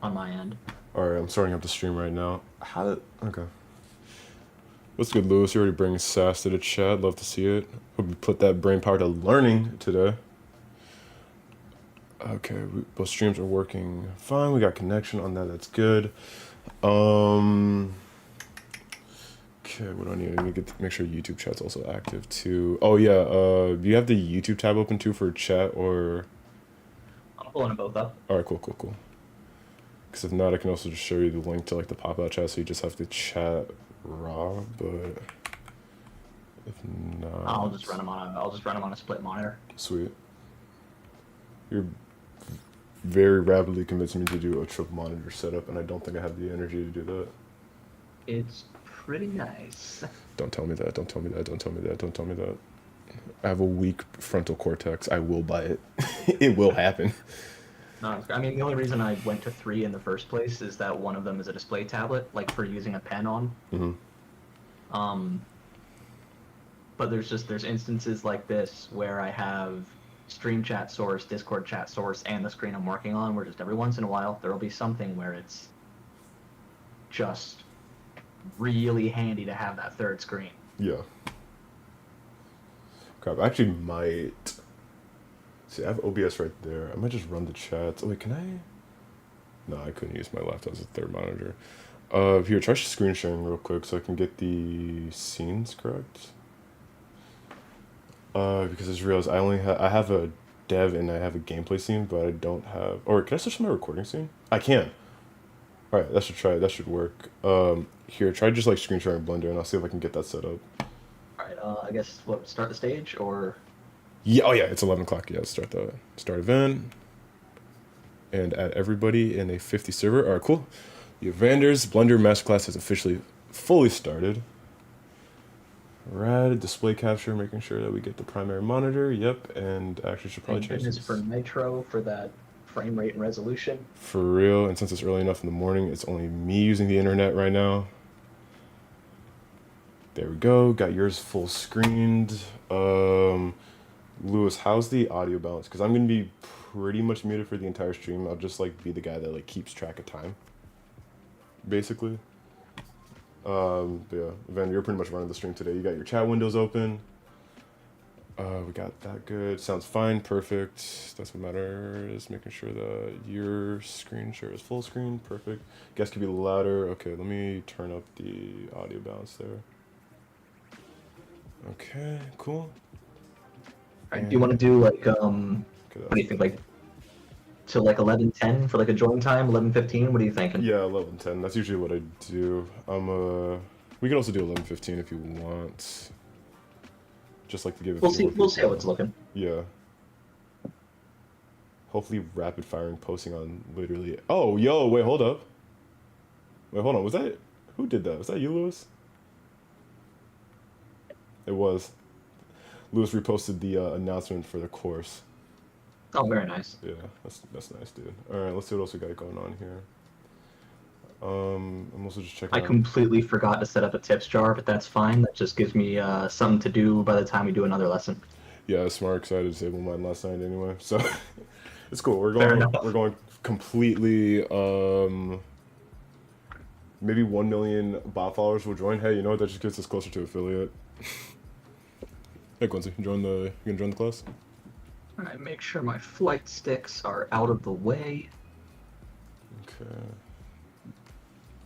on my end. Alright, I'm starting up the stream right now. Okay. What's good, Lewis? You already bring sass to the chat. Love to see it. Hope you put that brain power to learning today. Okay, both streams are working fine. We got connection on that. That's good. Okay, what do I need? I need to make sure YouTube chat's also active too. Oh yeah, do you have the YouTube tab open too for chat or? I'm pulling them both up. Alright, cool. Because if not, I can also just show you the link to like the pop-out chat, so you just have to chat raw, but if not... I'll just run them on a split monitor. Sweet. You're very rapidly convincing me to do a triple monitor setup, and I don't think I have the energy to do that. It's pretty nice. Don't tell me that. I have a weak frontal cortex. I will buy it. It will happen. No, I mean, the only reason I went to 3 in the first place is that one of them is a display tablet, like for using a pen on. Mm-hmm. But there's instances like this where I have stream chat source, Discord chat source, and the screen I'm working on, where just every once in a while there will be something where it's just really handy to have that third screen. Yeah. Crap, I actually might... See, I have OBS right there. I might just run the chats. Oh, wait, can I? No, I couldn't use my laptop as a third monitor. Here, try screen sharing real quick so I can get the scenes correct. Because I just realized I have a dev and I have a gameplay scene, but I don't have... Or can I switch to my recording scene? I can. Alright, that should work. Here, try just like screen sharing Blender and I'll see if I can get that set up. Alright, I guess, start the stage, or... Yeah, oh yeah, it's 11 o'clock. Yeah, let's start event. And add everybody in a 50 server. Alright, cool. The Evander's Blender Masterclass has officially fully started. Rad, display capture, making sure that we get the primary monitor. Yep, and actually should probably change this. For Nitro for that frame rate and resolution. For real, and since it's early enough in the morning, it's only me using the internet right now. There we go, got yours full screened. Lewis, how's the audio balance? Because I'm going to be pretty much muted for the entire stream. I'll just like be the guy that like keeps track of time, basically. But yeah, Evander, you're pretty much running the stream today. You got your chat windows open. We got that good. Sounds fine, perfect. That's what matters. Making sure that your screen share is full screen, perfect. Guess could be louder. Okay, let me turn up the audio balance there. Okay, cool. Alright, do you want to do like what do you think, like to like 11:10 for like a join time, 11:15? What are you thinking? Yeah, 11:10. That's usually what I do. We can also do 11:15 if you want. Just like to give it. We'll see how it's looking. Yeah. Hopefully, rapid firing posting on literally. Oh, yo, wait, hold up. Wait, hold on. Was that who did that? Was that you, Lewis? It was. Lewis reposted the announcement for the course. Oh, very nice. Yeah, that's nice, dude. All right, let's see what else we got going on here. I'm also just checking. I completely forgot to set up a tips jar, but that's fine. That just gives me something to do by the time we do another lesson. Yeah, smart. Because I disabled mine last night anyway, so it's cool. We're going completely. Maybe 1 million bot followers will join. Hey, you know what? That just gets us closer to affiliate. Hey Quincy, you gonna join the class? Alright, make sure my flight sticks are out of the way. Okay.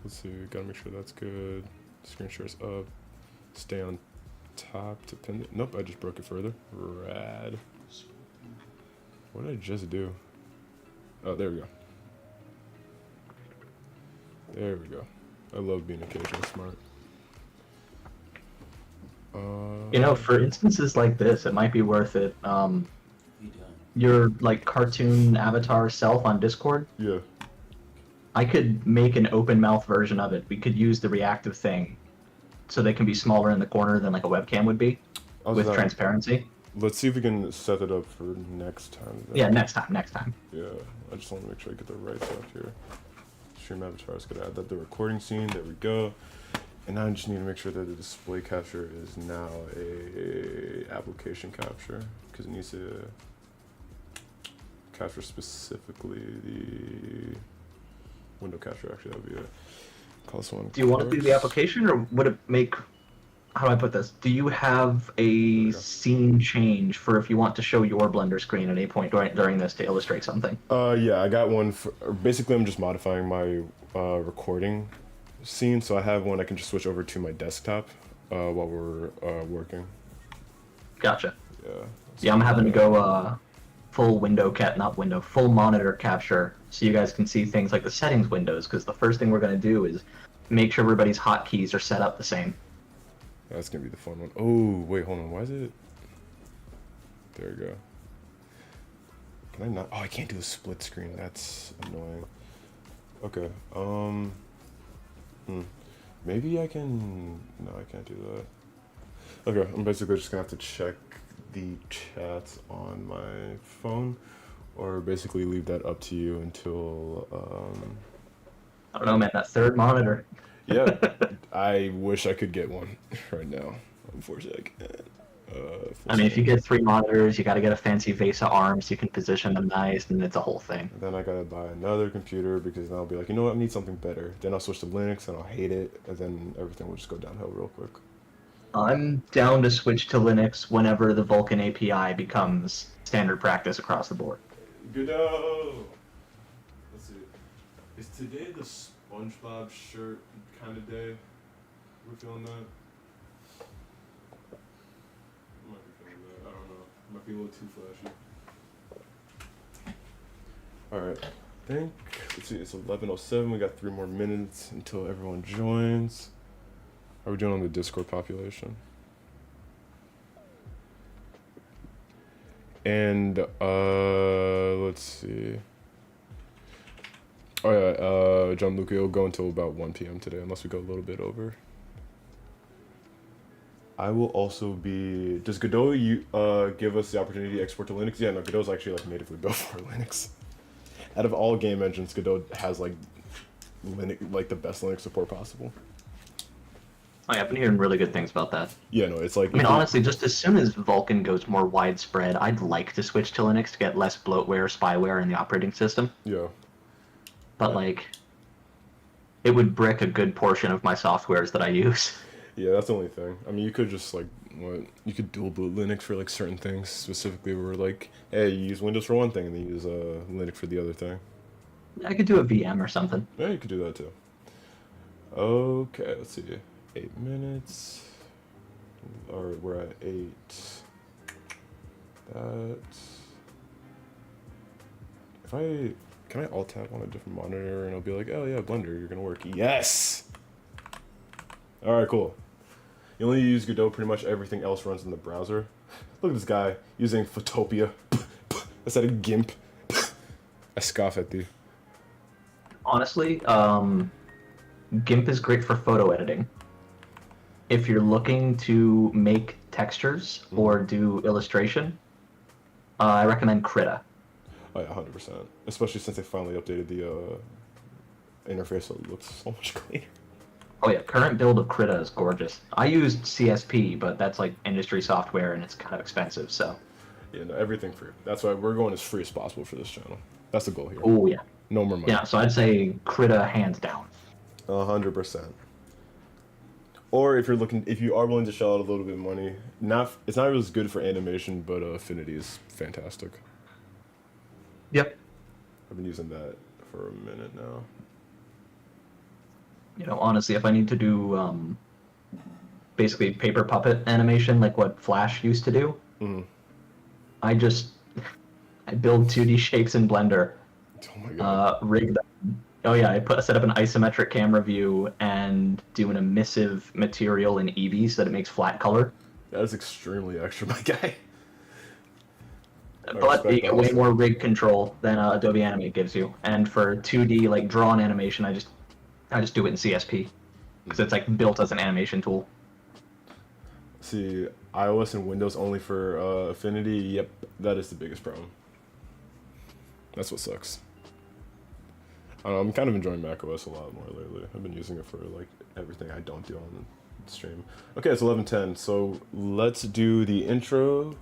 Let's see, gotta make sure that's good. Screen share's up. Stay on top to pin it. Nope, I just broke it further. Rad. What did I just do? Oh, there we go. There we go. I love being occasionally smart. You know, for instances like this, it might be worth it. Your like cartoon avatar self on Discord. Yeah. I could make an open mouth version of it. We could use the reactive thing, so they can be smaller in the corner than like a webcam would be, with transparency. Let's see if we can set it up for next time. Yeah, next time. Yeah, I just want to make sure I get the right stuff here. Stream avatars, gotta add that the recording scene. There we go. And now I just need to make sure that the display capture is now a application capture, because it needs to capture specifically the window capture. Actually, that would be it. Call this one. Do you want to do the application, or would it make? How do I put this? Do you have a scene change for if you want to show your Blender screen at any point during this to illustrate something? Yeah, I got one. Basically, I'm just modifying my recording scene, so I have one I can just switch over to my desktop while we're working. Gotcha. Yeah. Yeah, I'm having to go full monitor capture, so you guys can see things like the settings windows. Because the first thing we're going to do is make sure everybody's hotkeys are set up the same. That's gonna be the fun one. Oh wait, hold on. Why is it? There we go. Can I not? Oh, I can't do a split screen. That's annoying. Okay. Maybe I can. No, I can't do that. Okay, I'm basically just gonna have to check the chats on my phone, or basically leave that up to you until. I don't know, man. That third monitor. Yeah, I wish I could get one right now. Unfortunately, I can't. I mean, if you get 3 monitors, you got to get a fancy vase of arms. You can position them nice, and it's a whole thing. And then I gotta buy another computer because then I'll be like, you know what, I need something better. Then I'll switch to Linux and I'll hate it, and then everything will just go downhill real quick. I'm down to switch to Linux whenever the Vulkan API becomes standard practice across the board. Good-o! Let's see. Is today the SpongeBob shirt kind of day? We're feeling that? I might be feeling that. I don't know. Might be a little too flashy. Alright. I think, let's see, it's 11:07. We got 3 more minutes until everyone joins. How are we doing on the Discord population? And, let's see. Oh yeah, John Luca will go until about 1 p.m. today, unless we go a little bit over. I will also be. Does Godot give us the opportunity to export to Linux? Yeah, no, Godot's actually like natively built for Linux. Out of all game engines, Godot has like Linux, like the best Linux support possible. Oh, yeah, I've been hearing really good things about that. Yeah, no, it's like. I mean, honestly, just as soon as Vulkan goes more widespread, I'd like to switch to Linux to get less bloatware, spyware in the operating system. Yeah. But like, it would brick a good portion of my softwares that I use. Yeah, that's the only thing. I mean, you could just like you could dual boot Linux for like certain things specifically. Where like, hey, you use Windows for one thing and then you use Linux for the other thing. I could do a VM or something. Yeah, you could do that too. Okay, let's see. 8 minutes. Or we're at 8. That. If I can I alt tab on a different monitor and it'll be like, oh yeah, Blender, you're gonna work. Yes. All right, cool. You only use Godot, pretty much everything else runs in the browser. Look at this guy using Photopia. Instead of GIMP. I scoff at thee. Honestly, GIMP is great for photo editing. If you're looking to make textures or do illustration, I recommend Krita. Oh yeah, 100%. Especially since they finally updated the interface, so it looks so much cleaner. Oh yeah, current build of Krita is gorgeous. I used CSP, but that's like industry software and it's kind of expensive, so. Yeah, no, everything free. That's why we're going as free as possible for this channel. That's the goal here. Oh yeah. No more money. Yeah, so I'd say Krita hands down. 100%. Or if you are willing to shell out a little bit of money, it's not as good for animation, but Affinity is fantastic. Yep. I've been using that for a minute now. You know, honestly, if I need to do basically paper puppet animation like what Flash used to do, I build 2D shapes in Blender. Oh my god. Rig them. Oh yeah, I set up an isometric camera view and do an emissive material in Eevee so that it makes flat color. That is extremely extra, my guy. But you get way more rig control than Adobe Animate gives you. And for 2D like drawn animation, I just do it in CSP because it's like built as an animation tool. See, iOS and Windows only for Affinity. Yep, that is the biggest problem. That's what sucks. I'm kind of enjoying macOS a lot more lately. I've been using it for like everything I don't do on the stream. Okay, it's 11:10, so let's do the intro,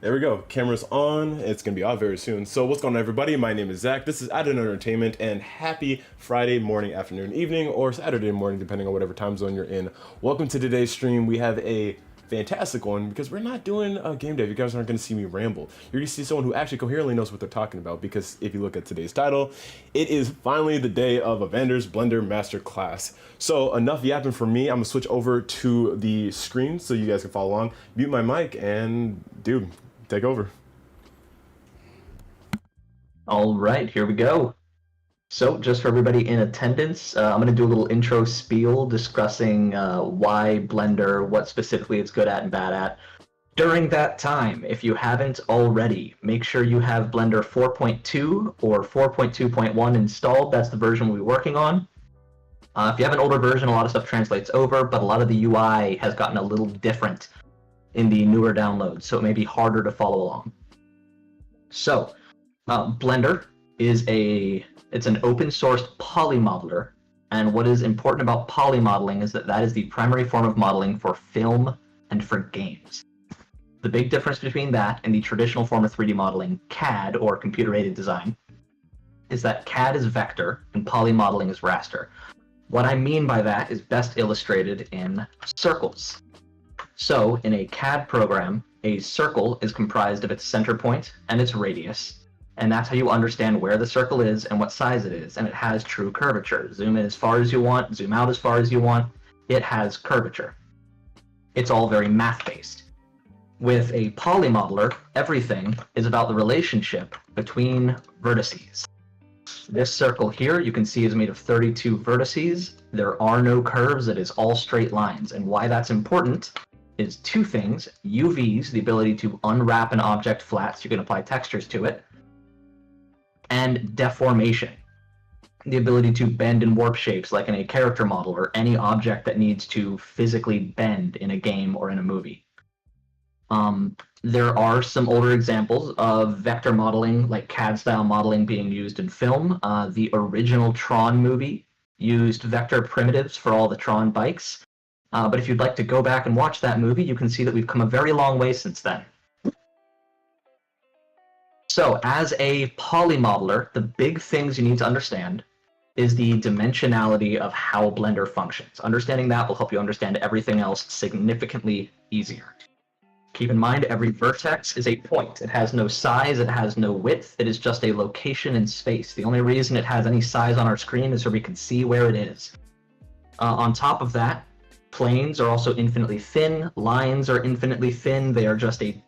There we go. Camera's on. It's going to be off very soon. So what's going on, everybody? My name is Zach. This is Added Entertainment, and happy Friday morning, afternoon, evening, or Saturday morning, depending on whatever time zone you're in. Welcome to today's stream. We have a fantastic one because we're not doing a game dev. You guys aren't going to see me ramble. You're going to see someone who actually coherently knows what they're talking about, because if you look at today's title, it is finally the day of Evander's Blender Masterclass. So enough yapping for me. I'm going to switch over to the screen so you guys can follow along. Mute my mic, and dude, take over. All right, here we go. So just for everybody in attendance, I'm going to do a little intro spiel discussing why Blender, what specifically it's good at and bad at. During that time, if you haven't already, make sure you have Blender 4.2 or 4.2.1 installed. That's the version we'll be working on. If you have an older version, a lot of stuff translates over, but a lot of the UI has gotten a little different in the newer downloads, so it may be harder to follow along. So, Blender is it's an open source polymodeler, and what is important about polymodeling is that is the primary form of modeling for film and for games. The big difference between that and the traditional form of 3D modeling, CAD or computer-aided design, is that CAD is vector and polymodeling is raster. What I mean by that is best illustrated in circles. So, in a CAD program, a circle is comprised of its center point and its radius, and that's how you understand where the circle is and what size it is, and it has true curvature. Zoom in as far as you want, zoom out as far as you want, it has curvature. It's all very math-based. With a polymodeler, everything is about the relationship between vertices. This circle here, you can see, is made of 32 vertices. There are no curves, it is all straight lines, and why that's important is two things: UVs, the ability to unwrap an object flat so you can apply textures to it, and deformation, the ability to bend and warp shapes like in a character model or any object that needs to physically bend in a game or in a movie. There are some older examples of vector modeling, like CAD-style modeling, being used in film. The original Tron movie used vector primitives for all the Tron bikes. But if you'd like to go back and watch that movie, you can see that we've come a very long way since then. So, as a polymodeler, the big things you need to understand is the dimensionality of how Blender functions. Understanding that will help you understand everything else significantly easier. Keep in mind, every vertex is a point. It has no size, it has no width, it is just a location in space. The only reason it has any size on our screen is so we can see where it is. On top of that, planes are also infinitely thin, lines are infinitely thin, they are just a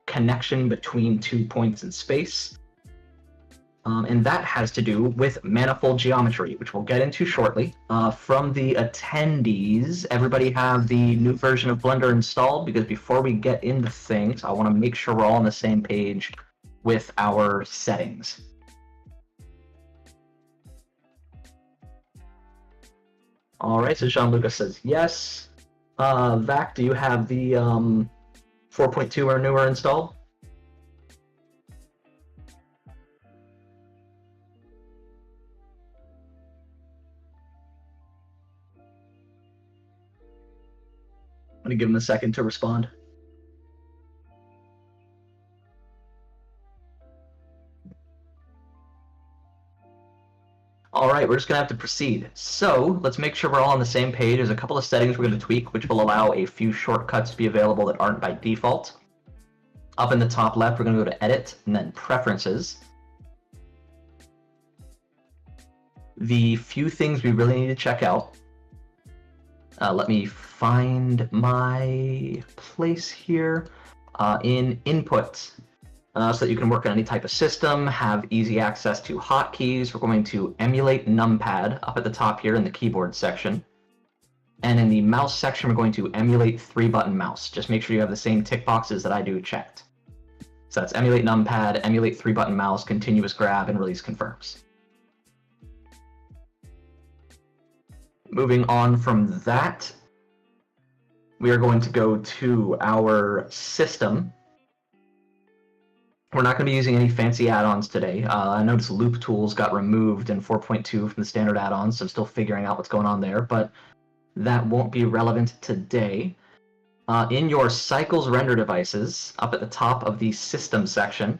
connection between 2 points in space. And that has to do with manifold geometry, which we'll get into shortly. From the attendees, everybody have the new version of Blender installed? Because before we get into things, I want to make sure we're all on the same page with our settings. All right, so Jean-Lucas says yes. Vac, do you have the 4.2 or newer installed? I'm going to give him a second to respond. All right, we're just going to have to proceed. So let's make sure we're all on the same page. There's a couple of settings we're going to tweak, which will allow a few shortcuts to be available that aren't by default. Up in the top left, we're going to go to Edit and then Preferences. The few things we really need to check out. Let me find my place here in Input. So that you can work on any type of system, have easy access to hotkeys. We're going to emulate numpad up at the top here in the keyboard section. And in the mouse section, we're going to emulate 3-button mouse. Just make sure you have the same tick boxes that I do checked. So that's emulate numpad, emulate 3-button mouse, continuous grab, and release confirms. Moving on from that, we are going to go to our system. We're not going to be using any fancy add-ons today. I noticed Loop Tools got removed in 4.2 from the standard add-ons, so I'm still figuring out what's going on there, but that won't be relevant today. In your cycles render devices, up at the top of the system section,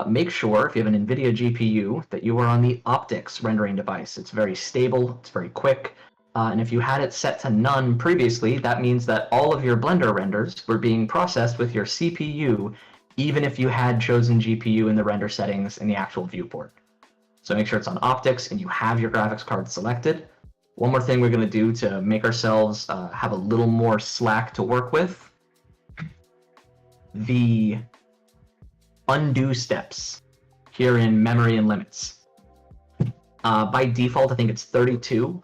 make sure, if you have an NVIDIA GPU, that you are on the optics rendering device. It's very stable, it's very quick, and if you had it set to none previously, that means that all of your Blender renders were being processed with your CPU, even if you had chosen GPU in the render settings in the actual viewport. So make sure it's on optics and you have your graphics card selected. One more thing we're going to do to make ourselves have a little more slack to work with. The undo steps here in memory and limits. By default, I think it's 32.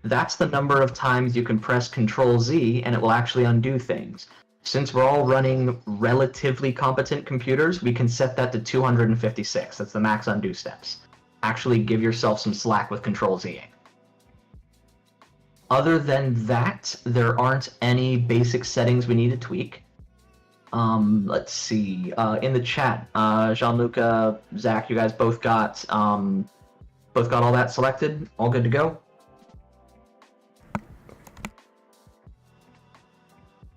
That's the number of times you can press Control-Z and it will actually undo things. Since we're all running relatively competent computers, we can set that to 256. That's the max undo steps. Actually give yourself some slack with Control-Z. Other than that, there aren't any basic settings we need to tweak. Let's see. In the chat, Jean-Luc, Zach, you guys both got all that selected? All good to go?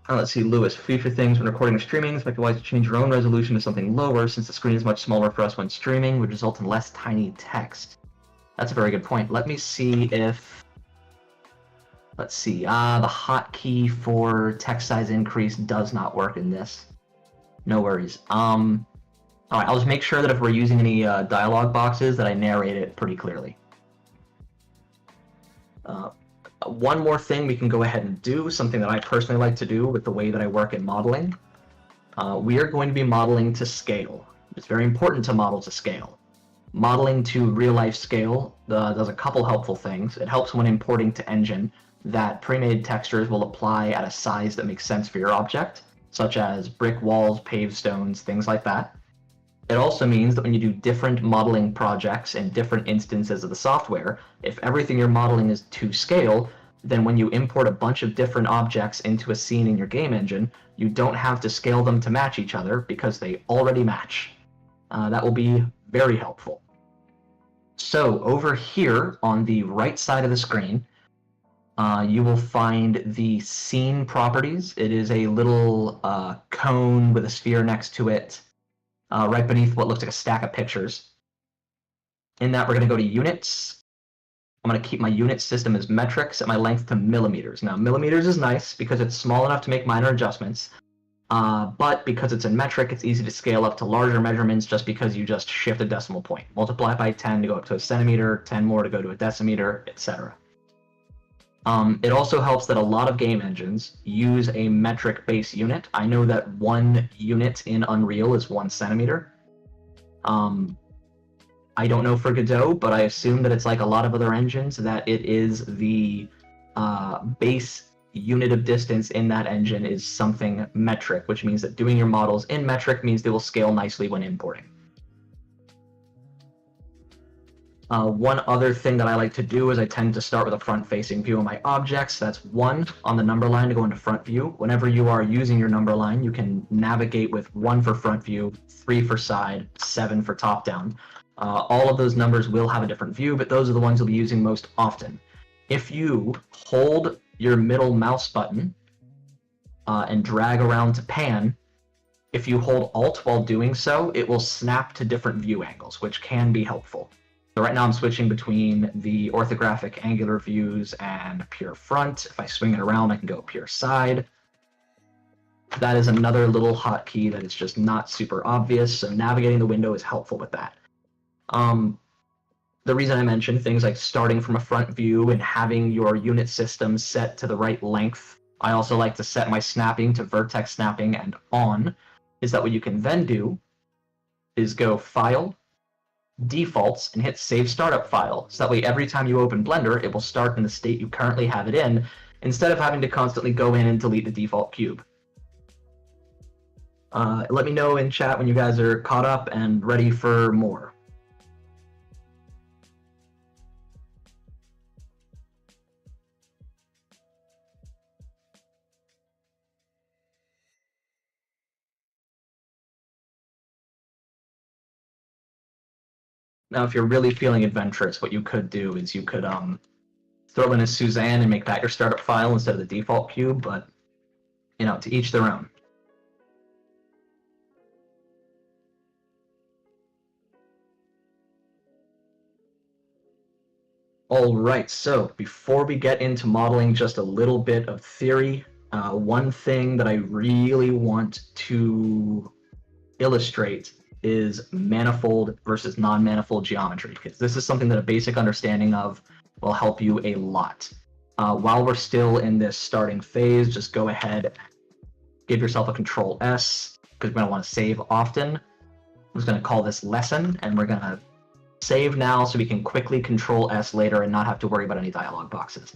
Let's see, Lewis. Future things when recording or streaming, it might be wise to change your own resolution to something lower since the screen is much smaller for us when streaming, would result in less tiny text. That's a very good point. Let me see if... Let's see, the hotkey for text size increase does not work in this. No worries. Alright, I'll just make sure that if we're using any dialog boxes that I narrate it pretty clearly. One more thing we can go ahead and do, something that I personally like to do with the way that I work in modeling. We are going to be modeling to scale. It's very important to model to scale. Modeling to real-life scale does a couple helpful things. It helps when importing to Engine that pre-made textures will apply at a size that makes sense for your object, such as brick walls, paved stones, things like that. It also means that when you do different modeling projects in different instances of the software, if everything you're modeling is to scale, then when you import a bunch of different objects into a scene in your game engine, you don't have to scale them to match each other because they already match. That will be very helpful. So over here on the right side of the screen, you will find the scene properties. It is a little cone with a sphere next to it, right beneath what looks like a stack of pictures. In that, we're going to go to units. I'm going to keep my unit system as metric, set my length to millimeters. Now, millimeters is nice because it's small enough to make minor adjustments, but because it's in metric, it's easy to scale up to larger measurements just because you just shift a decimal point. Multiply by 10 to go up to a centimeter, 10 more to go to a decimeter, etc. It also helps that a lot of game engines use a metric base unit. I know that 1 unit in Unreal is 1 centimeter. I don't know for Godot, but I assume that it's like a lot of other engines, that it is the base unit of distance in that engine is something metric, which means that doing your models in metric means they will scale nicely when importing. One other thing that I like to do is I tend to start with a front-facing view of my objects. That's 1 on the number line to go into front view. Whenever you are using your number line, you can navigate with 1 for front view, 3 for side, 7 for top-down. All of those numbers will have a different view, but those are the ones you'll be using most often. If you hold your middle mouse button and drag around to pan, if you hold Alt while doing so, it will snap to different view angles, which can be helpful. So right now I'm switching between the orthographic angular views and pure front. If I swing it around, I can go pure side. That is another little hotkey that is just not super obvious, so navigating the window is helpful with that. The reason I mentioned things like starting from a front view and having your unit system set to the right length, I also like to set my snapping to vertex snapping and on, is that what you can then do is go File, Defaults, and hit Save Startup File. So that way every time you open Blender, it will start in the state you currently have it in, instead of having to constantly go in and delete the default cube. Let me know in chat when you guys are caught up and ready for more. Now, if you're really feeling adventurous, what you could do is you could throw in a Suzanne and make that your startup file instead of the default cube, but to each their own. All right, so before we get into modeling, just a little bit of theory. One thing that I really want to illustrate is manifold versus non-manifold geometry, because this is something that a basic understanding of will help you a lot. While we're still in this starting phase, just go ahead, give yourself a Control S, because we're going to want to save often. I'm just going to call this lesson, and we're going to save now so we can quickly Control S later and not have to worry about any dialog boxes.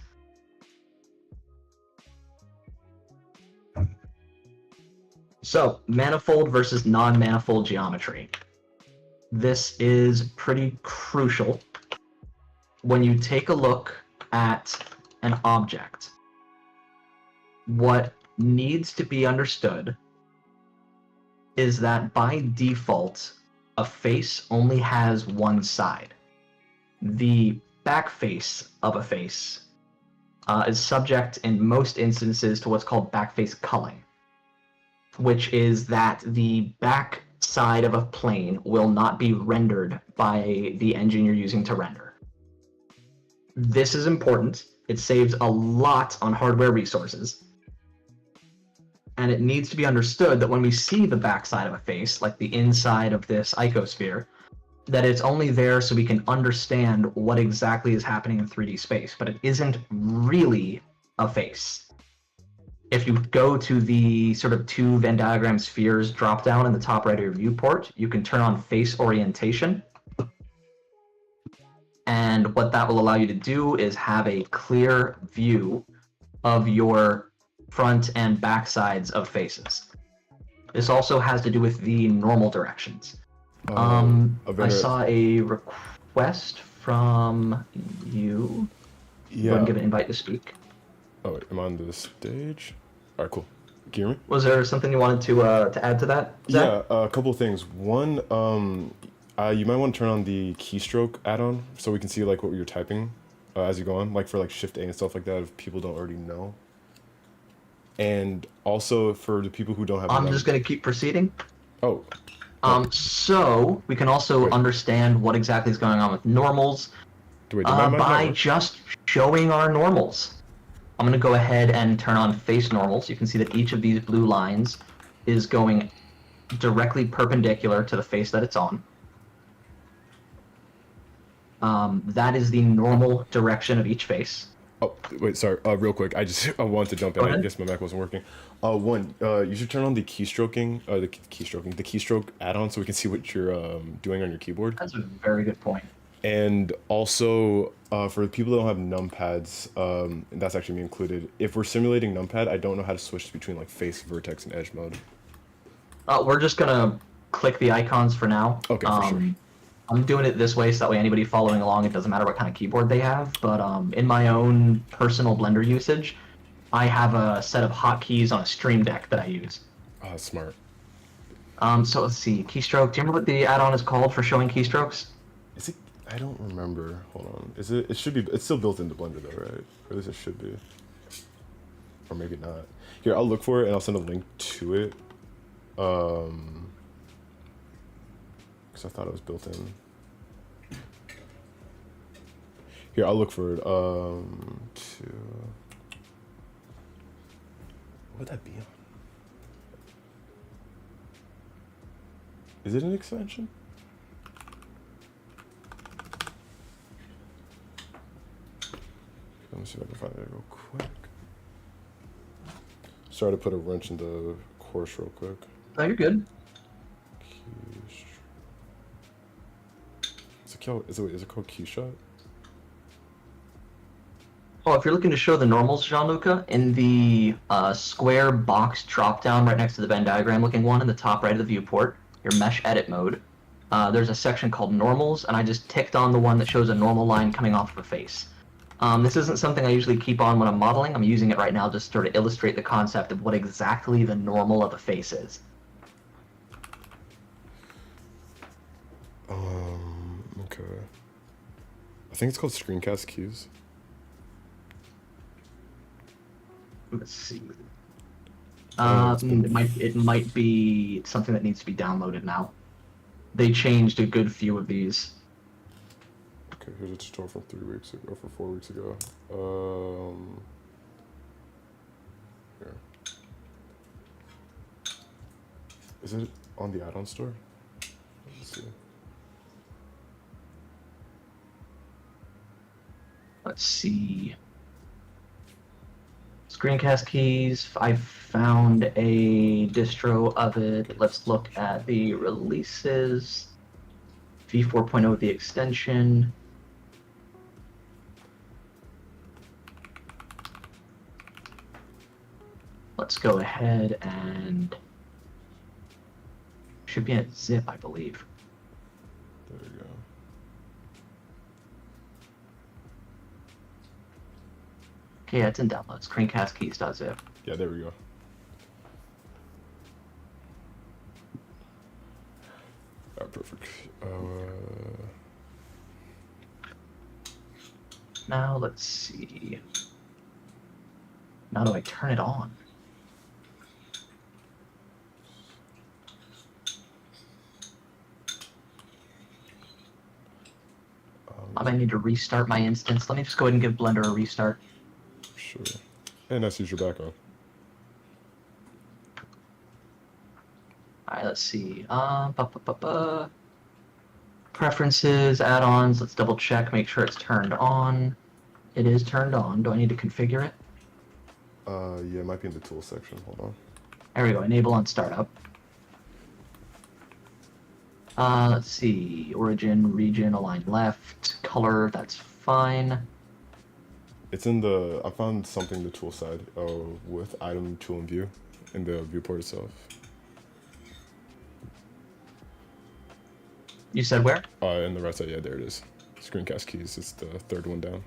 So, manifold versus non-manifold geometry. This is pretty crucial. When you take a look at an object, what needs to be understood is that by default, a face only has one side. The back face of a face is subject in most instances to what's called backface culling, which is that the back side of a plane will not be rendered by the engine you're using to render. This is important. It saves a lot on hardware resources. And it needs to be understood that when we see the backside of a face, like the inside of this icosphere, that it's only there so we can understand what exactly is happening in 3D space, but it isn't really a face. If you go to the sort of two Venn diagram spheres dropdown in the top right of your viewport, you can turn on face orientation. And what that will allow you to do is have a clear view of your front and back sides of faces. This also has to do with the normal directions. I saw a request from you. Yeah. Go ahead and give an invite to speak. Oh, wait, I'm on the stage. All right, cool. Can you hear me? Was there something you wanted to add to that, Zach? Yeah, a couple of things. One, you might want to turn on the keystroke add-on so we can see like what you're typing as you go on, like for like Shift A and stuff like that if people don't already know. And also for the people who don't have. I'm just going to keep proceeding. Oh. So we can also understand what exactly is going on with normals by just showing our normals. I'm going to go ahead and turn on face normals. You can see that each of these blue lines is going directly perpendicular to the face that it's on. That is the normal direction of each face. Oh, wait, sorry. Real quick, I wanted to jump in. I guess my Mac wasn't working. You should turn on the the keystroke add-on so we can see what you're doing on your keyboard. That's a very good point. And also, for the people that don't have numpads, and that's actually me included, if we're simulating numpad, I don't know how to switch between like face, vertex, and edge mode. We're just gonna click the icons for now. Okay, for sure. I'm doing it this way so that way anybody following along, it doesn't matter what kind of keyboard they have, but in my own personal Blender usage, I have a set of hotkeys on a Stream Deck that I use. Oh, that's smart. So let's see, keystroke. Do you remember what the add-on is called for showing keystrokes? Is it? I don't remember. Hold on. Is it? It should be. It's still built into Blender though, right? Or at least it should be. Or maybe not. Here, I'll look for it and I'll send a link to it. Because I thought it was built in. Here, I'll look for it. What would that be on? Is it an extension? Let me see if I can find it real quick. Sorry to put a wrench in the course real quick. No, you're good. Is it called Keyshot? Oh, if you're looking to show the normals, Gianluca, in the square box drop-down right next to the Venn diagram looking one in the top right of the viewport, your mesh edit mode, there's a section called normals, and I just ticked on the one that shows a normal line coming off of a face. This isn't something I usually keep on when I'm modeling. I'm using it right now just to sort of illustrate the concept of what exactly the normal of a face is. Okay. I think it's called screencast keys. Let's see. It's been... It might be something that needs to be downloaded now. They changed a good few of these. Okay, here's a tutorial from 3 weeks ago, for 4 weeks ago. Here. Is it on the add-on store? Let's see. Let's see. Screencast keys. I found a distro of it. Let's look at the releases. V4.0, the extension. Let's go ahead and should be a zip, I believe. There we go. Okay, yeah, it's in downloads. Screencastkeys.zip. Yeah, there we go. Alright, perfect. Now let's see. Now do I turn it on? I need to restart my instance. Let me just go ahead and give Blender a restart. Sure. And I see your background. Alright, let's see. Preferences, add-ons. Let's double check, make sure it's turned on. It is turned on. Do I need to configure it? Yeah, it might be in the tools section. Hold on. There we go. Enable on startup. Let's see. Origin, region, align left. Color, that's fine. It's in the... I found something in the tool side with item, tool, and view in the viewport itself. You said where? In the right side, yeah, there it is. Screencast keys, it's the third one down.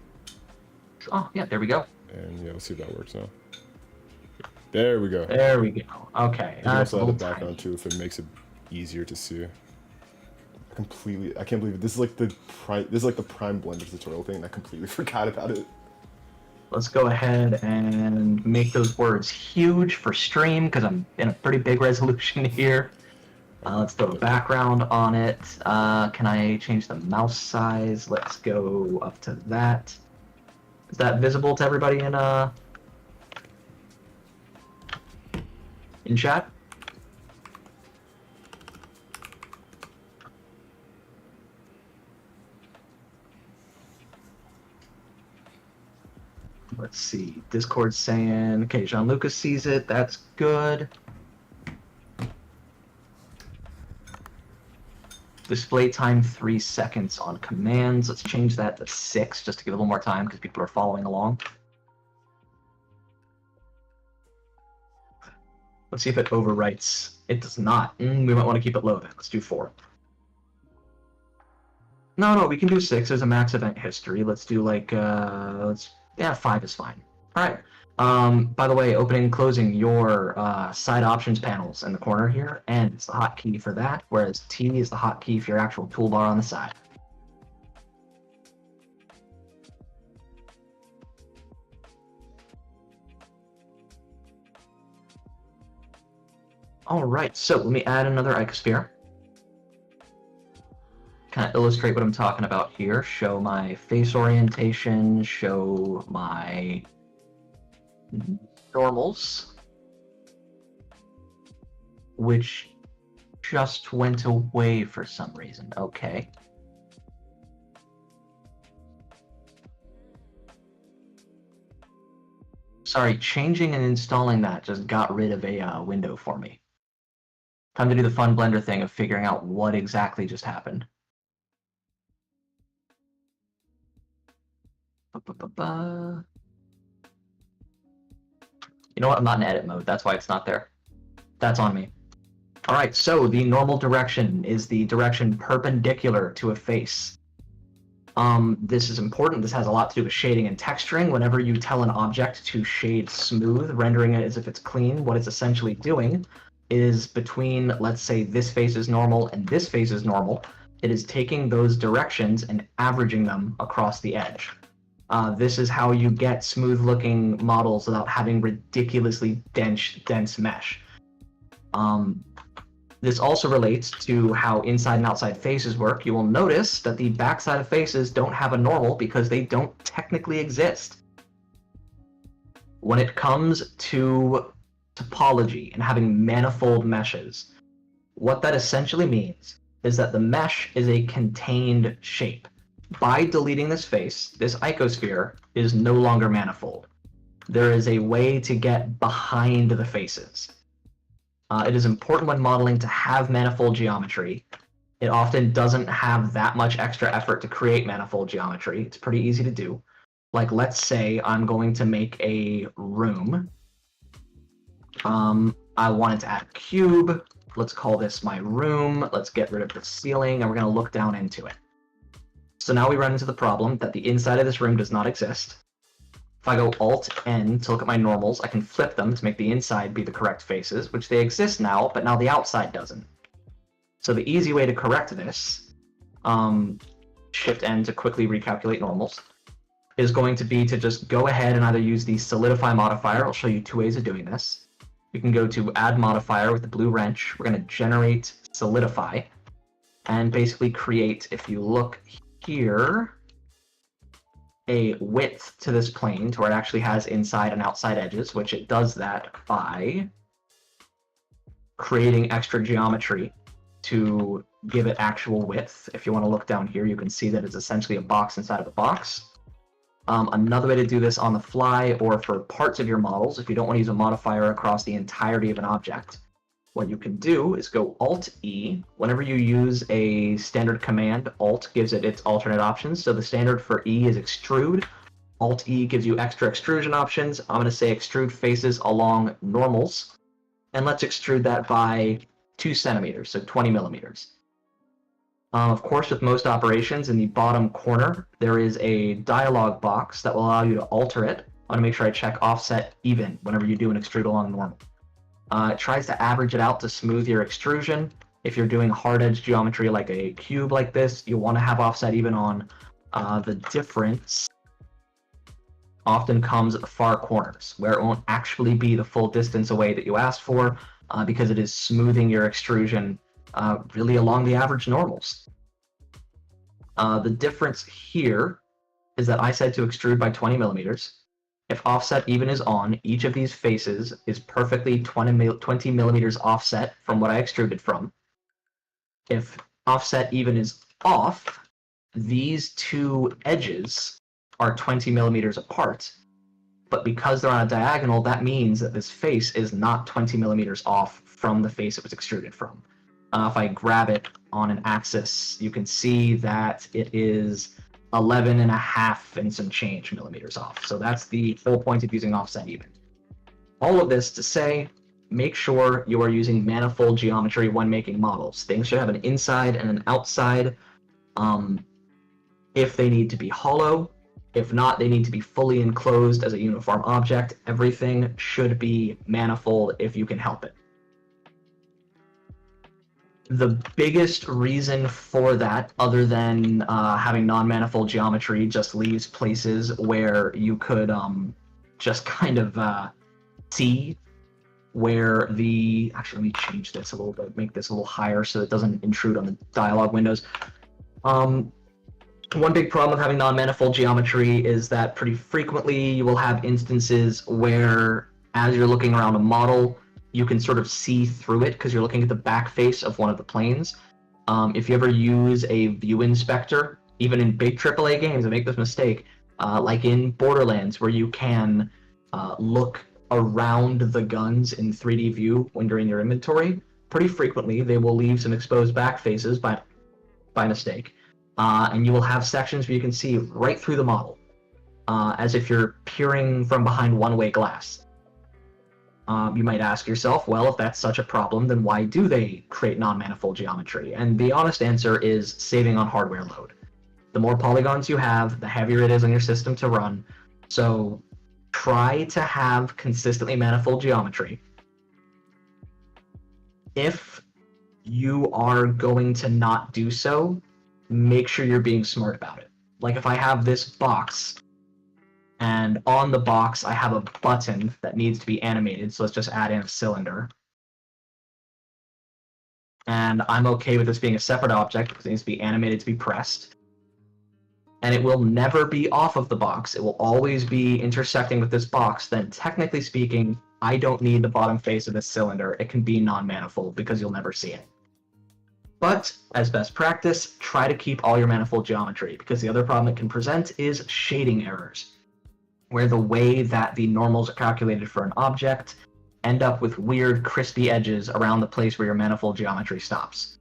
Oh, yeah, there we go. And yeah, let's see if that works now. There we go. There we go. Okay. You can also add the background too if it makes it easier to see. I can't believe it. This is like the prime Blender tutorial thing, and I completely forgot about it. Let's go ahead and make those words huge for stream because I'm in a pretty big resolution here. Let's throw a background on it. Can I change the mouse size? Let's go up to that. Is that visible to everybody in chat? Let's see. Discord's saying, okay, Jean-Luc sees it. That's good. Display time 3 seconds on commands. Let's change that to 6 just to give a little more time because people are following along. Let's see if it overwrites. It does not. We might want to keep it low then. Let's do 4. No, we can do 6. There's a max event history. Let's do like, yeah, 5 is fine. All right. By the way, opening and closing your side options panels in the corner here, N is the hotkey for that, whereas T is the hotkey for your actual toolbar on the side. All right, so let me add another icosphere. Kind of illustrate what I'm talking about here. Show my face orientation, show my normals, which just went away for some reason. Okay. Sorry, changing and installing that just got rid of a window for me. Time to do the fun Blender thing of figuring out what exactly just happened. You know what? I'm not in edit mode. That's why it's not there. That's on me. All right, so the normal direction is the direction perpendicular to a face. This is important. This has a lot to do with shading and texturing. Whenever you tell an object to shade smooth, rendering it as if it's clean, what it's essentially doing is between, let's say, this face is normal and this face is normal, it is taking those directions and averaging them across the edge. This is how you get smooth-looking models without having ridiculously dense mesh. This also relates to how inside and outside faces work. You will notice that the backside of faces don't have a normal because they don't technically exist. When it comes to topology and having manifold meshes, what that essentially means is that the mesh is a contained shape. By deleting this face, this icosphere is no longer manifold. There is a way to get behind the faces. It is important when modeling to have manifold geometry. It often doesn't have that much extra effort to create manifold geometry. It's pretty easy to do. Like, let's say I'm going to make a room. I wanted to add a cube. Let's call this my room. Let's get rid of the ceiling, and we're going to look down into it. So now we run into the problem that the inside of this room does not exist. If I go Alt-N to look at my normals, I can flip them to make the inside be the correct faces, which they exist now, but now the outside doesn't. So the easy way to correct this, Shift-N to quickly recalculate normals, is going to be to just go ahead and either use the Solidify modifier. I'll show you two ways of doing this. You can go to Add Modifier with the blue wrench. We're going to generate Solidify, and basically create, if you look here, a width to this plane to where it actually has inside and outside edges, which it does that by creating extra geometry to give it actual width. If you want to look down here, you can see that it's essentially a box inside of a box. Another way to do this on the fly or for parts of your models, if you don't want to use a modifier across the entirety of an object, what you can do is go Alt-E. Whenever you use a standard command, Alt gives it its alternate options. So the standard for E is extrude. Alt-E gives you extra extrusion options. I'm going to say extrude faces along normals. And let's extrude that by 2 centimeters, so 20 millimeters. Of course, with most operations, in the bottom corner, there is a dialog box that will allow you to alter it. I want to make sure I check offset even whenever you do an extrude along normal. It tries to average it out to smooth your extrusion. If you're doing hard edge geometry like a cube like this, you want to have offset even on. The difference often comes at the far corners, where it won't actually be the full distance away that you asked for, because it is smoothing your extrusion really along the average normals. The difference here is that I said to extrude by 20 millimeters. If offset even is on, each of these faces is perfectly 20 millimeters offset from what I extruded from. If offset even is off, these two edges are 20 millimeters apart. But because they're on a diagonal, that means that this face is not 20 millimeters off from the face it was extruded from. If I grab it on an axis, you can see that it is 11.5 and some change millimeters off. So that's the whole point of using offset even. All of this to say, make sure you are using manifold geometry when making models. Things should have an inside and an outside. If they need to be hollow, if not, they need to be fully enclosed as a uniform object. Everything should be manifold if you can help it. The biggest reason for that, other than having non-manifold geometry, just leaves places where you could just kind of see where the... Actually, let me change this a little bit, make this a little higher so it doesn't intrude on the dialog windows. One big problem with having non-manifold geometry is that pretty frequently you will have instances where, as you're looking around a model, you can sort of see through it because you're looking at the back face of one of the planes. If you ever use a view inspector, even in big AAA games, I make this mistake, like in Borderlands, where you can look around the guns in 3D view when you're in your inventory, pretty frequently they will leave some exposed back faces by mistake. And you will have sections where you can see right through the model, as if you're peering from behind one-way glass. You might ask yourself, well, if that's such a problem, then why do they create non-manifold geometry? And the honest answer is saving on hardware load. The more polygons you have, the heavier it is on your system to run. So try to have consistently manifold geometry. If you are going to not do so, make sure you're being smart about it. Like if I have this box And on the box, I have a button that needs to be animated, so let's just add in a cylinder. And I'm okay with this being a separate object because it needs to be animated to be pressed. And it will never be off of the box. It will always be intersecting with this box. Then technically speaking, I don't need the bottom face of this cylinder. It can be non-manifold because you'll never see it. But as best practice, try to keep all your manifold geometry, because the other problem it can present is shading errors, where the way that the normals are calculated for an object end up with weird crispy edges around the place where your manifold geometry stops.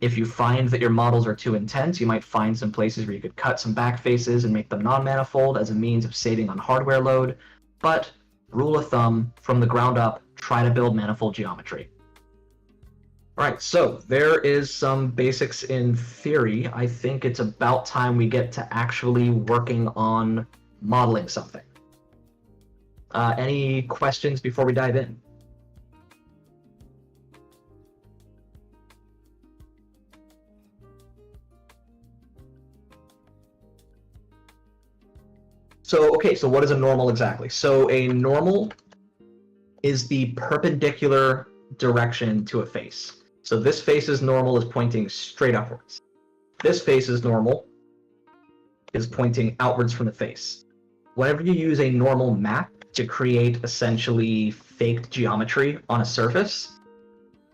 If you find that your models are too intense, you might find some places where you could cut some back faces and make them non-manifold as a means of saving on hardware load, but rule of thumb, from the ground up, try to build manifold geometry. Alright, so there is some basics in theory. I think it's about time we get to actually working on modeling something. Any questions before we dive in? So, okay, so what is a normal exactly? So a normal is the perpendicular direction to a face. So this face's normal is pointing straight upwards. This face's normal is pointing outwards from the face. Whenever you use a normal map to create essentially faked geometry on a surface,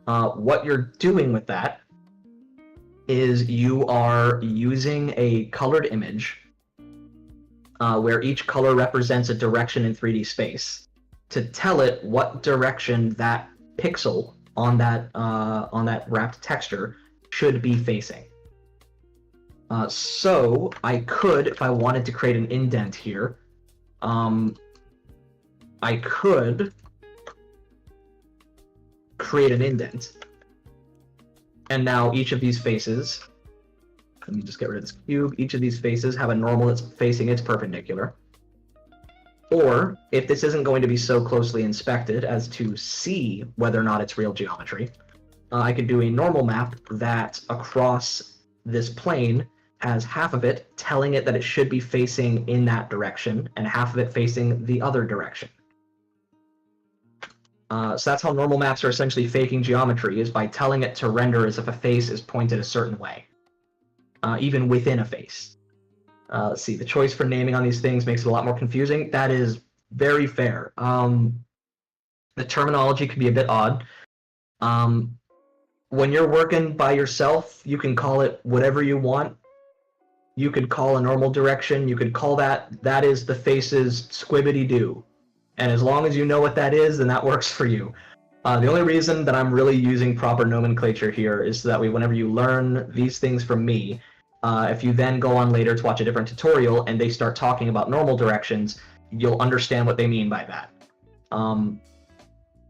what you're doing with that is you are using a colored image where each color represents a direction in 3D space to tell it what direction that pixel on that wrapped texture should be facing. So I could, if I wanted to create an indent here, I could create an indent. And now each of these faces, let me just get rid of this cube, each of these faces have a normal that's facing its perpendicular. Or, if this isn't going to be so closely inspected as to see whether or not it's real geometry, I could do a normal map that across this plane has half of it telling it that it should be facing in that direction, and half of it facing the other direction. So that's how normal maps are essentially faking geometry, is by telling it to render as if a face is pointed a certain way, even within a face. Let's see, the choice for naming on these things makes it a lot more confusing. That is very fair. The terminology can be a bit odd. When you're working by yourself, you can call it whatever you want. You could call a normal direction, you could call that is the face's squibbity-doo. And as long as you know what that is, then that works for you. The only reason that I'm really using proper nomenclature here is so that way whenever you learn these things from me, if you then go on later to watch a different tutorial and they start talking about normal directions, you'll understand what they mean by that.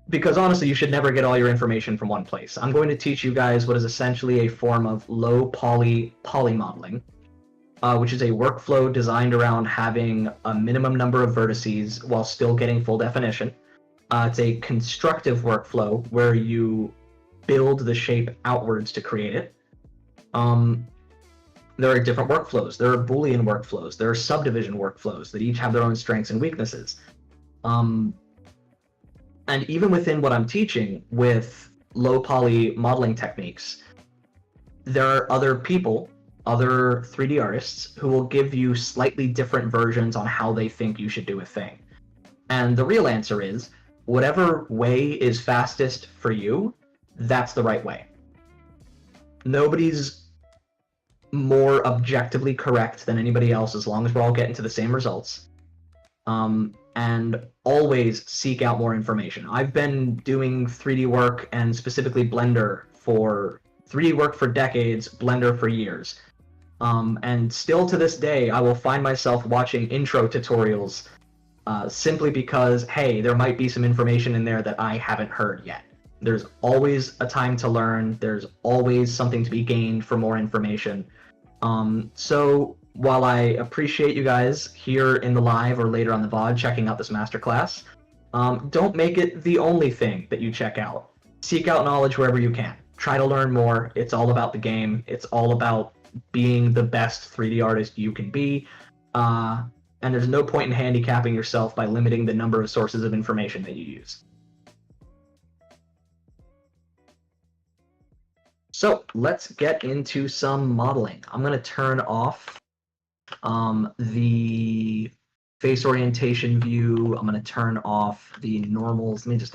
Because honestly, you should never get all your information from one place. I'm going to teach you guys what is essentially a form of low poly modeling, which is a workflow designed around having a minimum number of vertices while still getting full definition. It's a constructive workflow where you build the shape outwards to create it. There are different workflows. There are Boolean workflows. There are subdivision workflows that each have their own strengths and weaknesses. And even within what I'm teaching with low poly modeling techniques, there are other people, other 3D artists, who will give you slightly different versions on how they think you should do a thing. And the real answer is, whatever way is fastest for you, that's the right way. Nobody's more objectively correct than anybody else as long as we're all getting to the same results. And always seek out more information. I've been doing 3D work, and specifically Blender, for 3D work for decades, Blender for years. And still to this day, I will find myself watching intro tutorials simply because, hey, there might be some information in there that I haven't heard yet. There's always a time to learn. There's always something to be gained for more information. So while I appreciate you guys here in the live or later on the VOD checking out this masterclass, don't make it the only thing that you check out. Seek out knowledge wherever you can. Try to learn more. It's all about the game. It's all about being the best 3D artist you can be. and there's no point in handicapping yourself by limiting the number of sources of information that you use. So let's get into some modeling. I'm going to turn off the face orientation view. I'm going to turn off the normals. Let me just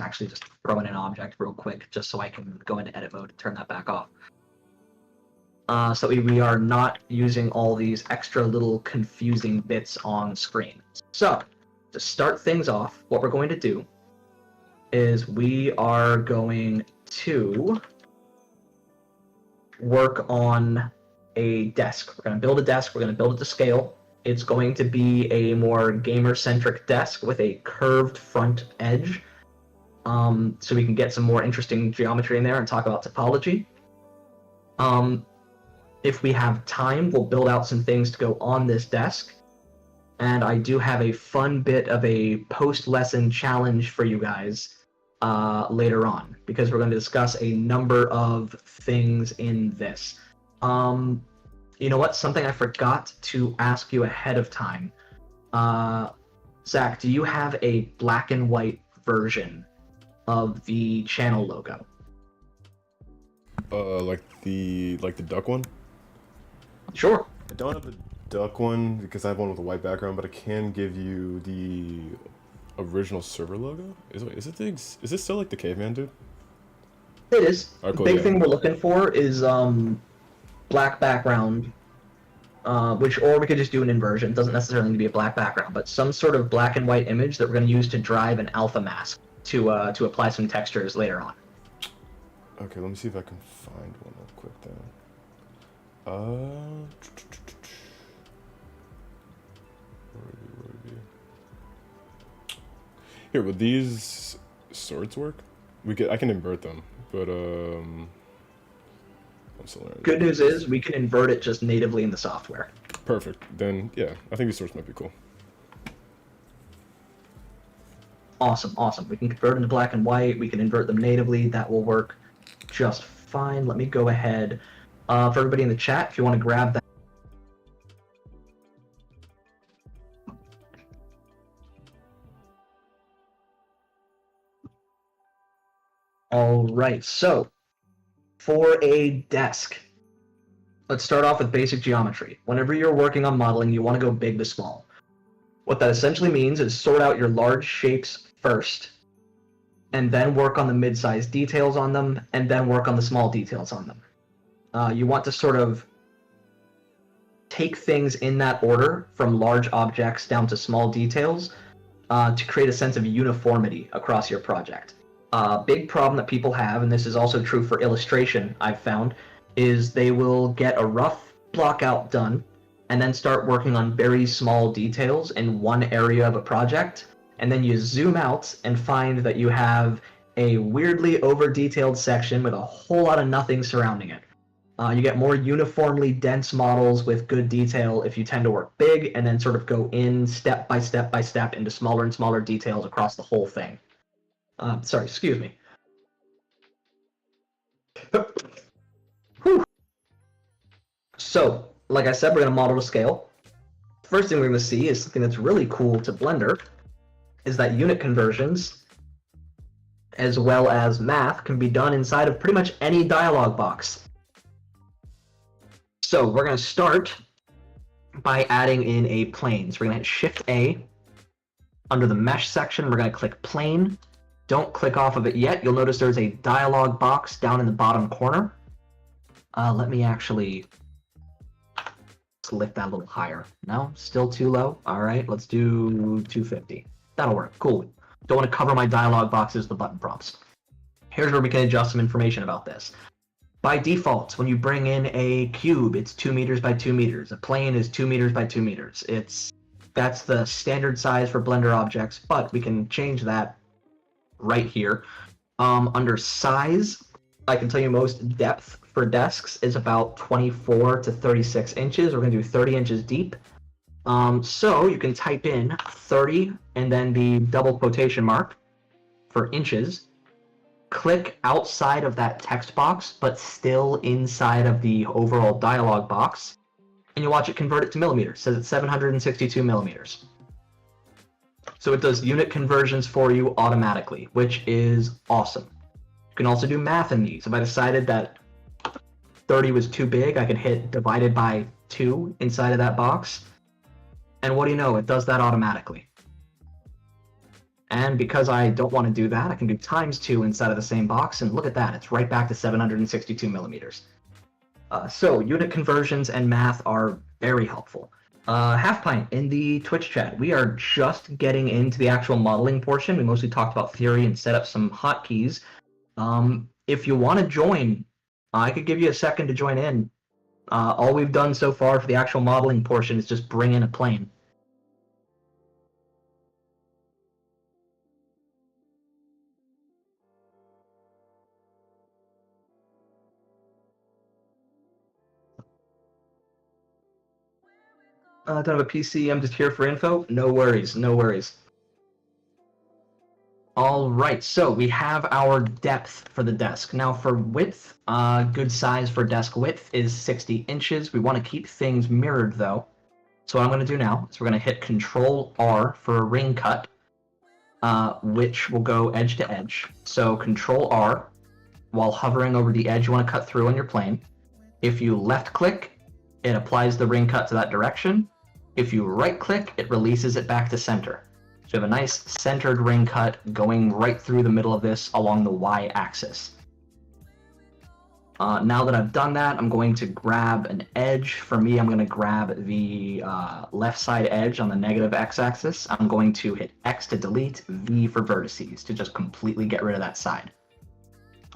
throw in an object real quick just so I can go into edit mode and turn that back off. So we are not using all these extra little confusing bits on screen. So to start things off, what we're going to do is we are going to work on a desk. We're going to build a desk. We're going to build it to scale. It's going to be a more gamer-centric desk with a curved front edge, so we can get some more interesting geometry in there and talk about topology. If we have time, we'll build out some things to go on this desk. And I do have a fun bit of a post-lesson challenge for you guys later on, because we're going to discuss a number of things in this. You know what? Something I forgot to ask you ahead of time. Zach, do you have a black and white version of the channel logo? Like the duck one? Sure. I don't have a duck one because I have one with a white background, but I can give you the original server logo. Is it still like the caveman dude? It is. Oh, cool, The big yeah. thing we're looking for is black background, or we could just do an inversion. It doesn't necessarily need to be a black background, but some sort of black and white image that we're going to use to drive an alpha mask to apply some textures later on. Okay, let me see if I can find one real quick then. Where would it be? Here, would these swords work? I can invert them, but I'm still learning. Good news is we can invert it just natively in the software. Perfect. Then yeah, I think these swords might be cool. Awesome. We can convert them to black and white. We can invert them natively. That will work just fine. Let me go ahead. For everybody in the chat, if you want to grab that. All right, so for a desk, let's start off with basic geometry. Whenever you're working on modeling, you want to go big to small. What that essentially means is sort out your large shapes first, and then work on the mid-sized details on them, and then work on the small details on them. You want to sort of take things in that order from large objects down to small details to create a sense of uniformity across your project. A big problem that people have, and this is also true for illustration, I've found, is they will get a rough block out done and then start working on very small details in one area of a project, and then you zoom out and find that you have a weirdly over-detailed section with a whole lot of nothing surrounding it. You get more uniformly dense models with good detail if you tend to work big and then sort of go in step by step by step into smaller and smaller details across the whole thing. Sorry, excuse me. Whew. So, like I said, we're going to model to scale. First thing we're going to see is something that's really cool to Blender, is that unit conversions, as well as math, can be done inside of pretty much any dialog box. So we're going to start by adding in a plane. So we're going to hit Shift-A. Under the Mesh section, we're going to click Plane. Don't click off of it yet. You'll notice there's a dialog box down in the bottom corner. Let me actually lift that a little higher. No, still too low. All right, let's do 250. That'll work. Cool. Don't want to cover my dialog boxes with the button prompts. Here's where we can adjust some information about this. By default, when you bring in a cube, it's 2 meters by 2 meters. A plane is 2 meters by 2 meters. That's the standard size for Blender objects, but we can change that right here. Under size, I can tell you most depth for desks is about 24 to 36 inches. We're going to do 30 inches deep. So you can type in 30 and then the double quotation mark for inches. Click outside of that text box, but still inside of the overall dialog box, and you watch it convert it to millimeters. It says it's 762 millimeters. So it does unit conversions for you automatically, which is awesome. You can also do math in these. If I decided that 30 was too big, I could hit divided by 2 inside of that box. And what do you know? It does that automatically. And because I don't want to do that, I can do times 2 inside of the same box, and look at that, it's right back to 762 millimeters. So unit conversions and math are very helpful. Half Pint, in the Twitch chat, we are just getting into the actual modeling portion. We mostly talked about theory and set up some hotkeys. If you want to join, I could give you a second to join in. All we've done so far for the actual modeling portion is just bring in a plane. Don't have a PC, I'm just here for info. No worries, no worries. All right, so we have our depth for the desk. Now for width, good size for desk width is 60 inches. We want to keep things mirrored though. So what I'm going to do now is we're going to hit Control R for a ring cut, which will go edge to edge. So Control R, while hovering over the edge you want to cut through on your plane. If you left click, it applies the ring cut to that direction. If you right click, it releases it back to center. So you have a nice centered ring cut going right through the middle of this along the Y axis. Now that I've done that, I'm going to grab an edge. For me, I'm going to grab the left side edge on the negative X axis. I'm going to hit X to delete, V for vertices to just completely get rid of that side.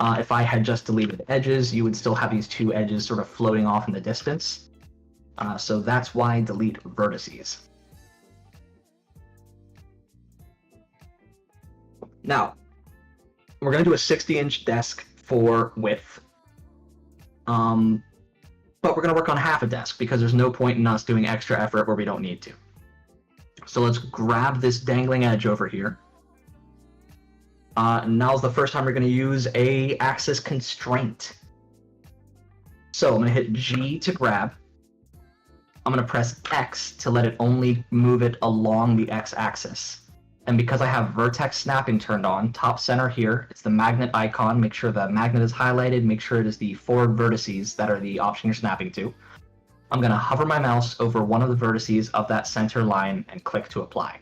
If I had just deleted edges, you would still have these two edges sort of floating off in the distance. So that's why delete vertices. Now, we're going to do a 60-inch desk for width. But we're going to work on half a desk because there's no point in us doing extra effort where we don't need to. So let's grab this dangling edge over here. Now's the first time we're going to use a axis constraint. So I'm going to hit G to grab. I'm going to press X to let it only move it along the X axis. And because I have vertex snapping turned on, top center here, it's the magnet icon. Make sure the magnet is highlighted. Make sure it is the forward vertices that are the option you're snapping to. I'm going to hover my mouse over one of the vertices of that center line and click to apply.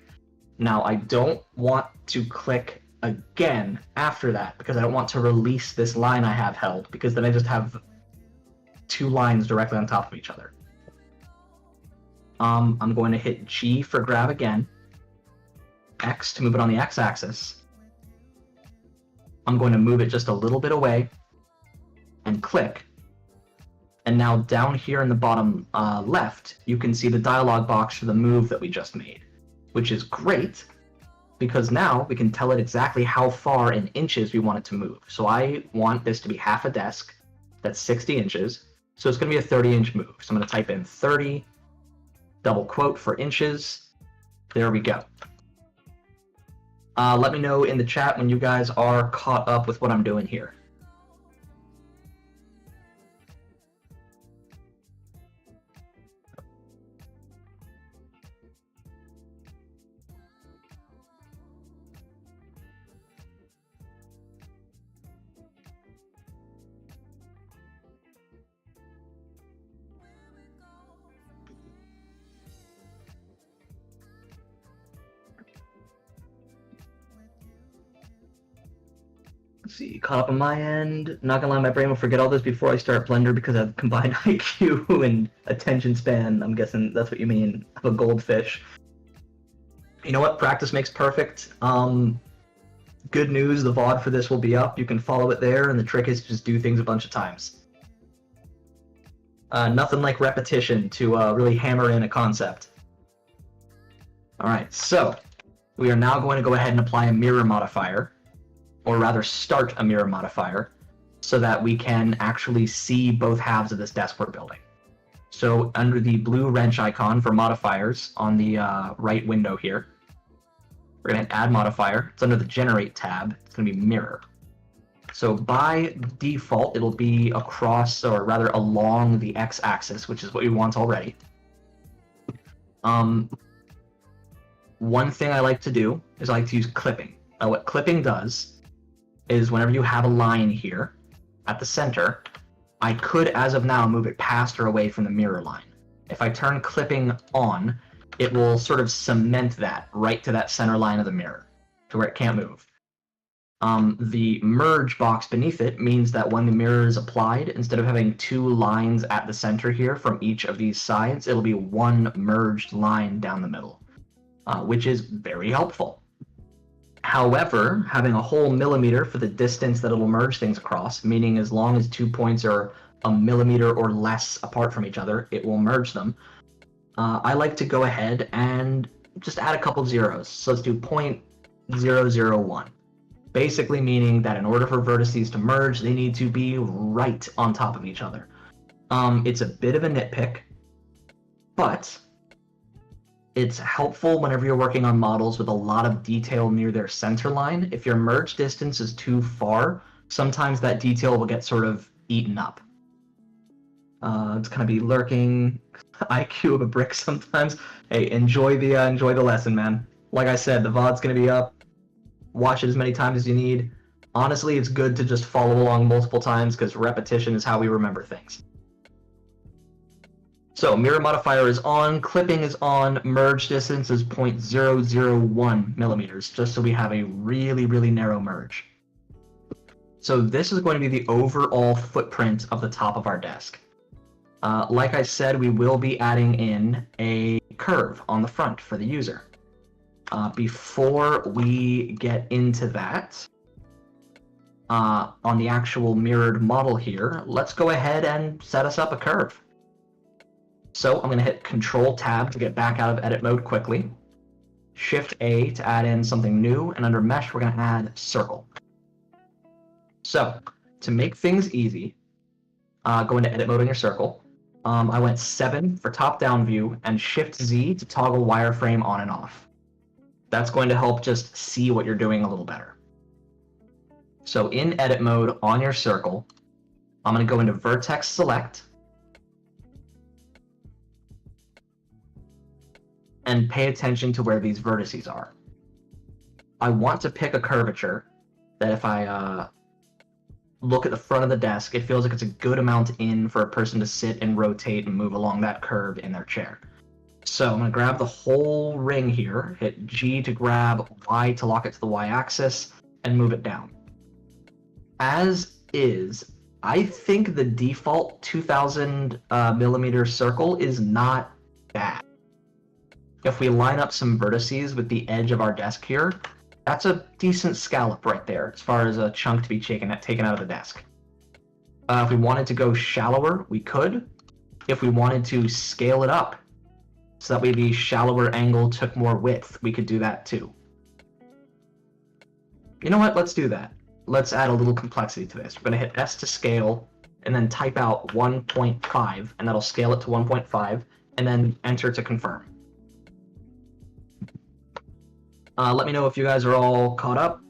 Now, I don't want to click again after that because I don't want to release this line I have held, because then I just have two lines directly on top of each other. I'm going to hit G for grab again, X to move it on the X-axis. I'm going to move it just a little bit away and click. And now down here in the bottom left, you can see the dialog box for the move that we just made, which is great because now we can tell it exactly how far in inches we want it to move. So I want this to be half a desk. That's 60 inches. So it's going to be a 30-inch move. So I'm going to type in 30, double quote for inches. There we go. Let me know in the chat when you guys are caught up with what I'm doing here. Let's see, caught up on my end. Not gonna lie, my brain will forget all this before I start Blender because I've combined IQ and attention span. I'm guessing that's what you mean, of a goldfish. You know what? Practice makes perfect. Good news, the VOD for this will be up. You can follow it there, and the trick is to just do things a bunch of times. Nothing like repetition to really hammer in a concept. Alright, so we are now going to go ahead and apply a mirror modifier, or rather start a mirror modifier, so that we can actually see both halves of this desk we're building. So under the blue wrench icon for modifiers on the right window here, we're going to add modifier. It's under the generate tab. It's going to be mirror. So by default, it'll be across, or rather along the x-axis, which is what we want already. one thing I like to do is I like to use clipping. Now what clipping does is whenever you have a line here at the center, I could, as of now, move it past or away from the mirror line. If I turn clipping on, it will sort of cement that right to that center line of the mirror, to where it can't move. The merge box beneath it means that when the mirror is applied, instead of having two lines at the center here from each of these sides, it'll be one merged line down the middle, which is very helpful. However, having a whole millimeter for the distance that it'll merge things across, meaning as long as 2 points are a millimeter or less apart from each other, it will merge them. I like to go ahead and just add a couple zeros. So let's do 0.001. Basically meaning that in order for vertices to merge, they need to be right on top of each other. It's a bit of a nitpick, but it's helpful whenever you're working on models with a lot of detail near their center line. If your merge distance is too far, sometimes that detail will get sort of eaten up. It's gonna be lurking IQ of a brick sometimes. Hey, enjoy the lesson, man. Like I said, the VOD's gonna be up. Watch it as many times as you need. Honestly, it's good to just follow along multiple times because repetition is how we remember things. So mirror modifier is on, clipping is on, merge distance is 0.001 millimeters, just so we have a really, really narrow merge. So this is going to be the overall footprint of the top of our desk. Like I said, we will be adding in a curve on the front for the user. Before we get into that, on the actual mirrored model here, let's go ahead and set us up a curve. So I'm going to hit Control-Tab to get back out of edit mode quickly. Shift-A to add in something new, and under Mesh we're going to add Circle. So, to make things easy, go into edit mode on your circle. I went 7 for top-down view, and Shift-Z to toggle wireframe on and off. That's going to help just see what you're doing a little better. So in edit mode on your circle, I'm going to go into vertex select and pay attention to where these vertices are. I want to pick a curvature that if I look at the front of the desk, it feels like it's a good amount in for a person to sit and rotate and move along that curve in their chair. So I'm going to grab the whole ring here, hit G to grab Y to lock it to the Y-axis, and move it down. As is, I think the default 2000 millimeter circle is not bad. If we line up some vertices with the edge of our desk here, that's a decent scallop right there, as far as a chunk to be taken out of the desk. If we wanted to go shallower, we could. If we wanted to scale it up, so that way the shallower angle took more width, we could do that too. You know what? Let's do that. Let's add a little complexity to this. We're going to hit S to scale, and then type out 1.5, and that'll scale it to 1.5, and then enter to confirm. Let me know if you guys are all caught up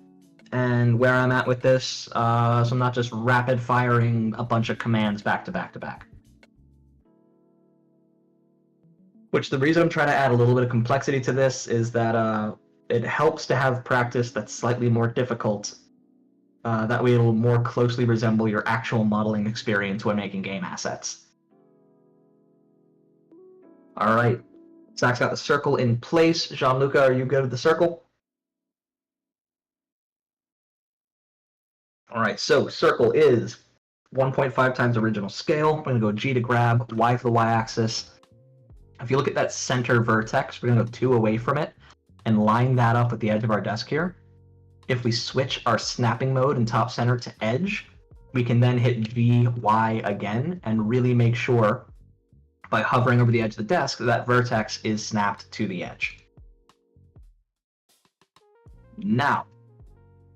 and where I'm at with this, so I'm not just rapid firing a bunch of commands back to back to back. Which the reason I'm trying to add a little bit of complexity to this is that it helps to have practice that's slightly more difficult. That way it'll more closely resemble your actual modeling experience when making game assets. Alright, Zach's got the circle in place. Gianluca, are you good with the circle? Alright, so circle is 1.5 times original scale. I'm going to go G to grab, Y for the Y-axis. If you look at that center vertex, we're going to go 2 away from it and line that up with the edge of our desk here. If we switch our snapping mode in top center to edge, we can then hit V, Y again and really make sure by hovering over the edge of the desk that vertex is snapped to the edge. Now,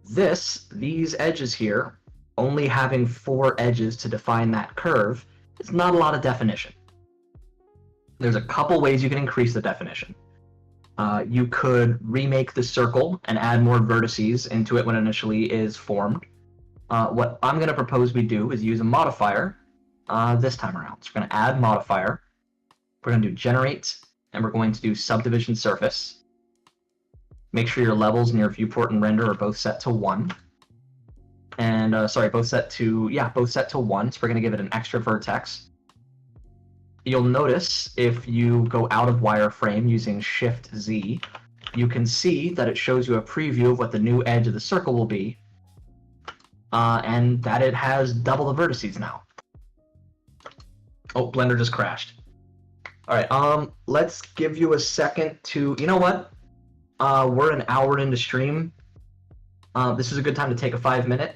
these edges here, only having 4 edges to define that curve, is not a lot of definition. There's a couple ways you can increase the definition. You could remake the circle and add more vertices into it when it initially is formed. What I'm going to propose we do is use a modifier this time around. So we're going to add modifier. We're going to do generate, and we're going to do subdivision surface. Make sure your levels in your viewport and render are both set to 1. And, both set to 1, so we're going to give it an extra vertex. You'll notice if you go out of wireframe using Shift-Z, you can see that it shows you a preview of what the new edge of the circle will be, and that it has double the vertices now. Oh, Blender just crashed. All right, let's give you a second to, you know what? We're an hour into stream. This is a good time to take a 5-minute,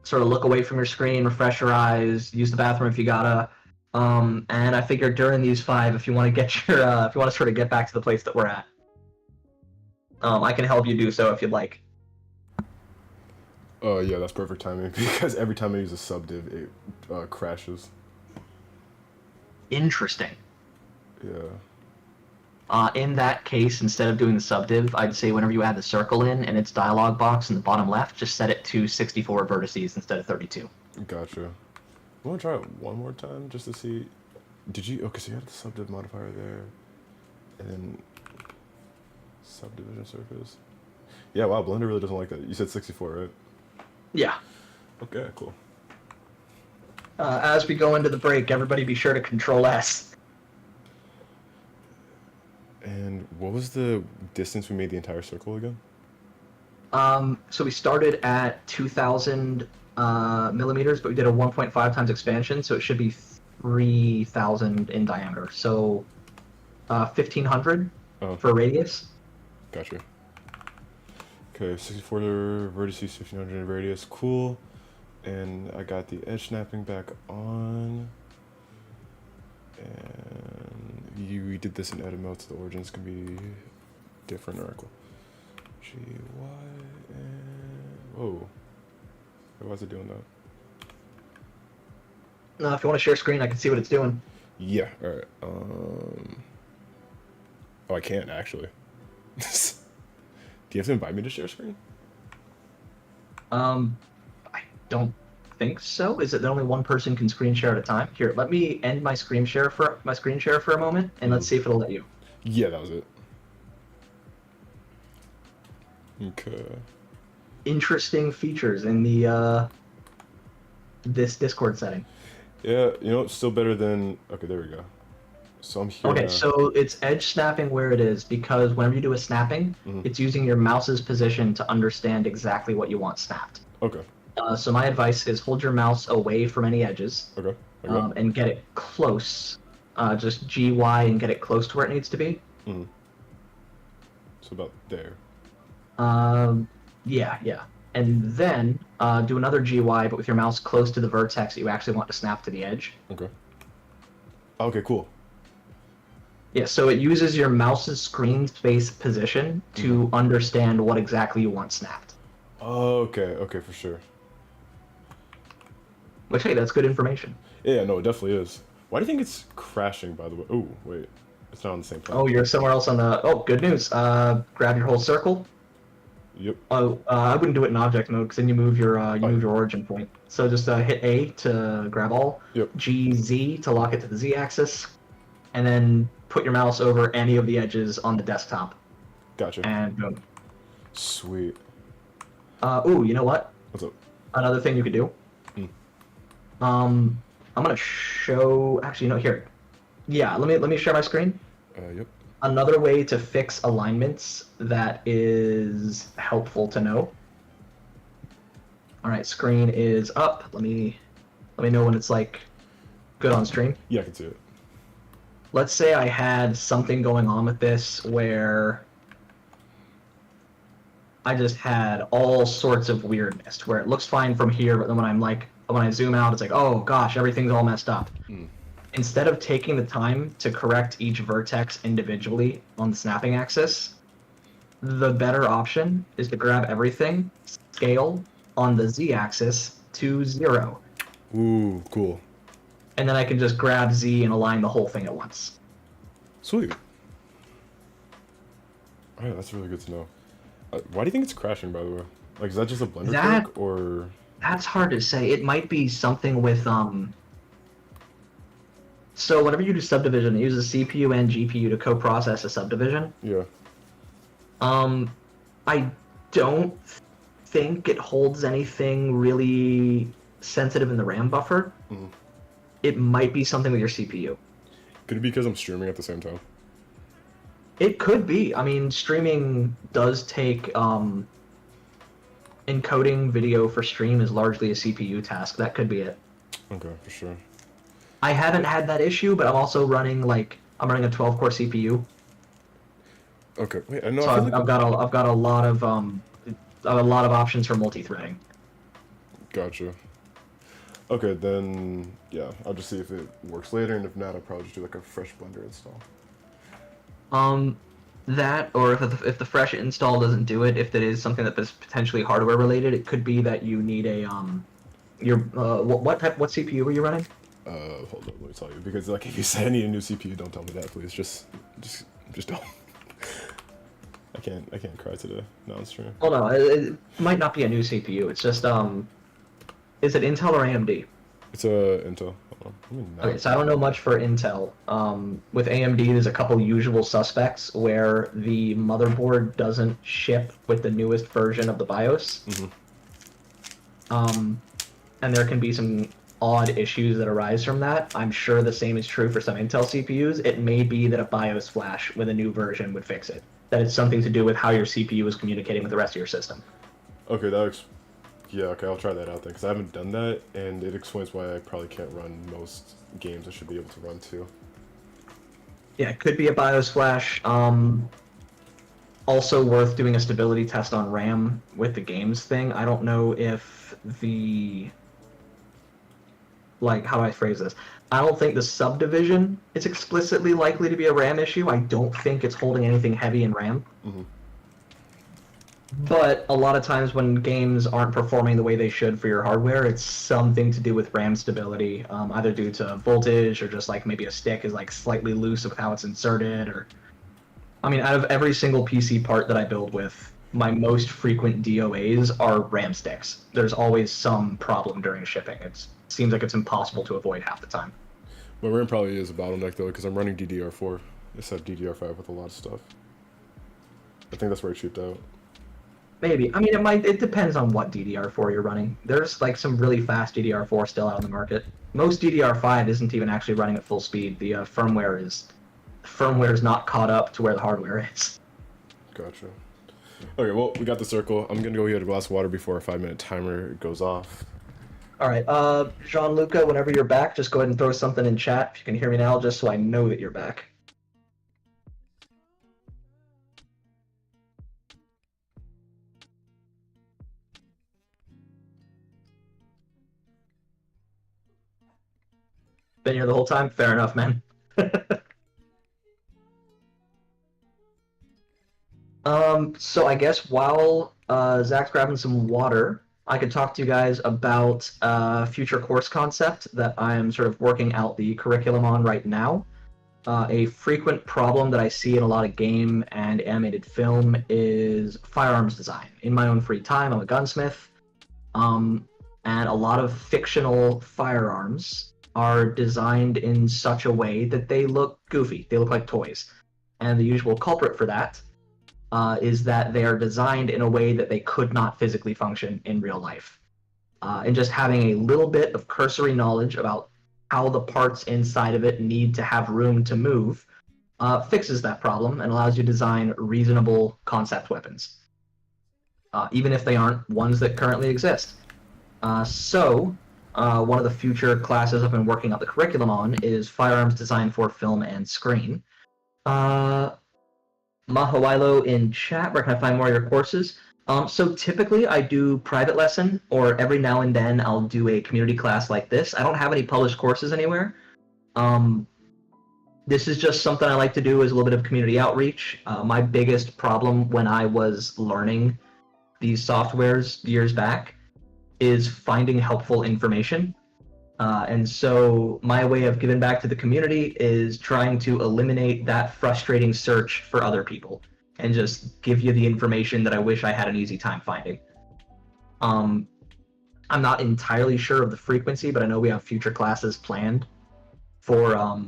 sort of look away from your screen, refresh your eyes, use the bathroom if you gotta. And I figured during these 5, if you want to get your, if you want to sort of get back to the place that we're at, I can help you do so if you'd like. Oh yeah, that's perfect timing because every time I use a subdiv, it crashes. Interesting. Yeah. In that case, instead of doing the subdiv, I'd say whenever you add the circle in its dialog box in the bottom left, just set it to 64 vertices instead of 32. Gotcha. I want to try it one more time just to see. Did you? Okay, so you had the subdiv modifier there, and then subdivision surface. Yeah, wow, Blender really doesn't like that. You said 64, right? Yeah. Okay, cool. As we go into the break, everybody be sure to Control S. And what was the distance we made the entire circle again? So we started at 2,000 millimeters, but we did a 1.5 times expansion, so it should be 3,000 in diameter. So 1,500 for radius. Gotcha. Okay, 64 vertices, 1,500 radius. Cool. And I got the edge snapping back on. And we did this in edit mode, so the origins can be different. Alright, cool. G, Y, and... Whoa. Why is it doing that? If you want to share screen, I can see what it's doing. Yeah, alright. Oh, I can't, actually. Do you have to invite me to share screen? I don't think so. Is it that only one person can screen share at a time? Here, let me end my screen share for a moment, and let's see if it'll let you. Yeah, that was it. Okay. Interesting features in the this Discord setting. Yeah, you know, it's still better than... Okay, there we go. So I'm here Okay, now. so it's edge snapping where it is, because whenever you do a snapping, it's using your mouse's position to understand exactly what you want snapped. Okay. So my advice is hold your mouse away from any edges. Okay. And get it close. Just GY and get it close to where it needs to be. So about there. Yeah. And then do another GY, but with your mouse close to the vertex that you actually want to snap to the edge. Okay. Okay, cool. Yeah, so it uses your mouse's screen space position to understand what exactly you want snapped. Okay, for sure. Which, hey, that's good information. Yeah, no, it definitely is. Why do you think it's crashing, by the way? Oh, wait. It's not on the same plane. Oh, you're somewhere else on the... Oh, good news. Grab your whole circle. Yep. Oh, I wouldn't do it in object mode, because then you move your origin point. So just hit A to grab all. Yep. GZ to lock it to the Z-axis. And then put your mouse over any of the edges on the desktop. Gotcha. And boom. Sweet. Ooh, you know what? What's up? Another thing you could do. I'm gonna show. Actually, no. Here. Yeah. Let me share my screen. Yep. Another way to fix alignments that is helpful to know. All right, screen is up. Let me know when it's like good on stream. Yeah, I can see it. Let's say I had something going on with this where I just had all sorts of weirdness, where it looks fine from here, but then when I zoom out, it's like, oh gosh, everything's all messed up. Instead of taking the time to correct each vertex individually on the snapping axis, the better option is to grab everything, scale on the Z-axis to 0. Ooh, cool. And then I can just grab Z and align the whole thing at once. Sweet. Alright, that's really good to know. Why do you think it's crashing, by the way? Like, is that just a Blender trick, or...? That's hard to say. It might be something with, So whenever you do subdivision, it uses CPU and GPU to co-process a subdivision. Yeah. I don't think it holds anything really sensitive in the RAM buffer. Mm-hmm. It might be something with your CPU. Could it be because I'm streaming at the same time? It could be. I mean, streaming does take encoding video for stream is largely a CPU task. That could be it. Okay, for sure. I haven't had that issue, but I'm also running I'm running a 12 core CPU. Okay, wait, I know. So I feel like I've got a lot of options for multi-threading. gotcha. Okay, then yeah, I'll just see if it works later, and if not, I'll probably just do like a fresh Blender install. That, or if the fresh install doesn't do it, if that is something that is potentially hardware related, it could be that you need a what CPU were you running? Hold on, let me tell you, because like if you say I need a new CPU, don't tell me that, please. Just don't. I can't cry to the non-stream. Well, no, it might not be a new CPU. It's just is it Intel or AMD? It's a Intel. Hold on. Okay, so I don't know much for Intel. With AMD, there's a couple usual suspects where the motherboard doesn't ship with the newest version of the BIOS. Mm-hmm. And there can be some odd issues that arise from that. I'm sure the same is true for some Intel CPUs. It may be that a BIOS flash with a new version would fix it. That it's something to do with how your CPU is communicating with the rest of your system. Okay, yeah, okay, I'll try that out then, because I haven't done that, and it explains why I probably can't run most games I should be able to run too. Yeah, it could be a BIOS flash. Also worth doing a stability test on RAM with the games thing. I don't know if how do I phrase this? I don't think the subdivision is explicitly likely to be a RAM issue. I don't think it's holding anything heavy in RAM. Mm-hmm. But a lot of times when games aren't performing the way they should for your hardware, it's something to do with RAM stability, either due to voltage or just like maybe a stick is like slightly loose with how it's inserted. Or, I mean, out of every single PC part that I build with, my most frequent DOAs are RAM sticks. There's always some problem during shipping. It seems like it's impossible to avoid half the time. My RAM probably is a bottleneck though, because I'm running DDR4 instead of DDR5 with a lot of stuff. I think that's where it cheaped out. Maybe. I mean, it depends on what DDR4 you're running. There's like some really fast DDR4 still out on the market. Most DDR5 isn't even actually running at full speed. The firmware is not caught up to where the hardware is. Gotcha. Okay, well, we got the circle. I'm gonna go get a glass of water before our 5-minute timer goes off. All right, Jean-Luca, whenever you're back, just go ahead and throw something in chat if you can hear me now, just so I know that you're back. Been here the whole time? Fair enough, man. So I guess while Zach's grabbing some water, I could talk to you guys about a future course concept that I am sort of working out the curriculum on right now. A frequent problem that I see in a lot of game and animated film is firearms design. In my own free time, I'm a gunsmith, and a lot of fictional firearms are designed in such a way that they look goofy. They look like toys. And the usual culprit for that is that they are designed in a way that they could not physically function in real life. And just having a little bit of cursory knowledge about how the parts inside of it need to have room to move fixes that problem and allows you to design reasonable concept weapons, even if they aren't ones that currently exist. So one of the future classes I've been working out the curriculum on is firearms design for film and screen. Mahawilo in chat, where can I find more of your courses? So typically I do private lesson, or every now and then I'll do a community class like this. I don't have any published courses anywhere. This is just something I like to do as a little bit of community outreach. My biggest problem when I was learning these softwares years back is finding helpful information. And so my way of giving back to the community is trying to eliminate that frustrating search for other people and just give you the information that I wish I had an easy time finding. I'm not entirely sure of the frequency, but I know we have future classes planned for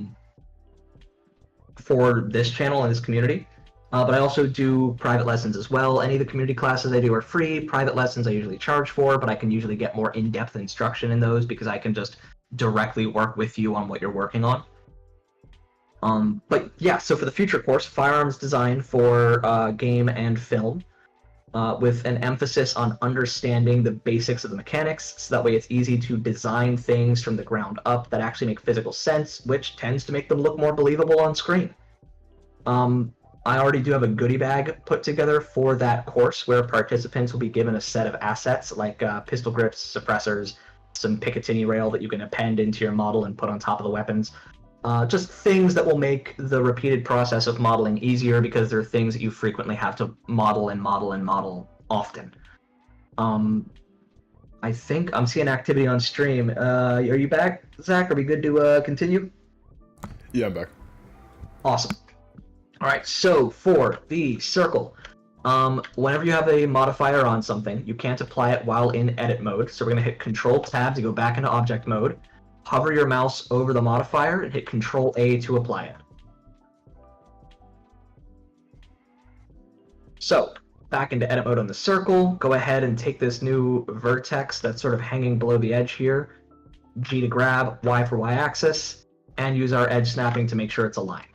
this channel and this community. But I also do private lessons as well. Any of the community classes I do are free. Private lessons I usually charge for, but I can usually get more in-depth instruction in those because I can just directly work with you on what you're working on. But yeah, so for the future course, firearms design for game and film, with an emphasis on understanding the basics of the mechanics, so that way it's easy to design things from the ground up that actually make physical sense, which tends to make them look more believable on screen. I already do have a goodie bag put together for that course where participants will be given a set of assets like pistol grips, suppressors, some Picatinny rail that you can append into your model and put on top of the weapons. Just things that will make the repeated process of modeling easier because they're things that you frequently have to model and model and model often. I think I'm seeing activity on stream. Are you back, Zach? Are we good to continue? Yeah, I'm back. Awesome. All right, so for the circle, whenever you have a modifier on something, you can't apply it while in edit mode. So we're going to hit Control-Tab to go back into object mode, hover your mouse over the modifier, and hit Control-A to apply it. So back into edit mode on the circle, go ahead and take this new vertex that's sort of hanging below the edge here, G to grab, Y for Y-axis, and use our edge snapping to make sure it's aligned.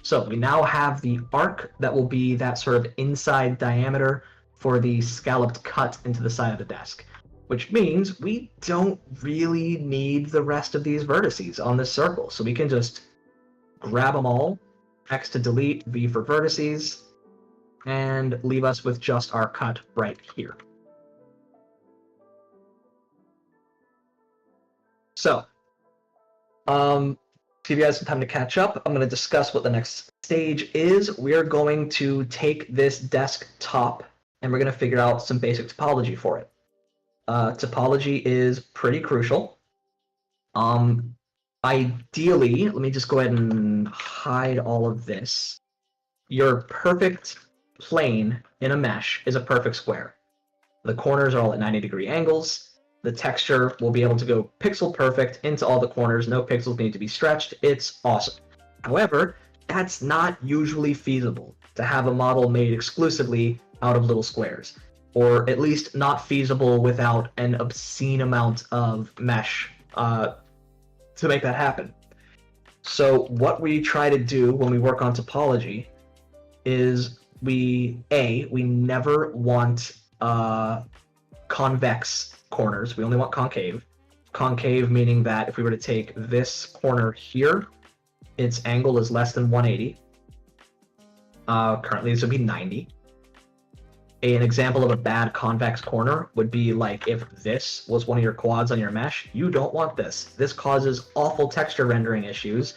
So we now have the arc that will be that sort of inside diameter for the scalloped cut into the side of the desk, which means we don't really need the rest of these vertices on this circle. So we can just grab them all, X to delete, V for vertices, and leave us with just our cut right here. So, give you guys some time to catch up. I'm going to discuss what the next stage is. We're going to take this desktop and we're going to figure out some basic topology for it. Topology is pretty crucial. Ideally, let me just go ahead and hide all of this. Your perfect plane in a mesh is a perfect square. The corners are all at 90-degree angles. The texture will be able to go pixel perfect into all the corners. No pixels need to be stretched. It's awesome. However, that's not usually feasible to have a model made exclusively out of little squares, or at least not feasible without an obscene amount of mesh to make that happen. So what we try to do when we work on topology is we never want convex corners. We only want concave. Concave meaning that if we were to take this corner here, its angle is less than 180. Currently this would be 90. An example of a bad convex corner would be like if this was one of your quads on your mesh. You don't want this. This causes awful texture rendering issues.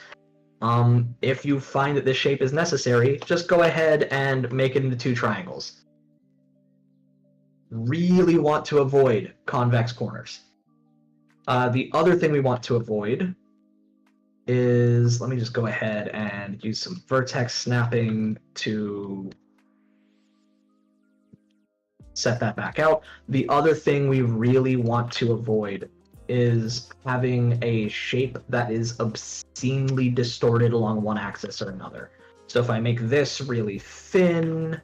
If you find that this shape is necessary, just go ahead and make it into two triangles. Really want to avoid convex corners. The other thing we want to avoid is, let me just go ahead and use some vertex snapping to set that back out. The other thing we really want to avoid is having a shape that is obscenely distorted along one axis or another. So if I make this really thin,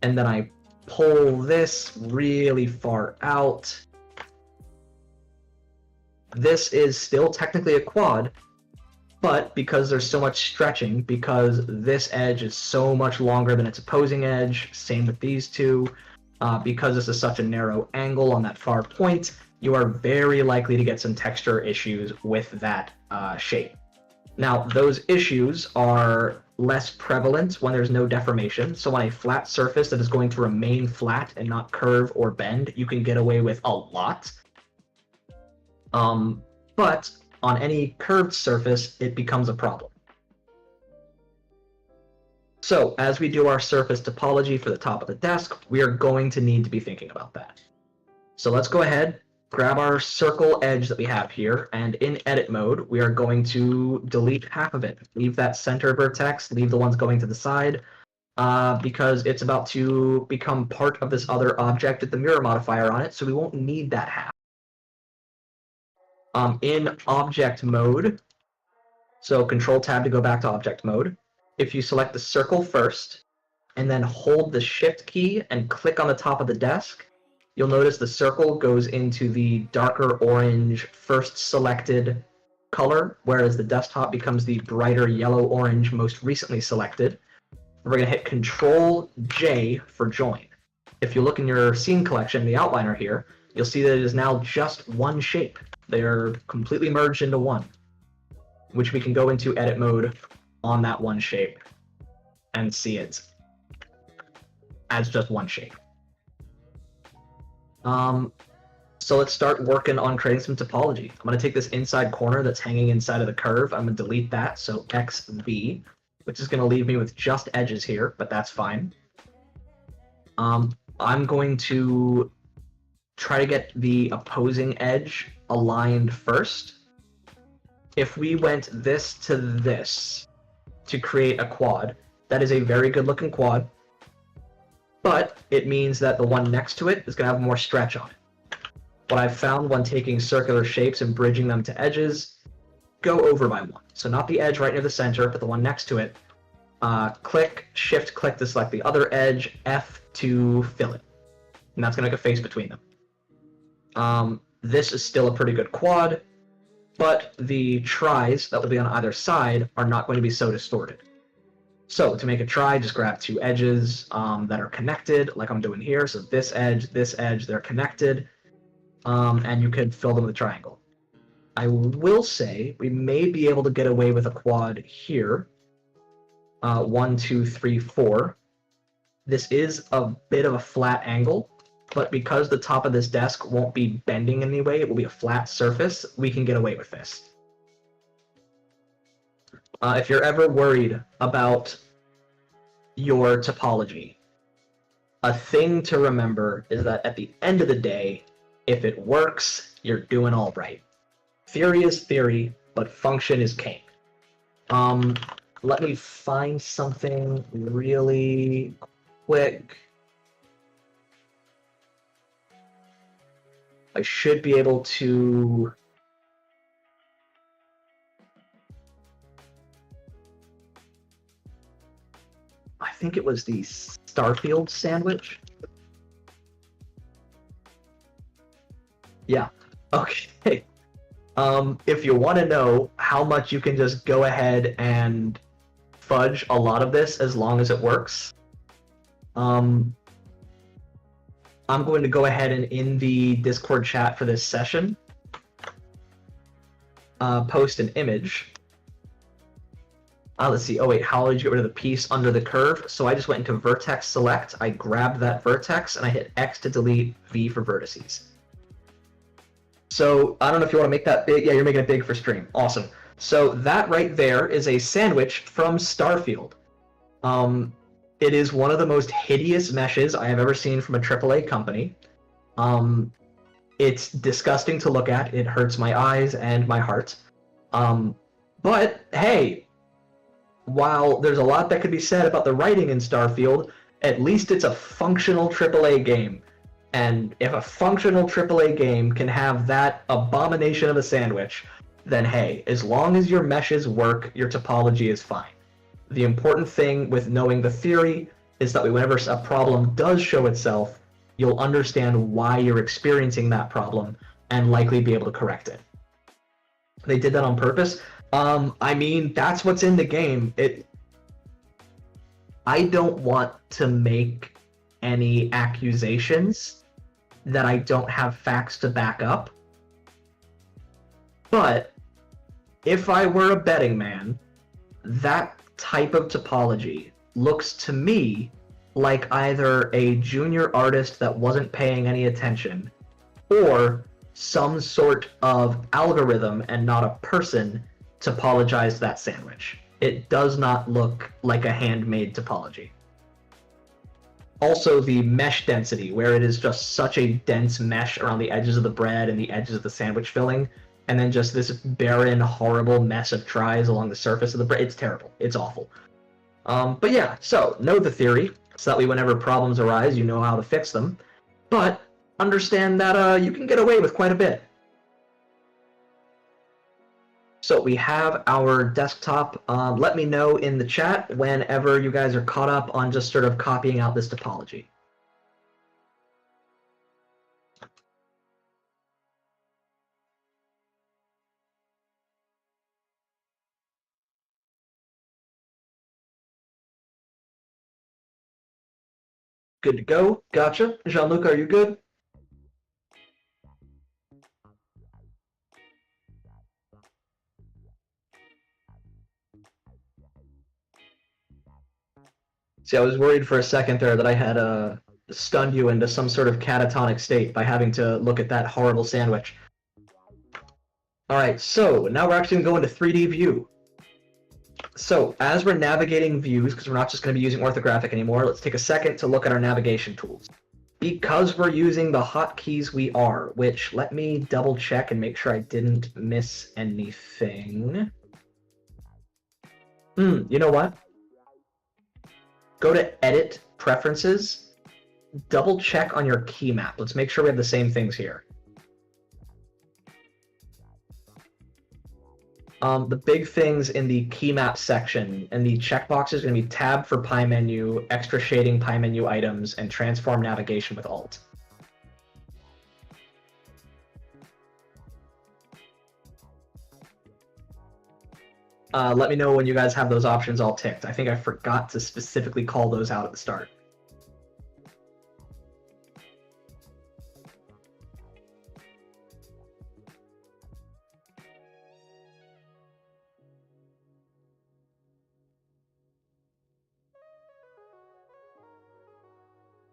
and then I pull this really far out, this is still technically a quad, but because there's so much stretching, because this edge is so much longer than its opposing edge, same with these two, because this is such a narrow angle on that far point, you are very likely to get some texture issues with that shape. Now, those issues are less prevalent when there's no deformation. So on a flat surface that is going to remain flat and not curve or bend, you can get away with a lot. But on any curved surface, it becomes a problem. So as we do our surface topology for the top of the desk, we are going to need to be thinking about that. So let's go ahead, grab our circle edge that we have here, and in edit mode, we are going to delete half of it. Leave that center vertex, leave the ones going to the side, because it's about to become part of this other object with the mirror modifier on it, so we won't need that half. In object mode, so Control-Tab to go back to object mode, if you select the circle first, and then hold the shift key and click on the top of the desk, you'll notice the circle goes into the darker orange first selected color, whereas the desktop becomes the brighter yellow-orange most recently selected. We're going to hit Control J for join. If you look in your scene collection, the outliner here, you'll see that it is now just one shape. They're completely merged into one, which we can go into edit mode on that one shape and see it as just one shape. So let's start working on creating some topology. I'm going to take this inside corner that's hanging inside of the curve. I'm going to delete that, so XV, which is going to leave me with just edges here, but that's fine. I'm going to try to get the opposing edge aligned first. If we went this to create a quad, that is a very good looking quad, but it means that the one next to it is going to have more stretch on it. What I've found when taking circular shapes and bridging them to edges, go over by one. So not the edge right near the center, but the one next to it. Click, shift click to select the other edge, F to fill it. And that's going to make a face between them. This is still a pretty good quad, but the tries that will be on either side are not going to be so distorted. So to make a try, just grab two edges that are connected, like I'm doing here. So this edge, they're connected, and you could fill them with a triangle. I will say we may be able to get away with a quad here. 1, 2, 3, 4. This is a bit of a flat angle, but because the top of this desk won't be bending in any way, it will be a flat surface, we can get away with this. If you're ever worried about your topology, a thing to remember is that at the end of the day, if it works, you're doing all right. Theory is theory, but function is king. Let me find something really quick. I should be able to... I think it was the Starfield sandwich. Yeah, okay. If you want to know how much you can just go ahead and fudge a lot of this as long as it works, I'm going to go ahead and in the Discord chat for this session, post an image. Let's see. Oh wait, how did you get rid of the piece under the curve? So I just went into vertex select. I grabbed that vertex and I hit X to delete, V for vertices. So I don't know if you want to make that big. Yeah, you're making it big for stream. Awesome. So that right there is a sandwich from Starfield. It is one of the most hideous meshes I have ever seen from a AAA company. It's disgusting to look at. It hurts my eyes and my heart. But hey, while there's a lot that could be said about the writing in Starfield, at least it's a functional AAA game. And if a functional AAA game can have that abomination of a sandwich, then hey, as long as your meshes work, your topology is fine. The important thing with knowing the theory is that whenever a problem does show itself, you'll understand why you're experiencing that problem and likely be able to correct it. They did that on purpose. I mean, that's what's in the game. I don't want to make any accusations that I don't have facts to back up. But if I were a betting man, that type of topology looks to me like either a junior artist that wasn't paying any attention or some sort of algorithm and not a person topologized that sandwich. It does not look like a handmade topology. Also, the mesh density, where it is just such a dense mesh around the edges of the bread and the edges of the sandwich filling, and then just this barren, horrible mess of tries along the surface of the bread. It's terrible. It's awful. But yeah, so know the theory, so that way whenever problems arise, you know how to fix them. But understand that you can get away with quite a bit. So we have our desktop. Let me know in the chat whenever you guys are caught up on just sort of copying out this topology. Good to go. Gotcha. Jean-Luc, are you good? See, I was worried for a second there that I had stunned you into some sort of catatonic state by having to look at that horrible sandwich. Alright, so now we're actually going to go into 3D view. So, as we're navigating views, because we're not just going to be using orthographic anymore, let's take a second to look at our navigation tools. Because we're using the hotkeys we are, which let me double check and make sure I didn't miss anything. You know what? Go to Edit, Preferences, double check on your key map. Let's make sure we have the same things here. The big things in the key map section and the checkbox is going to be tab for pie menu, extra shading pie menu items, and transform navigation with Alt. Let me know when you guys have those options all ticked. I think I forgot to specifically call those out at the start.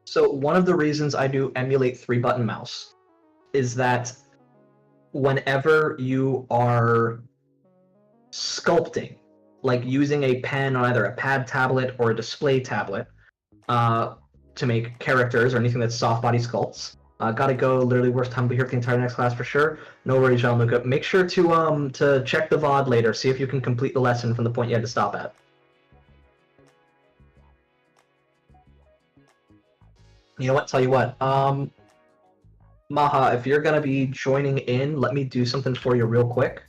So one of the reasons I do emulate 3-button mouse is that whenever you are sculpting, like using a pen on either a pad tablet or a display tablet to make characters or anything that's soft body sculpts, gotta go. Literally worst time to be here for the entire next class for sure. No worries, Jean-Luc. Make sure to check the VOD later. See if you can complete the lesson from the point you had to stop at. You know what? Tell you what. Maha, if you're gonna be joining in, let me do something for you real quick.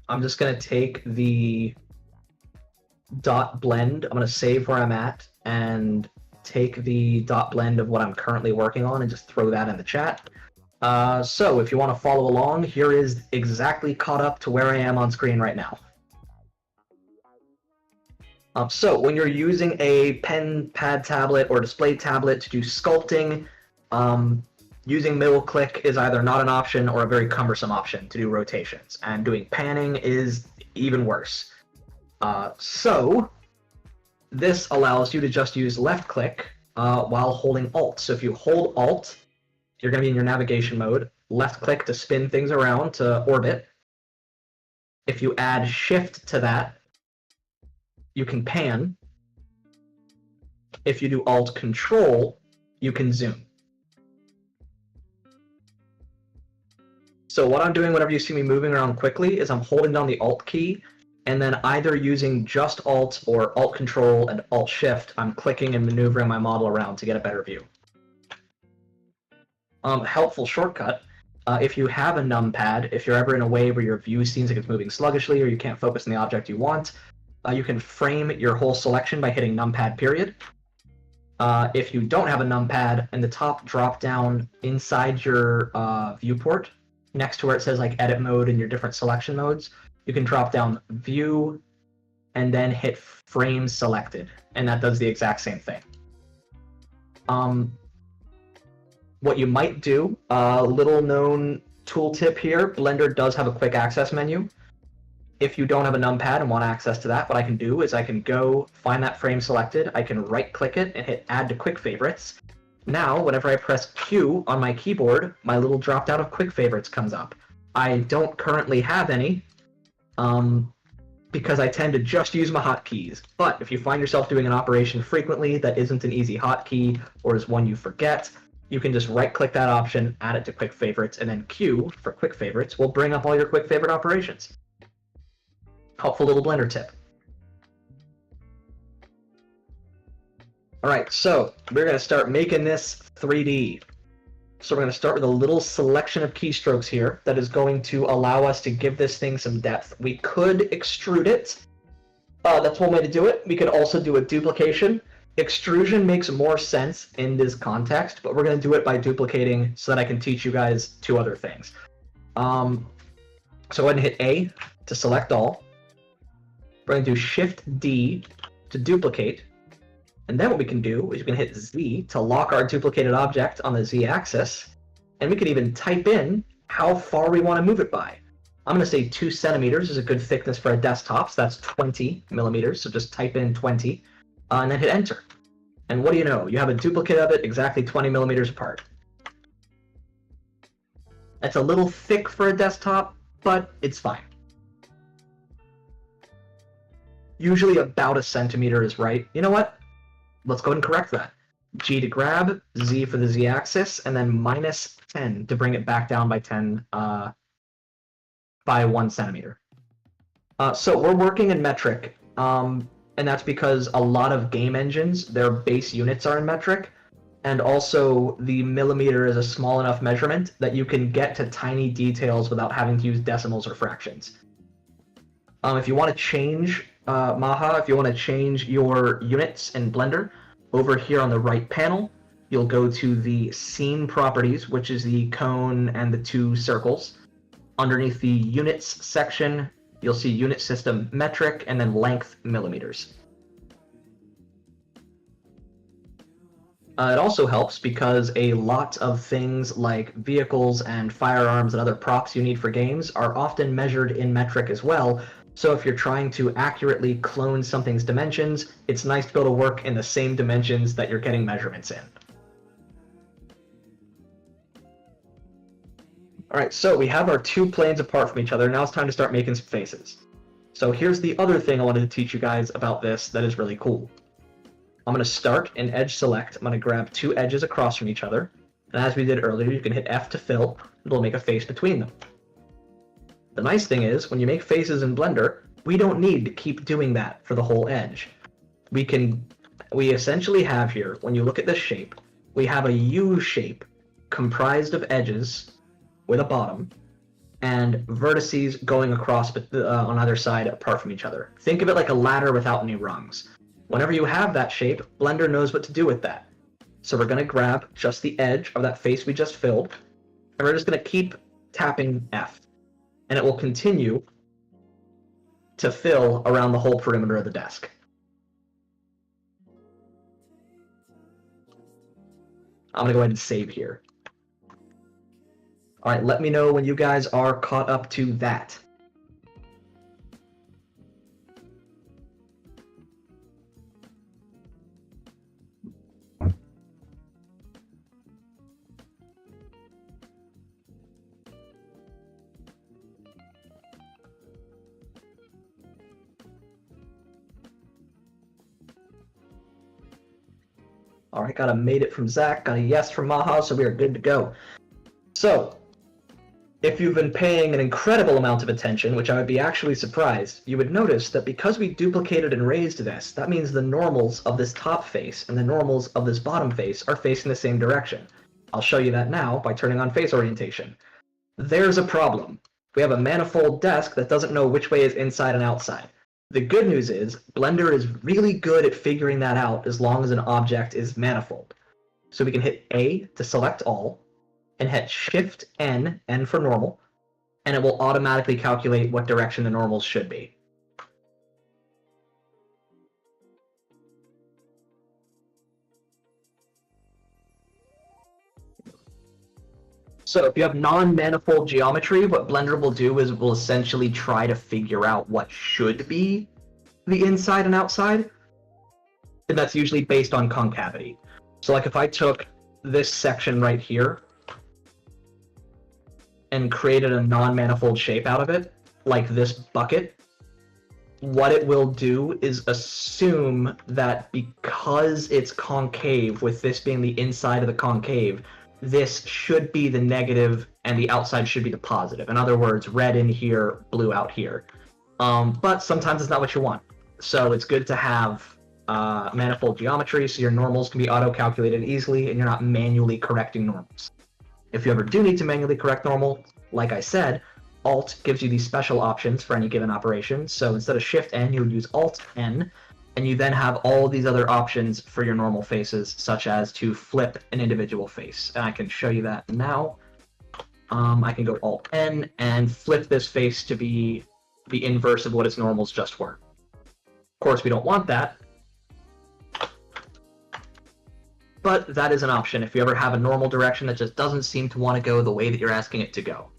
I'm just gonna take the dot blend. I'm gonna save where I'm at and take the dot blend of what I'm currently working on and just throw that in the chat. So if you want to follow along, here is exactly caught up to where I am on screen right now. So when you're using a pen, pad tablet, or display tablet to do sculpting, using middle click is either not an option or a very cumbersome option to do rotations, and doing panning is even worse. So this allows you to just use left click while holding Alt. So if you hold Alt, you're going to be in your navigation mode. Left click to spin things around to orbit. If you add Shift to that, you can pan. If you do Alt Control, you can zoom. So what I'm doing whenever you see me moving around quickly is I'm holding down the Alt key, and then either using just Alt or Alt Control and Alt Shift, I'm clicking and maneuvering my model around to get a better view. Helpful shortcut. If you have a numpad, if you're ever in a way where your view seems like it's moving sluggishly or you can't focus on the object you want, you can frame your whole selection by hitting numpad period. If you don't have a numpad, in the top drop down inside your viewport, next to where it says like edit mode and your different selection modes, you can drop down view and then hit frame selected, and that does the exact same thing. What you might do, little known tooltip here, Blender does have a quick access menu. If you don't have a numpad and want access to that, what I can do is I can go find that frame selected, I can right click it and hit add to quick favorites. Now, whenever I press Q on my keyboard, my little drop down of quick favorites comes up. I don't currently have any, because I tend to just use my hotkeys. But if you find yourself doing an operation frequently that isn't an easy hotkey or is one you forget, you can just right-click that option, add it to quick favorites, and then Q for quick favorites will bring up all your quick favorite operations. Helpful little Blender tip. Alright, so we're going to start making this 3D. So we're going to start with a little selection of keystrokes here that is going to allow us to give this thing some depth. We could extrude it. That's one way to do it. We could also do a duplication. Extrusion makes more sense in this context, but we're going to do it by duplicating so that I can teach you guys two other things. So go ahead and hit A to select all. We're going to do Shift D to duplicate. And then what we can do is we can hit Z to lock our duplicated object on the Z axis. And we can even type in how far we want to move it by. I'm going to say 2 centimeters is a good thickness for a desktop, so that's 20 millimeters. So just type in 20 and then hit enter. And what do you know? You have a duplicate of it exactly 20 millimeters apart. That's a little thick for a desktop, but it's fine. Usually about 1 centimeter is right. You know what? Let's go ahead and correct that. G to grab, Z for the Z axis, and then minus 10 to bring it back down by 10 by 1 centimeter. So we're working in metric, and that's because a lot of game engines, their base units are in metric, and also the millimeter is a small enough measurement that you can get to tiny details without having to use decimals or fractions. If you want to change Maha, if you want to change your units in Blender, over here on the right panel, you'll go to the scene properties, which is the cone and the 2 circles. Underneath the units section, you'll see unit system metric and then length millimeters. It also helps because a lot of things like vehicles and firearms and other props you need for games are often measured in metric as well. So if you're trying to accurately clone something's dimensions, it's nice to be able to work in the same dimensions that you're getting measurements in. Alright, so we have our 2 planes apart from each other. Now it's time to start making some faces. So here's the other thing I wanted to teach you guys about this that is really cool. I'm going to start in edge select. I'm going to grab 2 edges across from each other. And as we did earlier, you can hit F to fill. It'll make a face between them. The nice thing is, when you make faces in Blender, we don't need to keep doing that for the whole edge. We essentially have here, when you look at this shape, we have a U shape comprised of edges with a bottom and vertices going across on either side apart from each other. Think of it like a ladder without any rungs. Whenever you have that shape, Blender knows what to do with that. So we're going to grab just the edge of that face we just filled, and we're just going to keep tapping F. And it will continue to fill around the whole perimeter of the desk. I'm going to go ahead and save here. All right, let me know when you guys are caught up to that. All right, got a made it from Zach, got a yes from Maha, so we are good to go. So, if you've been paying an incredible amount of attention, which I would be actually surprised, you would notice that because we duplicated and raised this, that means the normals of this top face and the normals of this bottom face are facing the same direction. I'll show you that now by turning on face orientation. There's a problem. We have a manifold desk that doesn't know which way is inside and outside. The good news is, Blender is really good at figuring that out as long as an object is manifold. So we can hit A to select all, and hit Shift N, N for normal, and it will automatically calculate what direction the normals should be. So if you have non-manifold geometry, what Blender will do is will essentially try to figure out what should be the inside and outside, and that's usually based on concavity. So like if I took this section right here and created a non-manifold shape out of it, like this bucket, what it will do is assume that because it's concave, with this being the inside of the concave, this should be the negative and the outside should be the positive. In other words, red in here, blue out here. But sometimes it's not what you want. So it's good to have manifold geometry so your normals can be auto-calculated easily and you're not manually correcting normals. If you ever do need to manually correct normal, like I said, Alt gives you these special options for any given operation. So instead of Shift-N, you would use Alt-N, and you then have all these other options for your normal faces, such as to flip an individual face. And I can show you that now. I can go Alt-N and flip this face to be the inverse of what its normals just were. Of course, we don't want that, but that is an option if you ever have a normal direction that just doesn't seem to want to go the way that you're asking it to go.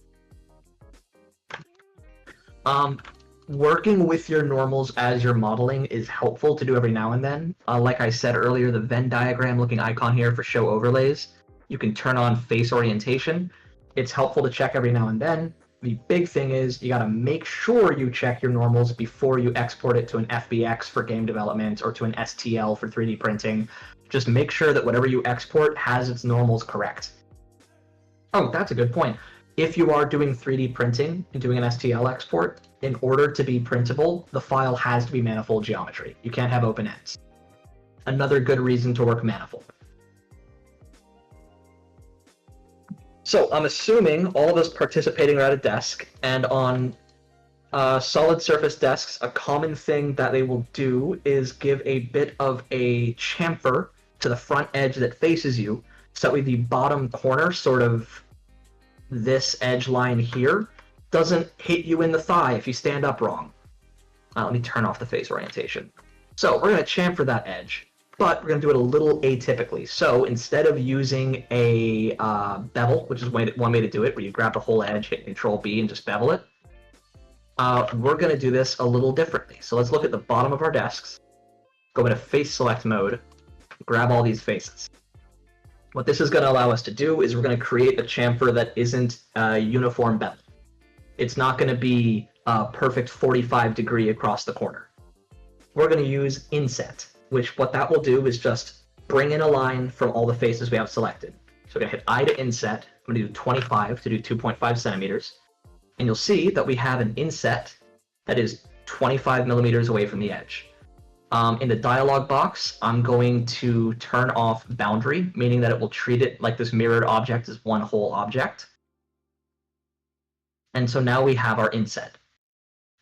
Working with your normals as you're modeling is helpful to do every now and then. Like I said earlier, the Venn diagram looking icon here for show overlays, you can turn on face orientation. It's helpful to check every now and then. The big thing is you got to make sure you check your normals before you export it to an FBX for game development or to an STL for 3D printing. Just make sure that whatever you export has its normals correct. Oh, that's a good point. If you are doing 3D printing and doing an STL export, in order to be printable, the file has to be manifold geometry. You can't have open ends. Another good reason to work manifold. So I'm assuming all of us participating are at a desk, and on solid surface desks, a common thing that they will do is give a bit of a chamfer to the front edge that faces you, so that way the bottom corner, sort of this edge line here, doesn't hit you in the thigh if you stand up wrong. Let me turn off the face orientation. So we're going to chamfer that edge, but we're going to do it a little atypically. So instead of using a bevel, which is one way to do it, where you grab the whole edge, hit Control B, and just bevel it, we're going to do this a little differently. So let's look at the bottom of our desks, go into face select mode, grab all these faces. What this is going to allow us to do is we're going to create a chamfer that isn't a uniform bevel. It's not going to be a perfect 45-degree across the corner. We're going to use inset, which what that will do is just bring in a line from all the faces we have selected. So we're going to hit I to inset. I'm going to do 25 to do 2.5 centimeters. And you'll see that we have an inset that is 25 millimeters away from the edge. In the dialog box, I'm going to turn off boundary, meaning that it will treat it like this mirrored object as one whole object. And so now we have our inset.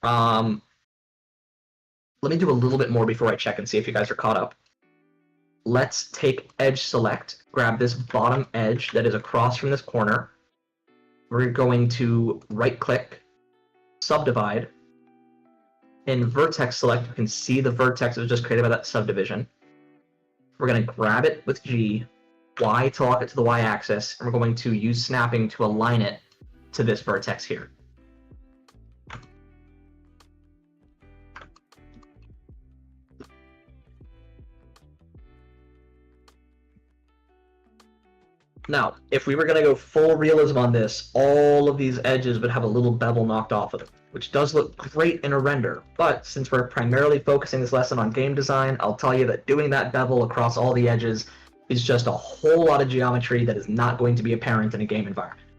Let me do a little bit more before I check and see if you guys are caught up. Let's take edge select, grab this bottom edge that is across from this corner. We're going to right click, subdivide. In vertex select, you can see the vertex that was just created by that subdivision. We're going to grab it with G, Y to lock it to the Y axis, and we're going to use snapping to align it to this vertex here. Now, if we were going to go full realism on this, all of these edges would have a little bevel knocked off of them, which does look great in a render, but since we're primarily focusing this lesson on game design, I'll tell you that doing that bevel across all the edges is just a whole lot of geometry that is not going to be apparent in a game environment.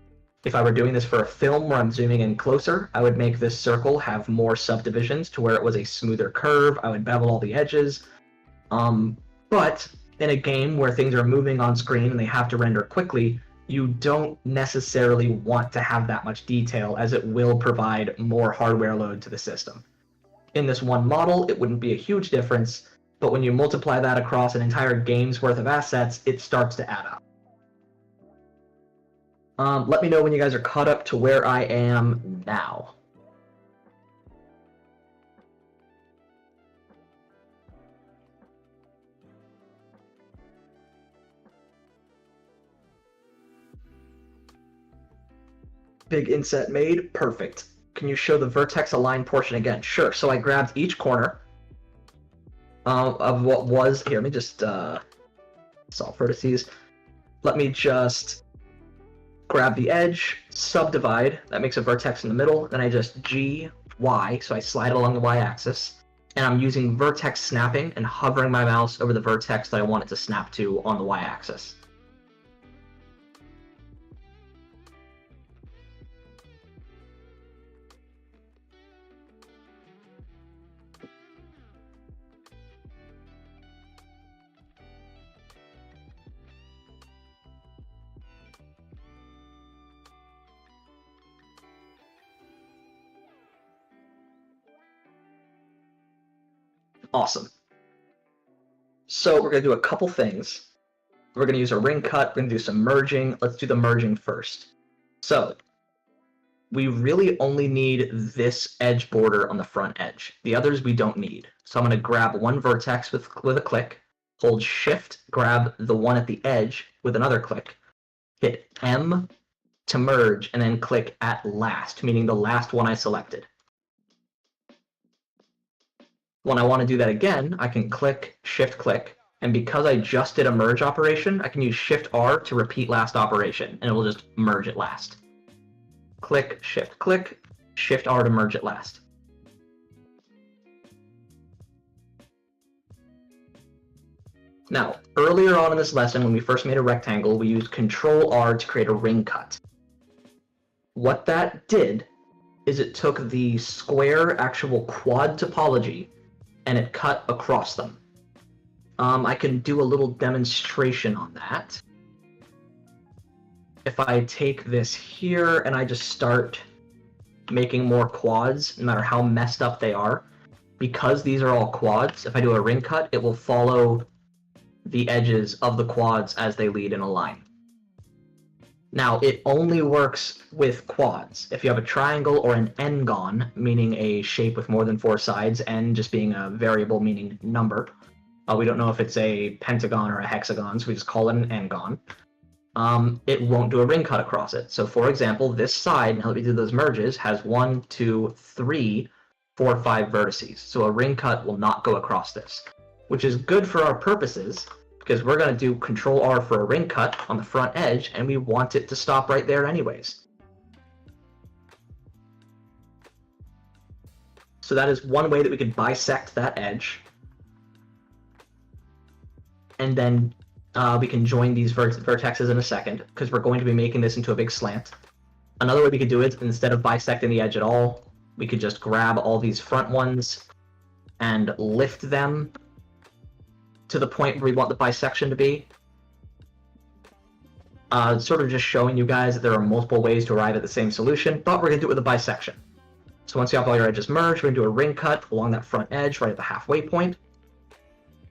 If I were doing this for a film where I'm zooming in closer, I would make this circle have more subdivisions to where it was a smoother curve. I would bevel all the edges. But in a game where things are moving on screen and they have to render quickly, you don't necessarily want to have that much detail, as it will provide more hardware load to the system. In this one model, it wouldn't be a huge difference, but when you multiply that across an entire game's worth of assets, it starts to add up. Let me know when you guys are caught up to where I am now. Big inset made, perfect. Can you show the vertex aligned portion again? Sure, so I grabbed each corner of what was, here, let me just solve vertices. Let me just grab the edge, subdivide, that makes a vertex in the middle, then I just G, Y, so I slide it along the Y axis, and I'm using vertex snapping and hovering my mouse over the vertex that I want it to snap to on the Y axis. Awesome. So we're going to do a couple things. We're going to use a ring cut. We're going to do some merging. Let's do the merging first. So we really only need this edge border on the front edge. The others we don't need. So I'm going to grab one vertex with a click, hold Shift, grab the one at the edge with another click, hit M to merge, and then click at last, meaning the last one I selected. When I want to do that again, I can click, Shift, click, and because I just did a merge operation, I can use Shift R to repeat last operation, and it will just merge it last. Click, click, Shift R to merge it last. Now, earlier on in this lesson, when we first made a rectangle, we used Control R to create a ring cut. What that did is it took the square actual quad topology and it cut across them. I can do a little demonstration on that. If I take this here and I just start making more quads, no matter how messed up they are, because these are all quads, if I do a ring cut, it will follow the edges of the quads as they lead in a line. Now, it only works with quads. If you have a triangle or an n-gon, meaning a shape with more than 4 sides, n just being a variable meaning number, we don't know if it's a pentagon or a hexagon, so we just call it an n-gon, it won't do a ring cut across it. So for example, this side, now that we did those merges, has 1, 2, 3, 4, 5 vertices. So a ring cut will not go across this, which is good for our purposes, because we're going to do Control R for a ring cut on the front edge, and we want it to stop right there anyways. So that is one way that we can bisect that edge. And then we can join these vertexes in a second, because we're going to be making this into a big slant. Another way we could do it, instead of bisecting the edge at all, we could just grab all these front ones and lift them to the point where we want the bisection to be. Sort of just showing you guys that there are multiple ways to arrive at the same solution, but we're going to do it with a bisection. So once you have all your edges merged, we're going to do a ring cut along that front edge right at the halfway point.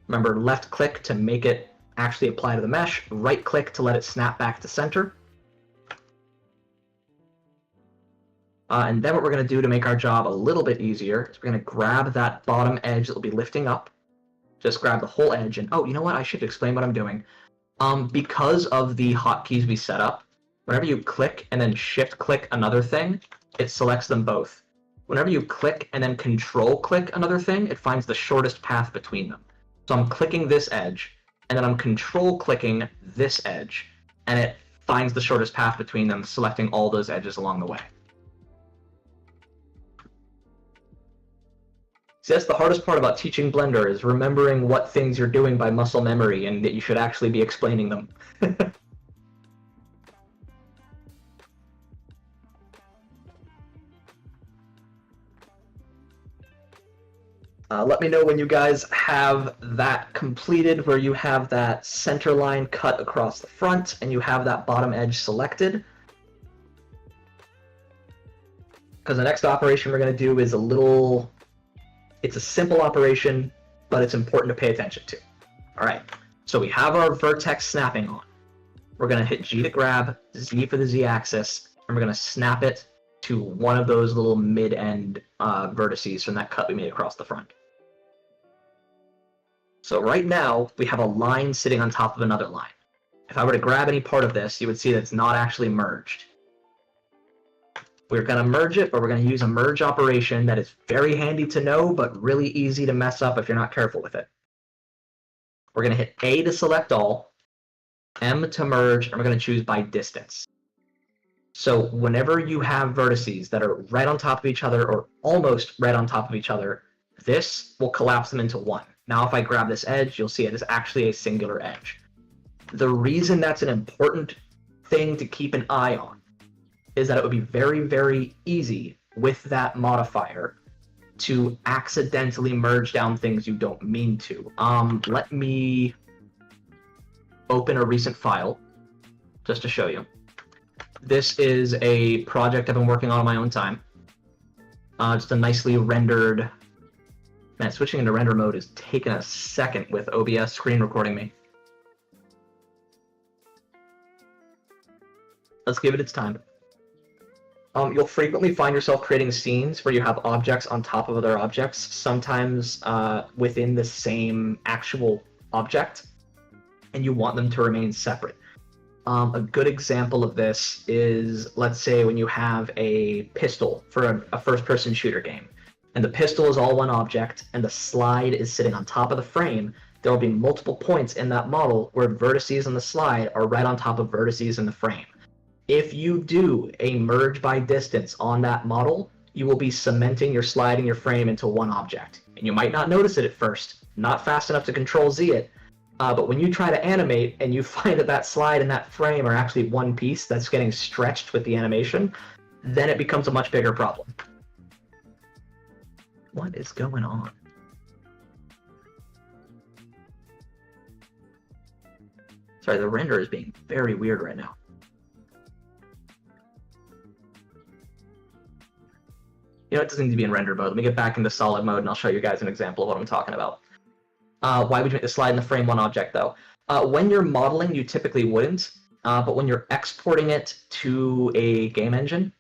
Remember, left click to make it actually apply to the mesh, right click to let it snap back to center. And then what we're going to do to make our job a little bit easier is we're going to grab that bottom edge that will be lifting up. Just grab the whole edge, and oh, you know what? I should explain what I'm doing. Because of the hotkeys we set up, whenever you click and then shift click another thing, it selects them both. Whenever you click and then control click another thing, it finds the shortest path between them. So I'm clicking this edge, and then I'm control clicking this edge, and it finds the shortest path between them, selecting all those edges along the way. See, that's the hardest part about teaching Blender, is remembering what things you're doing by muscle memory and that you should actually be explaining them. Let me know when you guys have that completed, where you have that center line cut across the front and you have that bottom edge selected. Because the next operation we're going to do is it's a simple operation, but it's important to pay attention to. All right, so we have our vertex snapping on. We're going to hit G to grab, Z for the Z-axis, and we're going to snap it to one of those little mid-end vertices from that cut we made across the front. So right now, we have a line sitting on top of another line. If I were to grab any part of this, you would see that it's not actually merged. We're going to merge it, but we're going to use a merge operation that is very handy to know, but really easy to mess up if you're not careful with it. We're going to hit A to select all, M to merge, and we're going to choose by distance. So whenever you have vertices that are right on top of each other or almost right on top of each other, this will collapse them into one. Now if I grab this edge, you'll see it is actually a singular edge. The reason that's an important thing to keep an eye on is that it would be very, very easy with that modifier to accidentally merge down things you don't mean to. Let me open a recent file just to show you. This is a project I've been working on my own time. Just a nicely rendered Man, switching into render mode is taking a second with OBS screen recording me. Let's give it its time. You'll frequently find yourself creating scenes where you have objects on top of other objects, sometimes within the same actual object, and you want them to remain separate. A good example of this is, let's say, when you have a pistol for a first-person shooter game, and the pistol is all one object, and the slide is sitting on top of the frame. There will be multiple points in that model where vertices on the slide are right on top of vertices in the frame. If you do a merge by distance on that model, you will be cementing your slide and your frame into one object. And you might not notice it at first, not fast enough to Control-Z it, but when you try to animate and you find that that slide and that frame are actually one piece that's getting stretched with the animation, then it becomes a much bigger problem. What is going on? Sorry, the render is being very weird right now. You know, it doesn't need to be in render mode. Let me get back into solid mode and I'll show you guys an example of what I'm talking about. Why would you make the slide in the frame one object, though? When you're modeling, you typically wouldn't, but when you're exporting it to a game engine,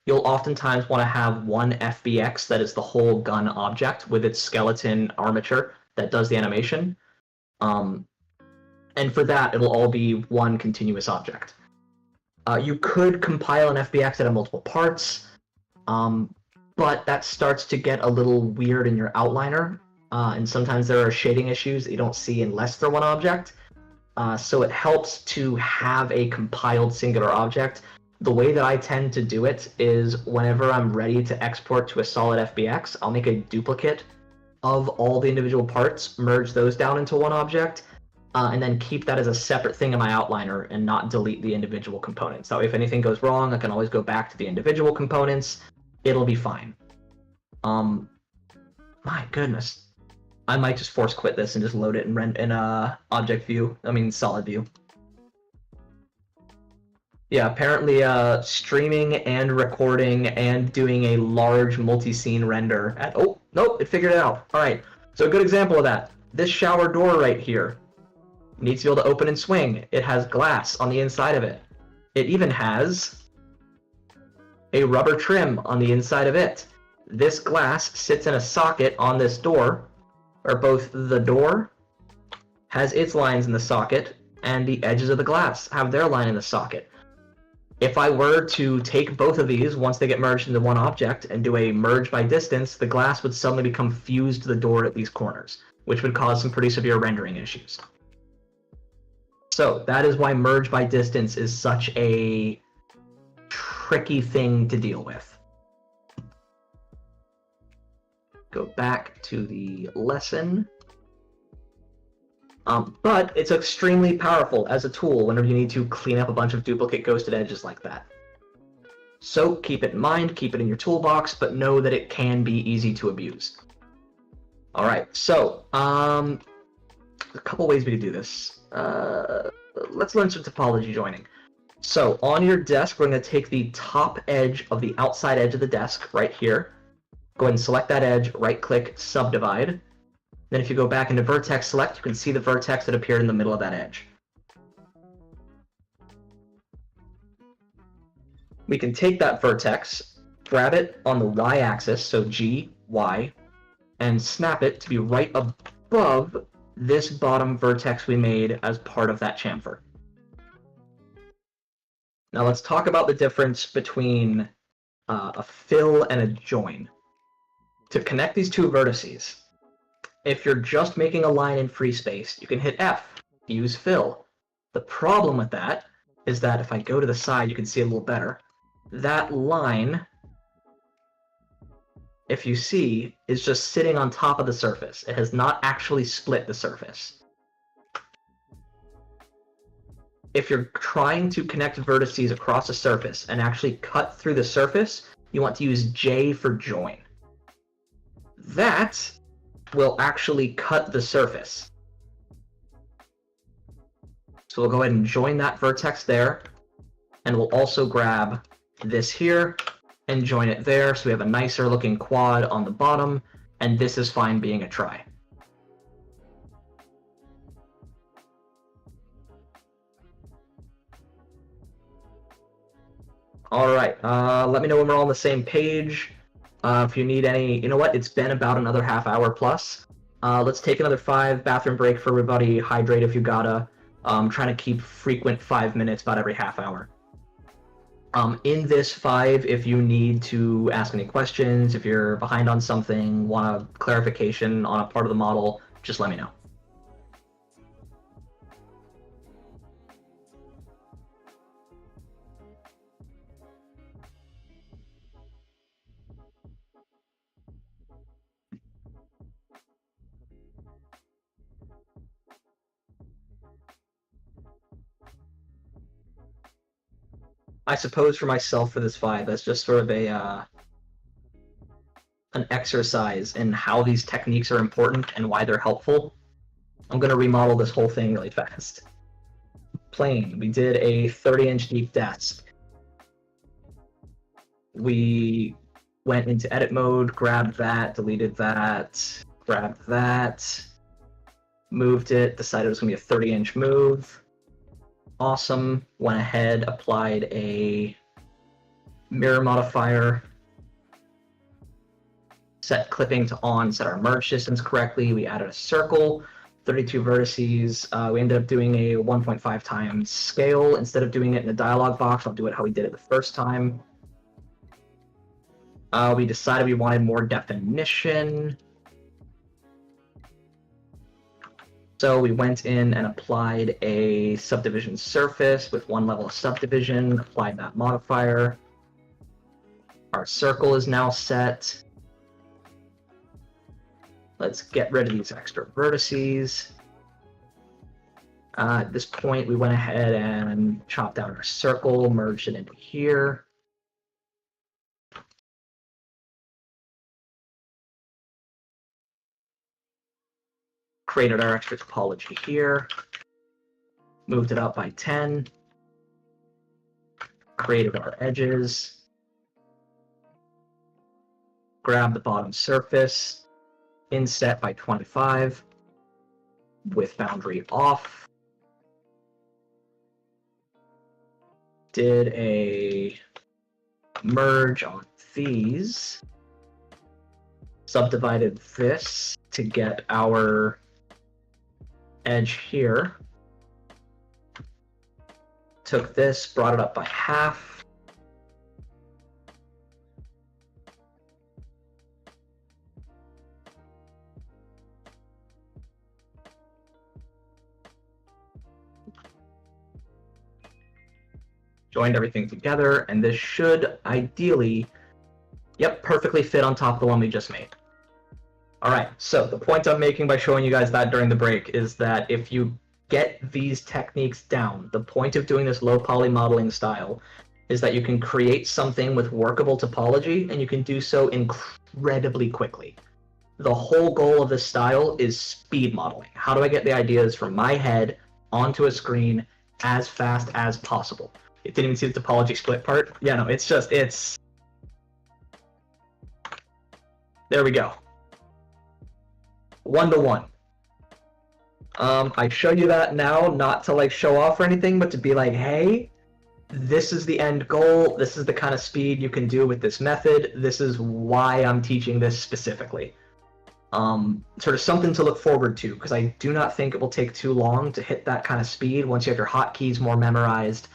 you'll oftentimes want to have one FBX that is the whole gun object with its skeleton armature that does the animation. And for that, it'll all be one continuous object. You could compile an FBX that have multiple parts, but that starts to get a little weird in your outliner, and sometimes there are shading issues that you don't see unless they're one object. So it helps to have a compiled singular object. The way that I tend to do it is whenever I'm ready to export to a solid FBX, I'll make a duplicate of all the individual parts, merge those down into one object, and then keep that as a separate thing in my outliner and not delete the individual components. So if anything goes wrong, I can always go back to the individual components. It'll be fine. My goodness. I might just force quit this and just load it in object view. I mean, solid view. Yeah, apparently streaming and recording and doing a large multi-scene render at... Oh, nope, it figured it out. All right, so a good example of that. This shower door right here needs to be able to open and swing. It has glass on the inside of it. It even has a rubber trim on the inside of it. This glass sits in a socket on this door, where both the door has its lines in the socket and the edges of the glass have their line in the socket. If I were to take both of these once they get merged into one object and do a merge by distance, the glass would suddenly become fused to the door at these corners, which would cause some pretty severe rendering issues. So that is why merge by distance is such a tricky thing to deal with. Go back to the lesson. But it's extremely powerful as a tool whenever you need to clean up a bunch of duplicate ghosted edges like that. So keep it in mind, keep it in your toolbox, but know that it can be easy to abuse. All right, so a couple ways we could do this. Let's learn some topology joining. So on your desk, we're going to take the top edge of the outside edge of the desk right here. Go ahead and select that edge, right-click, subdivide. Then if you go back into vertex select, you can see the vertex that appeared in the middle of that edge. We can take that vertex, grab it on the y-axis, so G, Y, and snap it to be right above this bottom vertex we made as part of that chamfer. Now let's talk about the difference between a fill and a join. To connect these two vertices, if you're just making a line in free space, you can hit F, use fill. The problem with that is that if I go to the side, you can see a little better. That line, if you see, is just sitting on top of the surface. It has not actually split the surface. If you're trying to connect vertices across a surface and actually cut through the surface, you want to use J for join. That will actually cut the surface. So we'll go ahead and join that vertex there, and we'll also grab this here and join it there, so we have a nicer looking quad on the bottom, and this is fine being a try. All right, let me know when we're all on the same page. If you need any, you know what? It's been about another half hour plus. Let's take another 5, bathroom break for everybody, hydrate if you gotta. Trying to keep frequent 5 minutes about every half hour. In this 5, if you need to ask any questions, if you're behind on something, want a clarification on a part of the model, just let me know. I suppose for myself for this 5, that's just sort of a an exercise in how these techniques are important and why they're helpful. I'm going to remodel this whole thing really fast. Plane, we did a 30-inch deep desk. We went into edit mode, grabbed that, deleted that, grabbed that, moved it, decided it was going to be a 30-inch move. Awesome. Went ahead, applied a mirror modifier, set clipping to on, set our merge distance correctly. We added a circle, 32 vertices. We ended up doing a 1.5 times scale. Instead of doing it in a dialog box, I'll do it how we did it the first time. We decided we wanted more definition. So we went in and applied a subdivision surface with 1 level of subdivision, applied that modifier. Our circle is now set. Let's get rid of these extra vertices. At this point, we went ahead and chopped out our circle, merged it into here. Created our extra topology here. Moved it up by 10. Created our edges. Grabbed the bottom surface. Inset by 25. With boundary off. Did a merge on these. Subdivided this to get our edge here. Took this, brought it up by half. Joined everything together, and this should ideally, yep, perfectly fit on top of the one we just made. All right, so the point I'm making by showing you guys that during the break is that if you get these techniques down, the point of doing this low poly modeling style is that you can create something with workable topology, and you can do so incredibly quickly. The whole goal of this style is speed modeling. How do I get the ideas from my head onto a screen as fast as possible? It didn't even see the topology split part. Yeah, no, it's just, it's... There we go. 1-to-1. I show you that now, not to like show off or anything, but to be like, hey, this is the end goal. This is the kind of speed you can do with this method. This is why I'm teaching this specifically. Sort of something to look forward to, because I do not think it will take too long to hit that kind of speed once you have your hotkeys more memorized,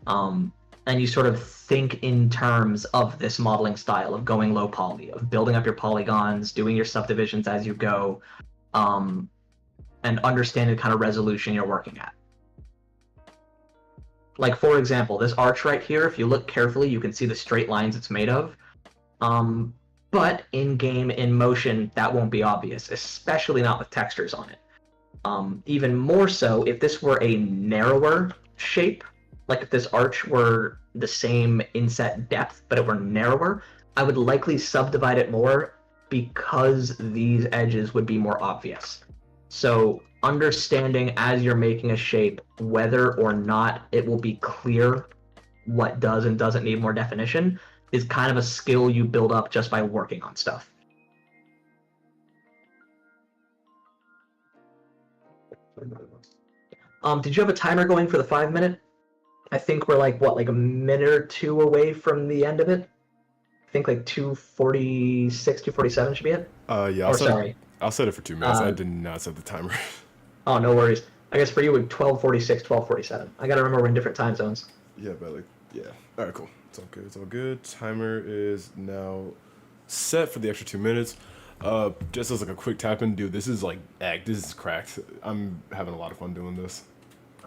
and you sort of think in terms of this modeling style of going low poly, of building up your polygons, doing your subdivisions as you go, and understanding the kind of resolution you're working at. Like, for example, this arch right here, if you look carefully, you can see the straight lines it's made of. But in-game, in motion, that won't be obvious, especially not with textures on it. Even more so, if this were a narrower shape, like if this arch were the same inset depth, but it were narrower, I would likely subdivide it more because these edges would be more obvious. So understanding as you're making a shape whether or not it will be clear what does and doesn't need more definition is kind of a skill you build up just by working on stuff. Did you have a timer going for the 5 minute? I think we're like what, like a minute or two away from the end of it. I think like 2:46, 2:47 should be it. Yeah, Or sorry. I'll set it for 2 minutes. I Uh, did not set the timer. oh, no worries. I guess for you, it 12:46, 12:47. I gotta remember we're in different time zones. Yeah, but like, yeah. All right, cool. It's all good. It's all good. Timer is now set for the extra 2 minutes. Just as like a quick tap in, dude. This is like, this is cracked. I'm having a lot of fun doing this.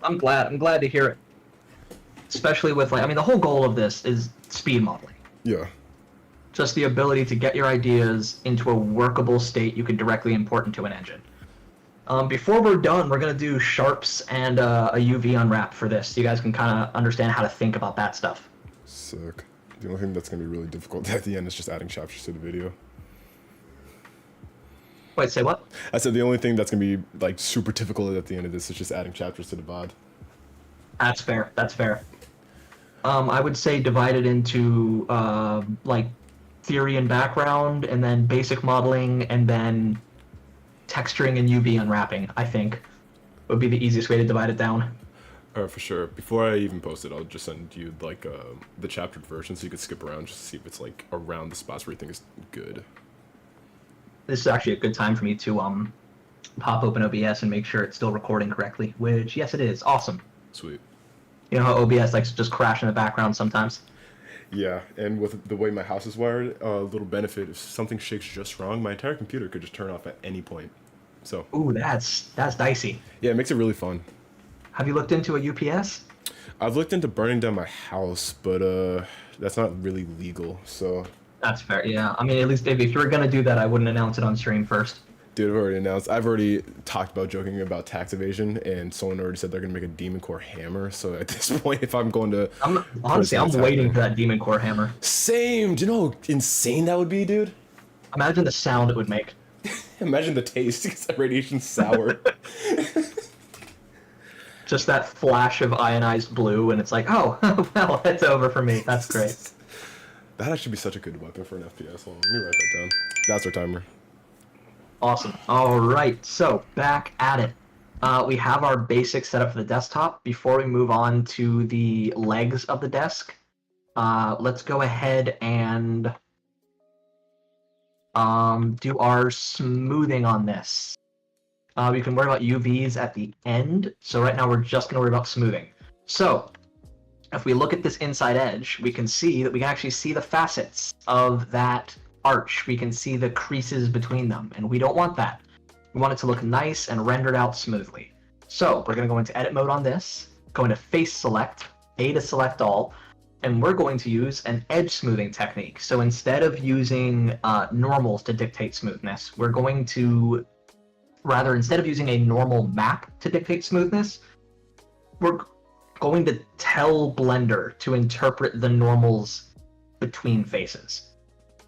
I'm glad. I'm glad to hear it. Especially with like, I mean, the whole goal of this is speed modeling. Yeah. Just the ability to get your ideas into a workable state you can directly import into an engine. Before we're done, we're going to do sharps and a UV unwrap for this, so you guys can kind of understand how to think about that stuff. Sick. The only thing that's going to be really difficult at the end is just adding chapters to the video. Wait, say what? I said the only thing that's going to be like super difficult at the end of this is just adding chapters to the VOD. That's fair. That's fair. I would say divide it into like theory and background, and then basic modeling, and then texturing and UV unwrapping, I think, would be the easiest way to divide it down. For sure. Before I even post it, I'll just send you like the chaptered version so you could skip around just to see if it's like around the spots where you think is good. This is actually a good time for me to pop open OBS and make sure it's still recording correctly, which, yes, it is. Awesome. Sweet. You know how OBS likes to just crash in the background sometimes? Yeah, and with the way my house is wired, a little benefit, if something shakes just wrong, my entire computer could just turn off at any point. So, Ooh, that's dicey. yeah, it makes it really fun. Have you looked into a UPS? I've looked into burning down my house, but that's not really legal, so... That's fair, yeah. I mean, at least if you were going to do that, I wouldn't announce it on stream first. Dude, I've already talked about joking about tax evasion, and someone already said they're going to make a Demon Core hammer, so at this point, if I'm going to... Honestly, I'm waiting for that Demon Core hammer. Same! Do you know how insane that would be, dude? Imagine the sound it would make. Imagine the taste, because that radiation's sour. Just that flash of ionized blue, and it's like, oh, well, it's over for me. That's great. That'd actually be such a good weapon for an FPS. Hold on, let me write that down. That's our timer. Awesome. All right, so back at it. We have our basic setup for the desktop. Before we move on to the legs of the desk, let's go ahead and do our smoothing on this. We can worry about UVs at the end. So right now we're just going to worry about smoothing. So if we look at this inside edge, we can see that we can actually see the facets of that arch. We can see the creases between them, and we don't want that. We want it to look nice and rendered out smoothly. So we're going to go into edit mode on this, go into face select, A to select all, and we're going to use an edge smoothing technique. So instead of using normals to dictate smoothness, we're going to, instead of using a normal map to dictate smoothness, we're going to tell Blender to interpret the normals between faces.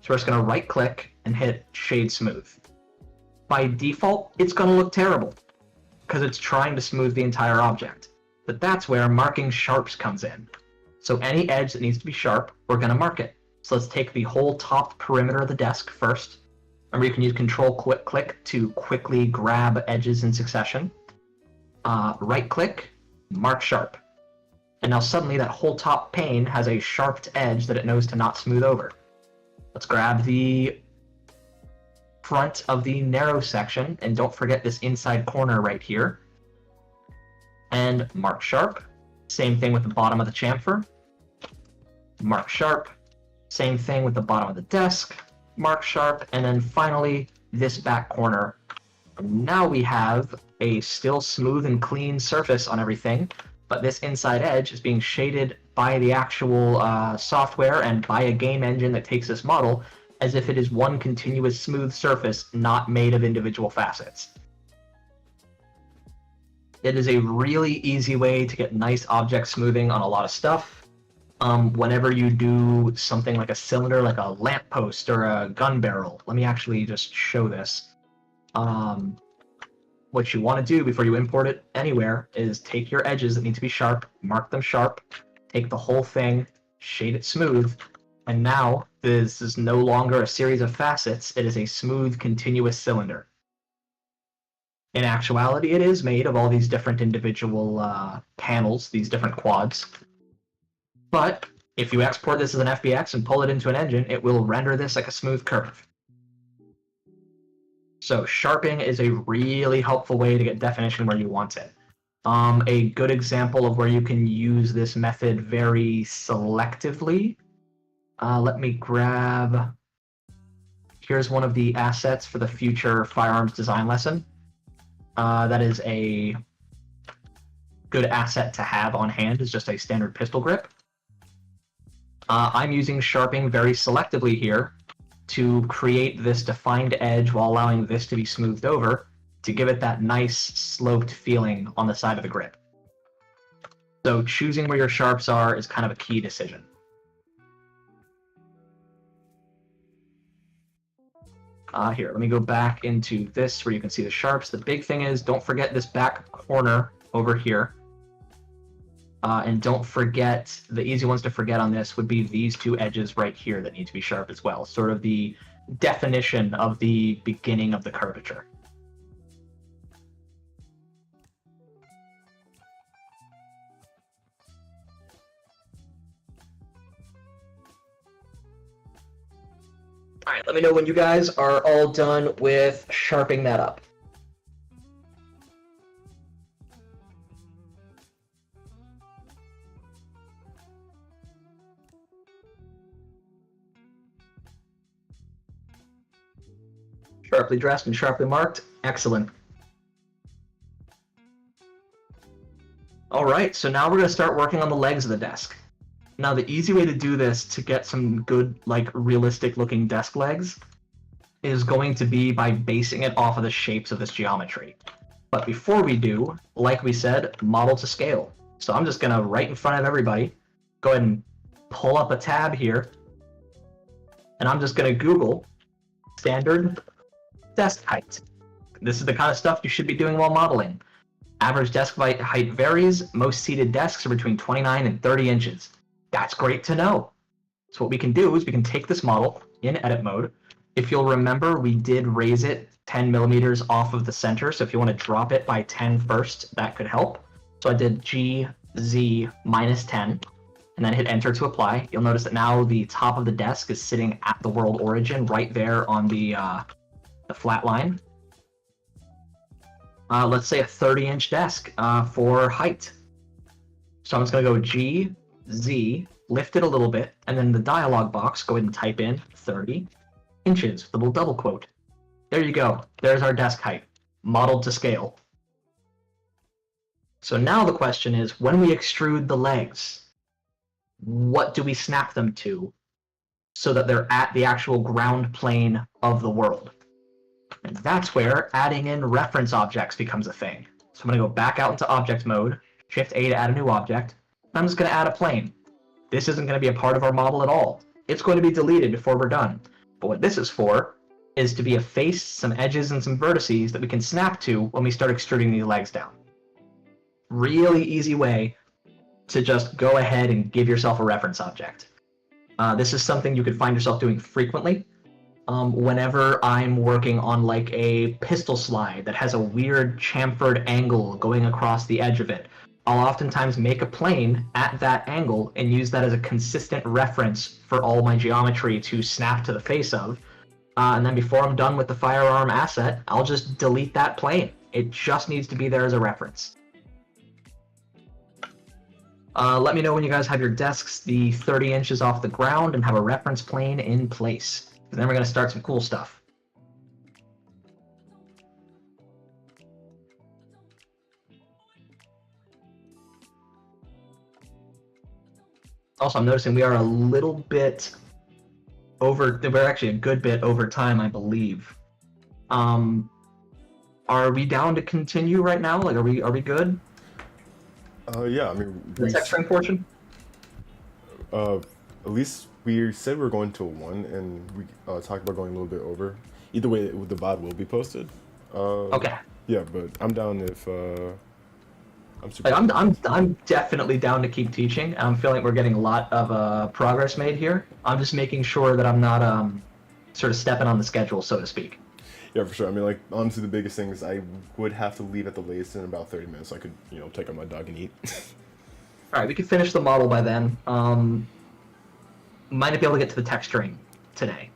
So we're just going to right click and hit shade smooth. By default, it's going to look terrible because it's trying to smooth the entire object. But that's where marking sharps comes in. So any edge that needs to be sharp, we're going to mark it. So let's take the whole top perimeter of the desk first. Remember, you can use Control click to quickly grab edges in succession. Right click, mark sharp. And now suddenly that whole top pane has a sharped edge that it knows to not smooth over. Let's grab the front of the narrow section, and don't forget this inside corner right here. And mark sharp. Same thing with the bottom of the chamfer. Mark sharp. Same thing with the bottom of the desk. Mark sharp. And then finally, this back corner. Now we have a still smooth and clean surface on everything, but this inside edge is being shaded by the actual software and by a game engine that takes this model as if it is one continuous smooth surface, not made of individual facets. It is a really easy way to get nice object smoothing on a lot of stuff. Whenever you do something like a cylinder, like a lamppost or a gun barrel, let me actually just show this. What you want to do before you import it anywhere is take your edges that need to be sharp, mark them sharp, take the whole thing, shade it smooth, and now this is no longer a series of facets, it is a smooth, continuous cylinder. In actuality, it is made of all these different individual panels, these different quads. But if you export this as an FBX and pull it into an engine, it will render this like a smooth curve. So sharping is a really helpful way to get definition where you want it. A good example of where you can use this method very selectively. Let me grab... Here's one of the assets for the future firearms design lesson. That is a good asset to have on hand, is just a standard pistol grip. I'm using sharping very selectively here to create this defined edge while allowing this to be smoothed over to give it that nice sloped feeling on the side of the grip. So choosing where your sharps are is kind of a key decision. Here, let me go back into this where you can see the sharps. The big thing is don't forget this back corner over here. And don't forget, the easy ones to forget on this would be these two edges right here that need to be sharp as well. Sort of the definition of the beginning of the curvature. All right, let me know when you guys are all done with sharpening that up. Sharply dressed and sharply marked. Excellent. All right, so now we're going to start working on the legs of the desk. Now, the easy way to do this to get some good, like, realistic-looking desk legs is going to be by basing it off of the shapes of this geometry. But before we do, like we said, model to scale. So I'm just going to, right in front of everybody, go ahead and pull up a tab here, and I'm just going to Google standard desk height. This is the kind of stuff you should be doing while modeling. Average desk height varies. Most seated desks are between 29 and 30 inches. That's great to know. So what we can do is we can take this model in edit mode. If you'll remember, we did raise it 10 millimeters off of the center. So if you want to drop it by 10 first, that could help. So I did GZ minus 10 and then hit enter to apply. You'll notice that now the top of the desk is sitting at the world origin right there on the flat line. Let's say a 30-inch desk for height. So I'm just going to go G, Z, lift it a little bit, and then in the dialog box, go ahead and type in 30 inches with a little double quote. There you go. There's our desk height, modeled to scale. So now the question is, when we extrude the legs, what do we snap them to so that they're at the actual ground plane of the world? And that's where adding in reference objects becomes a thing. So I'm going to go back out into object mode, Shift A to add a new object. I'm just going to add a plane. This isn't going to be a part of our model at all. It's going to be deleted before we're done. But what this is for is to be a face, some edges, and some vertices that we can snap to when we start extruding these legs down. Really easy way to just go ahead and give yourself a reference object. This is something you could find yourself doing frequently. Whenever I'm working on like a pistol slide that has a weird chamfered angle going across the edge of it, I'll oftentimes make a plane at that angle and use that as a consistent reference for all my geometry to snap to the face of. And then before I'm done with the firearm asset, I'll just delete that plane. It just needs to be there as a reference. Let me know when you guys have your desks the 30 inches off the ground and have a reference plane in place. And then we're going to start some cool stuff. Also, I'm noticing we are a little bit over, we're actually a good bit over time, I believe. Are we down to continue right now? Like, are we good? Yeah, I mean... The tech string portion? At least we said we were going to 1, and we talked about going a little bit over. Either way, the VOD will be posted. Okay. Yeah, but I'm down if... I'm super... Like, I'm definitely down to keep teaching. I'm feeling we're getting a lot of progress made here. I'm just making sure that I'm not sort of stepping on the schedule, so to speak. Yeah, for sure. I mean, like, honestly, the biggest thing is I would have to leave at the latest in about 30 minutes so I could, take out my dog and eat. All right, we can finish the model by then. Might not be able to get to the texturing today,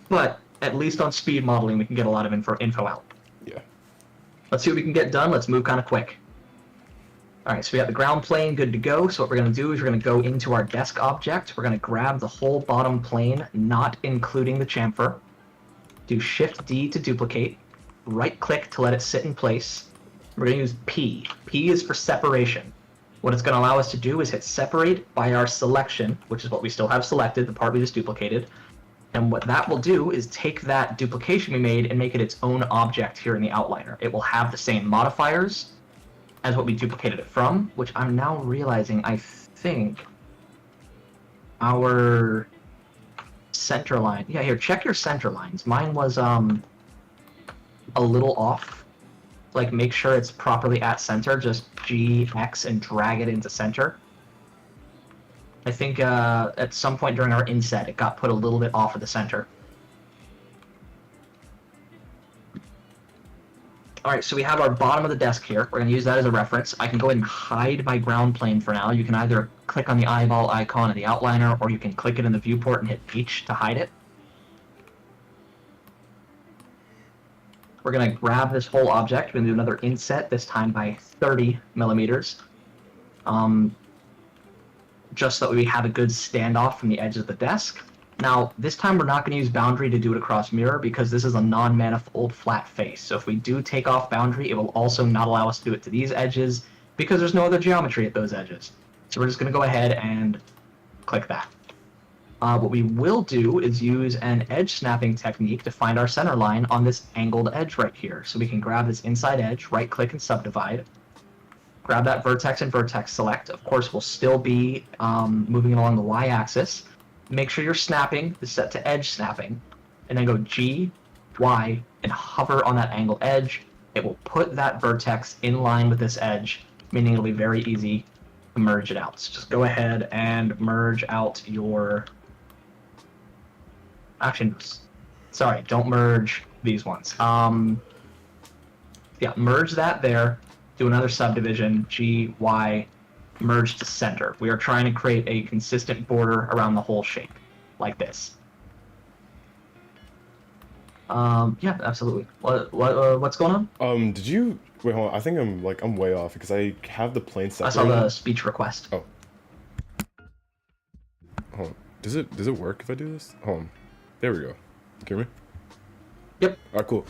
but at least on speed modeling, we can get a lot of info out. Yeah. Let's see what we can get done. Let's move kind of quick. All right, so we got the ground plane good to go. So what we're going to do is we're going to go into our desk object. We're going to grab the whole bottom plane, not including the chamfer. Do Shift-D to duplicate. Right-click to let it sit in place. We're going to use P. P is for separation. What it's going to allow us to do is hit separate by our selection, which is what we still have selected, the part we just duplicated. And what that will do is take that duplication we made and make it its own object here in the outliner. It will have the same modifiers as what we duplicated it from, which I'm now realizing I think our center line. Yeah, here, check your center lines. Mine was a little off. Like, make sure it's properly at center. Just G, X, and drag it into center. I think at some point during our inset, it got put a little bit off of the center. All right, so we have our bottom of the desk here. We're going to use that as a reference. I can go ahead and hide my ground plane for now. You can either click on the eyeball icon of the outliner, or you can click it in the viewport and hit H to hide it. We're going to grab this whole object. We're going to do another inset, this time by 30 millimeters. Just so that we have a good standoff from the edge of the desk. Now, this time we're not going to use boundary to do it across mirror because this is a non-manifold flat face. So if we do take off boundary, it will also not allow us to do it to these edges because there's no other geometry at those edges. So we're just going to go ahead and click that. What we will do is use an edge snapping technique to find our center line on this angled edge right here. So we can grab this inside edge, right-click and subdivide. Grab that vertex and vertex select. Of course, we'll still be moving along the y-axis. Make sure your snapping is set to edge snapping. And then go G, Y, and hover on that angled edge. It will put that vertex in line with this edge, meaning it'll be very easy to merge it out. So just go ahead and merge out your... Actually, sorry, don't merge these ones. Yeah, merge that there. Do another subdivision, G, Y, merge to center. We are trying to create a consistent border around the whole shape, like this. Yeah, absolutely. What's going on? Did you wait? Hold on. I think I'm way off because I have the plane separated. I saw the speech request. Oh. Hold on. Does it work if I do this? Hold on. There we go. Can you hear me? Yep. All right, cool.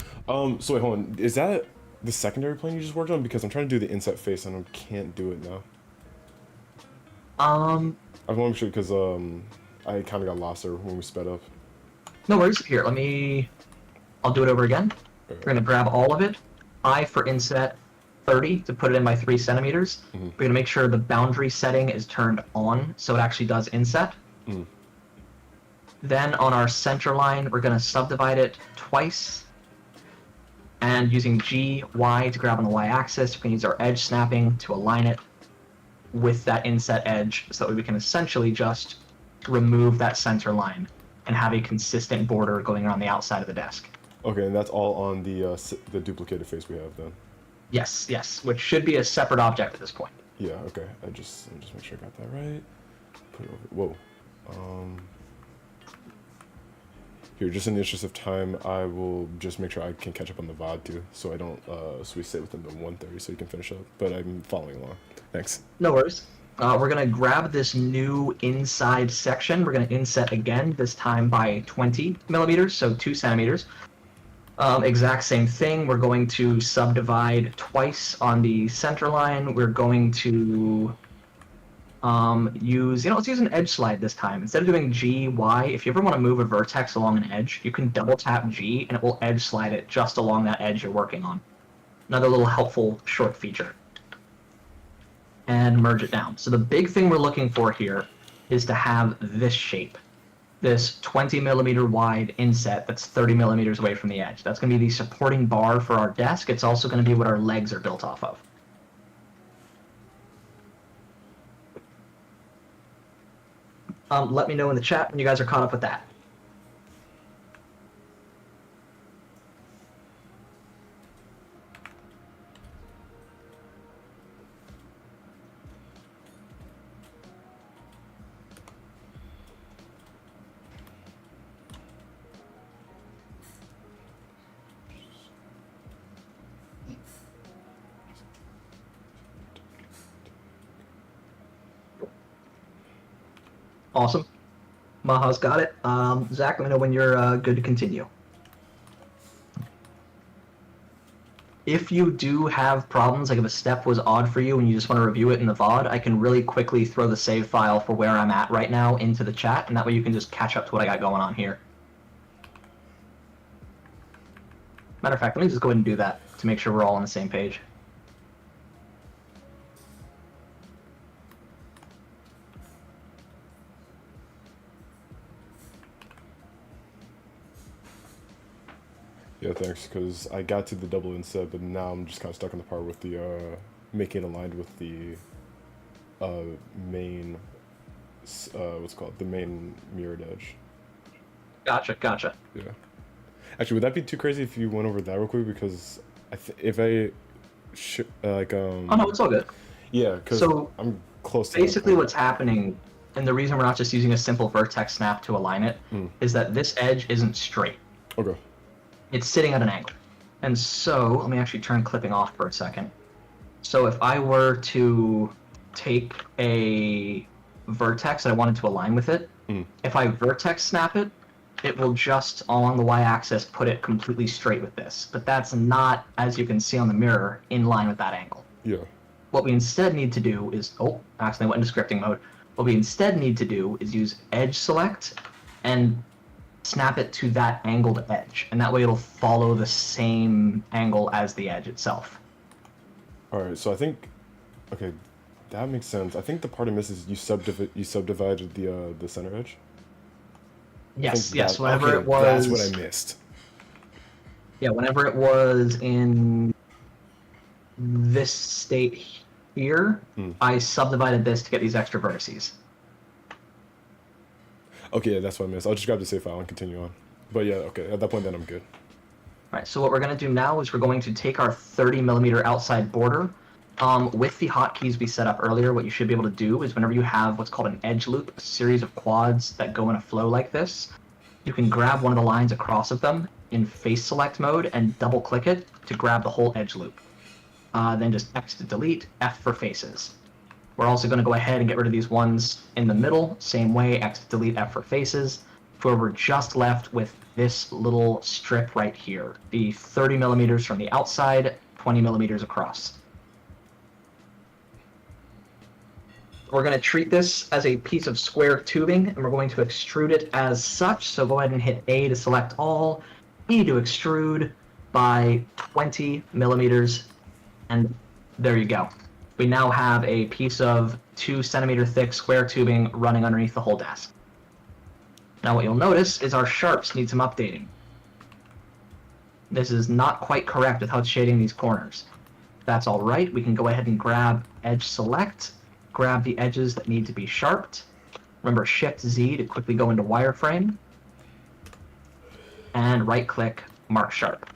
So wait, hold on. Is that the secondary plane you just worked on? Because I'm trying to do the inset face and I can't do it now. I want to make sure because I kind of got lost there when we sped up. No worries. Here, I'll do it over again. We're going to grab all of it. I for inset 30 to put it in by 3 centimeters. Mm-hmm. We're going to make sure the boundary setting is turned on so it actually does inset. Mm-hmm. Then on our center line, we're going to subdivide it twice. And using G, Y to grab on the Y-axis, we can use our edge snapping to align it with that inset edge so that we can essentially just remove that center line and have a consistent border going around the outside of the desk. Okay, and that's all on the duplicated face we have then. Yes, which should be a separate object at this point. Yeah. Okay. Let me just make sure I got that right. Put it over. Whoa. Here, just in the interest of time, I will just make sure I can catch up on the VOD too, so I don't. So we stay within the 1:30, so you can finish up. But I'm following along. Thanks. No worries. We're gonna grab this new inside section. We're gonna inset again, this time by 20 millimeters, so 2 centimeters. Exact same thing. We're going to subdivide twice on the center line. We're going to let's use an edge slide this time. Instead of doing G, Y, if you ever want to move a vertex along an edge, you can double tap G and it will edge slide it just along that edge you're working on. Another little helpful short feature. And merge it down. So the big thing we're looking for here is to have this shape. This 20 millimeter wide inset that's 30 millimeters away from the edge. That's going to be the supporting bar for our desk. It's also going to be what our legs are built off of. Let me know in the chat when you guys are caught up with that. Awesome. Maha's got it. Zach, let me know when you're good to continue. If you do have problems, like if a step was odd for you and you just want to review it in the VOD, I can really quickly throw the save file for where I'm at right now into the chat, and that way you can just catch up to what I got going on here. Matter of fact, let me just go ahead and do that to make sure we're all on the same page. Yeah, thanks, because I got to the double inset, but now I'm just kind of stuck in the part with the, making it aligned with the, main, what's it called? The main mirrored edge. Gotcha. Yeah. Actually, would that be too crazy if you went over that real quick? Because if I, Oh no, it's all good. yeah, because So I'm close to basically what's happening, and the reason we're not just using a simple vertex snap to align it, is that this edge isn't straight. Okay. It's sitting at an angle. And so, let me actually turn clipping off for a second. So if I were to take a vertex and I wanted to align with it, if I vertex snap it, it will just, along the y-axis, put it completely straight with this. But that's not, as you can see on the mirror, in line with that angle. Yeah. What we instead need to do is, actually went into scripting mode. What we instead need to do is use edge select and snap it to that angled edge, and that way it'll follow the same angle as the edge itself. All right, so I think, okay, that makes sense. I think the part I missed is you subdivided the center edge. Yes. That, Whenever okay, it was, that's what I missed. Yeah, whenever it was in this state here, I subdivided this to get these extra vertices. Okay, yeah, that's what I missed. I'll just grab the save file and continue on. But yeah, okay, at that point then I'm good. All right, so what we're going to do now is we're going to take our 30mm outside border. With the hotkeys we set up earlier, what you should be able to do is whenever you have what's called an edge loop, a series of quads that go in a flow like this, you can grab one of the lines across of them in face select mode and double click it to grab the whole edge loop. Then just X to delete, F for faces. We're also going to go ahead and get rid of these ones in the middle, same way, X to delete, F for faces, where we're just left with this little strip right here, the 30mm from the outside, 20mm across. We're going to treat this as a piece of square tubing, and we're going to extrude it as such, so go ahead and hit A to select all, E to extrude by 20mm, and there you go. We now have a piece of 2cm thick square tubing running underneath the whole desk. Now what you'll notice is our sharps need some updating. This is not quite correct with how it's shading these corners. If that's all right, we can go ahead and grab edge select, grab the edges that need to be sharped. Remember Shift Z to quickly go into wireframe, and right click, mark sharp.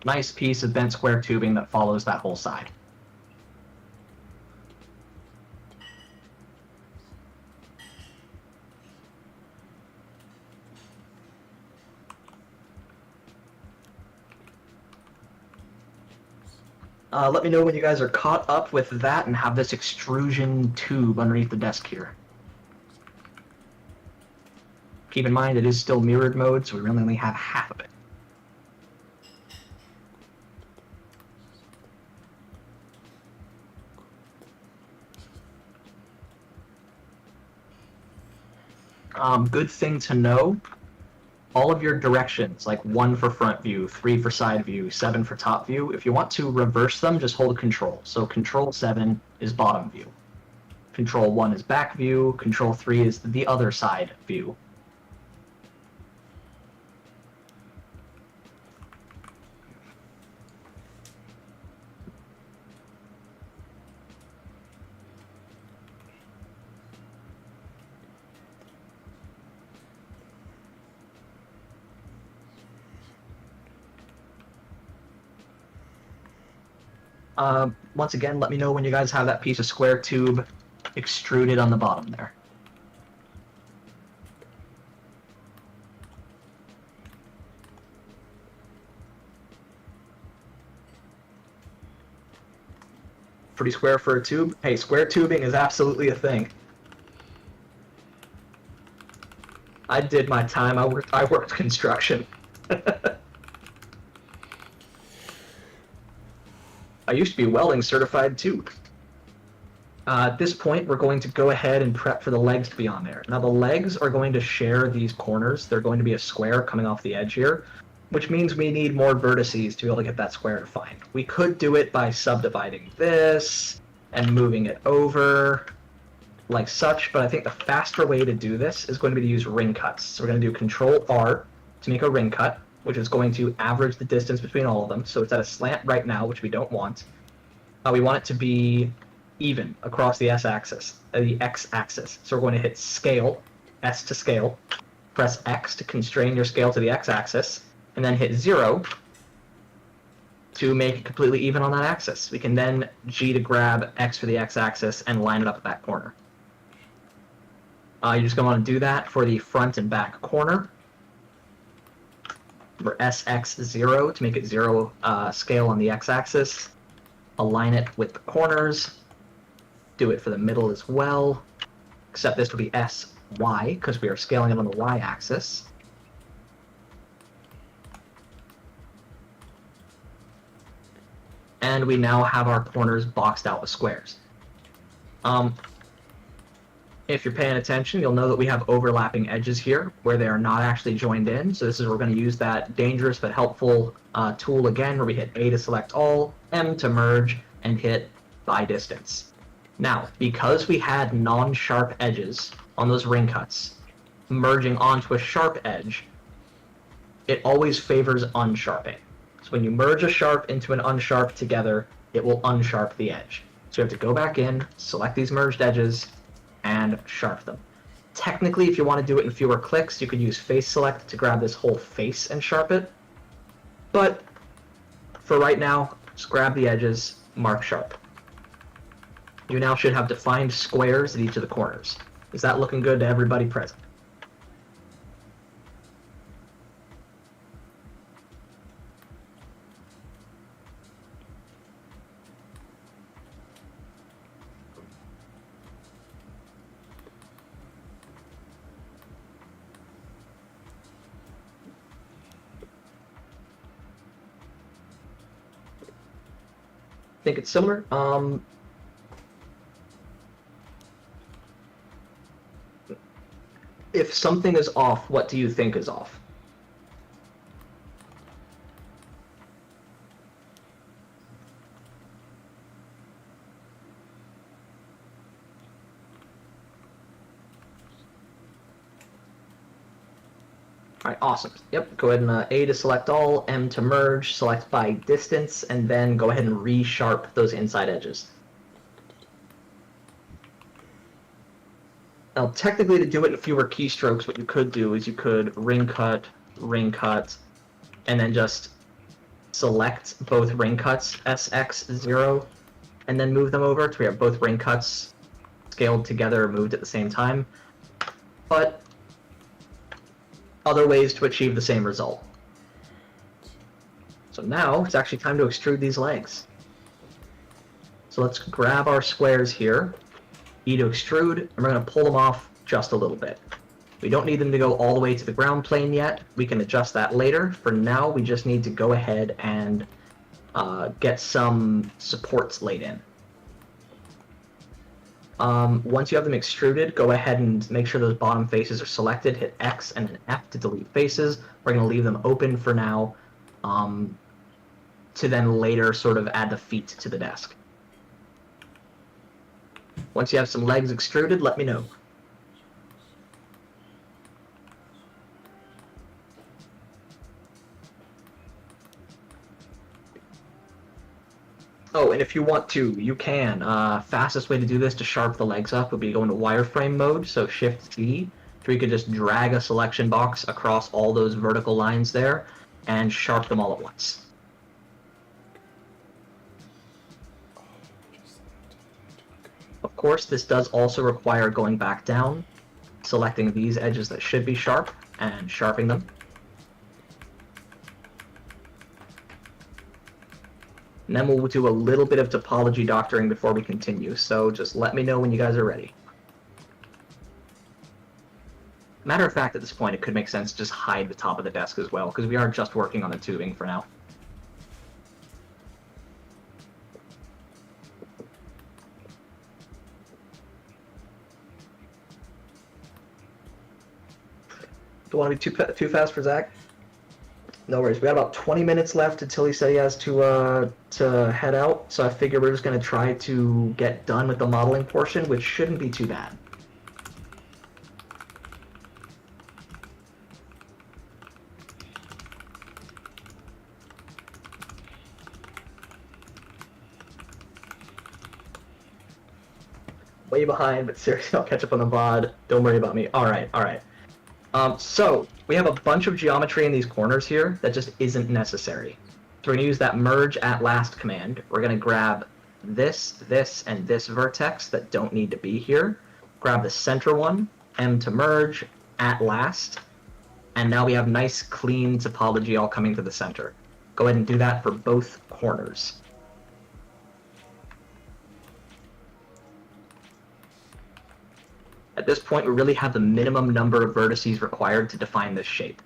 Nice piece of bent square tubing that follows that whole side. Let me know when you guys are caught up with that and have this extrusion tube underneath the desk here. Keep in mind it is still mirrored mode, so we really only have half of it. Good thing to know, all of your directions, like 1 for front view, 3 for side view, 7 for top view, if you want to reverse them, just hold Control. So Control 7 is bottom view. Control 1 is back view. Control 3 is the other side view. Once again, let me know when you guys have that piece of square tube extruded on the bottom there. Pretty square for a tube? Hey, square tubing is absolutely a thing. I did my time. I worked construction. I used to be welding certified too. At this point, we're going to go ahead and prep for the legs to be on there. Now, the legs are going to share these corners. They're going to be a square coming off the edge here, which means we need more vertices to be able to get that square defined. We could do it by subdividing this and moving it over like such, but I think the faster way to do this is going to be to use ring cuts. So we're going to do Control-R to make a ring cut, which is going to average the distance between all of them. So it's at a slant right now, which we don't want. We want it to be even across the x-axis. So we're going to hit Scale, S to scale, press X to constrain your scale to the x-axis, and then hit 0 to make it completely even on that axis. We can then G to grab X for the x-axis and line it up at that corner. You're just going to want to do that for the front and back corner. For SX0 to make it 0 scale on the x-axis. Align it with the corners. Do it for the middle as well. Except this will be SY because we are scaling it on the y-axis. And we now have our corners boxed out with squares. If you're paying attention, you'll know that we have overlapping edges here where they are not actually joined in. So this is where we're going to use that dangerous but helpful tool again, where we hit A to select all, M to merge, and hit by distance. Now, because we had non-sharp edges on those ring cuts, merging onto a sharp edge, it always favors unsharping. So when you merge a sharp into an unsharp together, it will unsharp the edge. So you have to go back in, select these merged edges, and sharp them. Technically, if you want to do it in fewer clicks, you could use face select to grab this whole face and sharp it. But for right now, just grab the edges, mark sharp. You now should have defined squares at each of the corners. Is that looking good to everybody present? Think it's similar. If something is off, what do you think is off? All right, awesome. Yep, go ahead and A to select all, M to merge, select by distance, and then go ahead and resharp those inside edges. Now, technically, to do it in fewer keystrokes, what you could do is you could ring cut, and then just select both ring cuts, SX0, and then move them over to where you have both ring cuts scaled together or moved at the same time. But other ways to achieve the same result. So now it's actually time to extrude these legs. So let's grab our squares here, E to extrude, and we're going to pull them off just a little bit. We don't need them to go all the way to the ground plane yet. We can adjust that later. For now, we just need to go ahead and get some supports laid in. Once you have them extruded, go ahead and make sure those bottom faces are selected. Hit X and an F to delete faces. We're going to leave them open for now to then later sort of add the feet to the desk. Once you have some legs extruded, let me know. Oh, and if you want to, you can. Fastest way to do this to sharp the legs up would be to go into wireframe mode, so Shift-D, so you could just drag a selection box across all those vertical lines there and sharp them all at once. Of course, this does also require going back down, selecting these edges that should be sharp, and sharpening them. And then we'll do a little bit of topology doctoring before we continue, so just let me know when you guys are ready. Matter of fact, at this point, it could make sense to just hide the top of the desk as well, because we are just working on the tubing for now. Don't want to be too fast for Zach. No worries. We got about 20 minutes left until he said he has to head out. So I figure we're just gonna try to get done with the modeling portion, which shouldn't be too bad. Way behind, but seriously, I'll catch up on the VOD. Don't worry about me. All right, all right. So we have a bunch of geometry in these corners here that just isn't necessary. So we're gonna use that merge at last command. We're gonna grab this, and this vertex that don't need to be here. Grab the center one, M to merge, at last. And now we have nice, clean topology all coming to the center. Go ahead and do that for both corners. At this point, we really have the minimum number of vertices required to define this shape.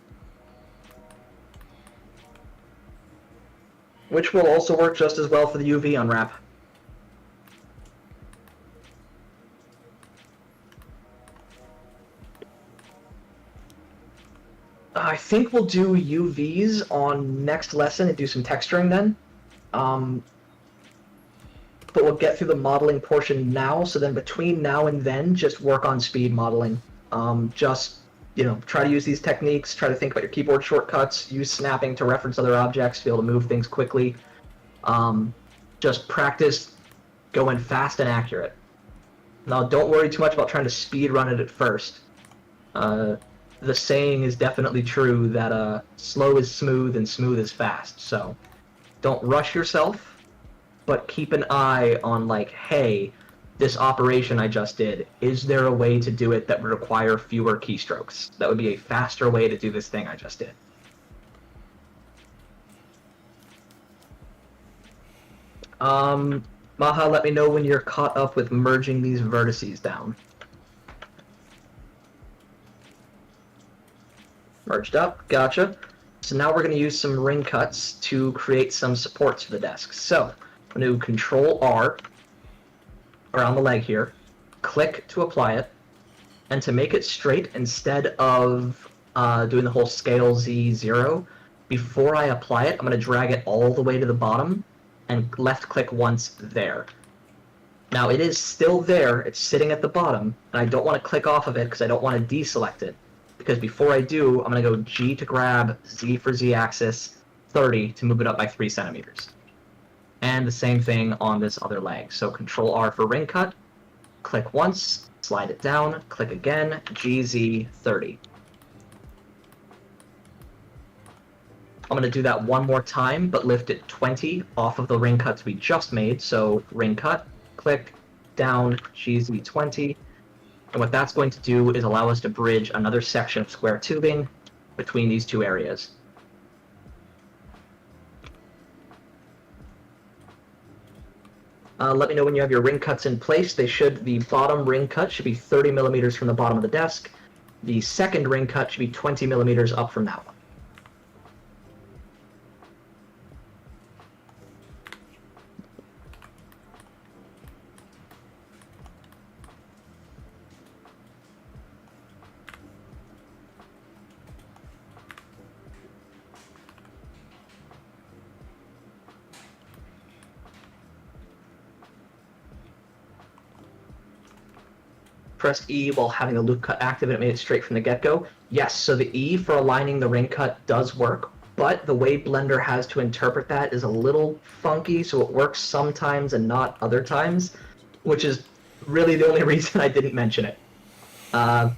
Which will also work just as well for the UV unwrap. I think we'll do UVs on next lesson and do some texturing then. But we'll get through the modeling portion now, so then between now and then, just work on speed modeling. Just, try to use these techniques, try to think about your keyboard shortcuts, use snapping to reference other objects, to be able to move things quickly. Just practice going fast and accurate. Now, don't worry too much about trying to speed run it at first. The saying is definitely true that slow is smooth and smooth is fast, so don't rush yourself. But keep an eye on, hey, this operation I just did, is there a way to do it that would require fewer keystrokes? That would be a faster way to do this thing I just did. Maha, let me know when you're caught up with merging these vertices down. Merged up, gotcha. So now we're going to use some ring cuts to create some supports for the desk. So I'm going to Control R around the leg here, click to apply it, and to make it straight instead of doing the whole scale Z0, before I apply it, I'm going to drag it all the way to the bottom and left click once there. Now it is still there, it's sitting at the bottom, and I don't want to click off of it because I don't want to deselect it. Because before I do, I'm going to go G to grab, Z for Z-axis, 30 to move it up by 3 centimeters. And the same thing on this other leg. So Control R for ring cut, click once, slide it down, click again, GZ 30. I'm going to do that one more time, but lift it 20 off of the ring cuts we just made. So ring cut, click, down, GZ 20. And what that's going to do is allow us to bridge another section of square tubing between these two areas. Let me know when you have your ring cuts in place. The bottom ring cut should be 30 millimeters from the bottom of the desk. The second ring cut should be 20 millimeters up from that one. Press E while having the loop cut active and it made it straight from the get-go. Yes, so the E for aligning the ring cut does work, but the way Blender has to interpret that is a little funky, so it works sometimes and not other times, which is really the only reason I didn't mention it. I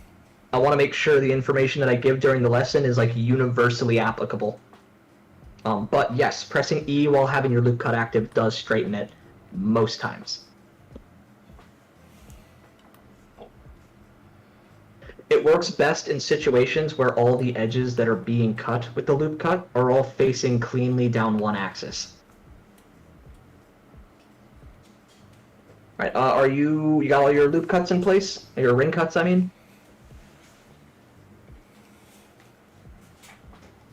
want to make sure the information that I give during the lesson is universally applicable. But yes, pressing E while having your loop cut active does straighten it most times. It works best in situations where all the edges that are being cut with the loop cut are all facing cleanly down one axis. All right, you got all your loop cuts in place? Your ring cuts, I mean?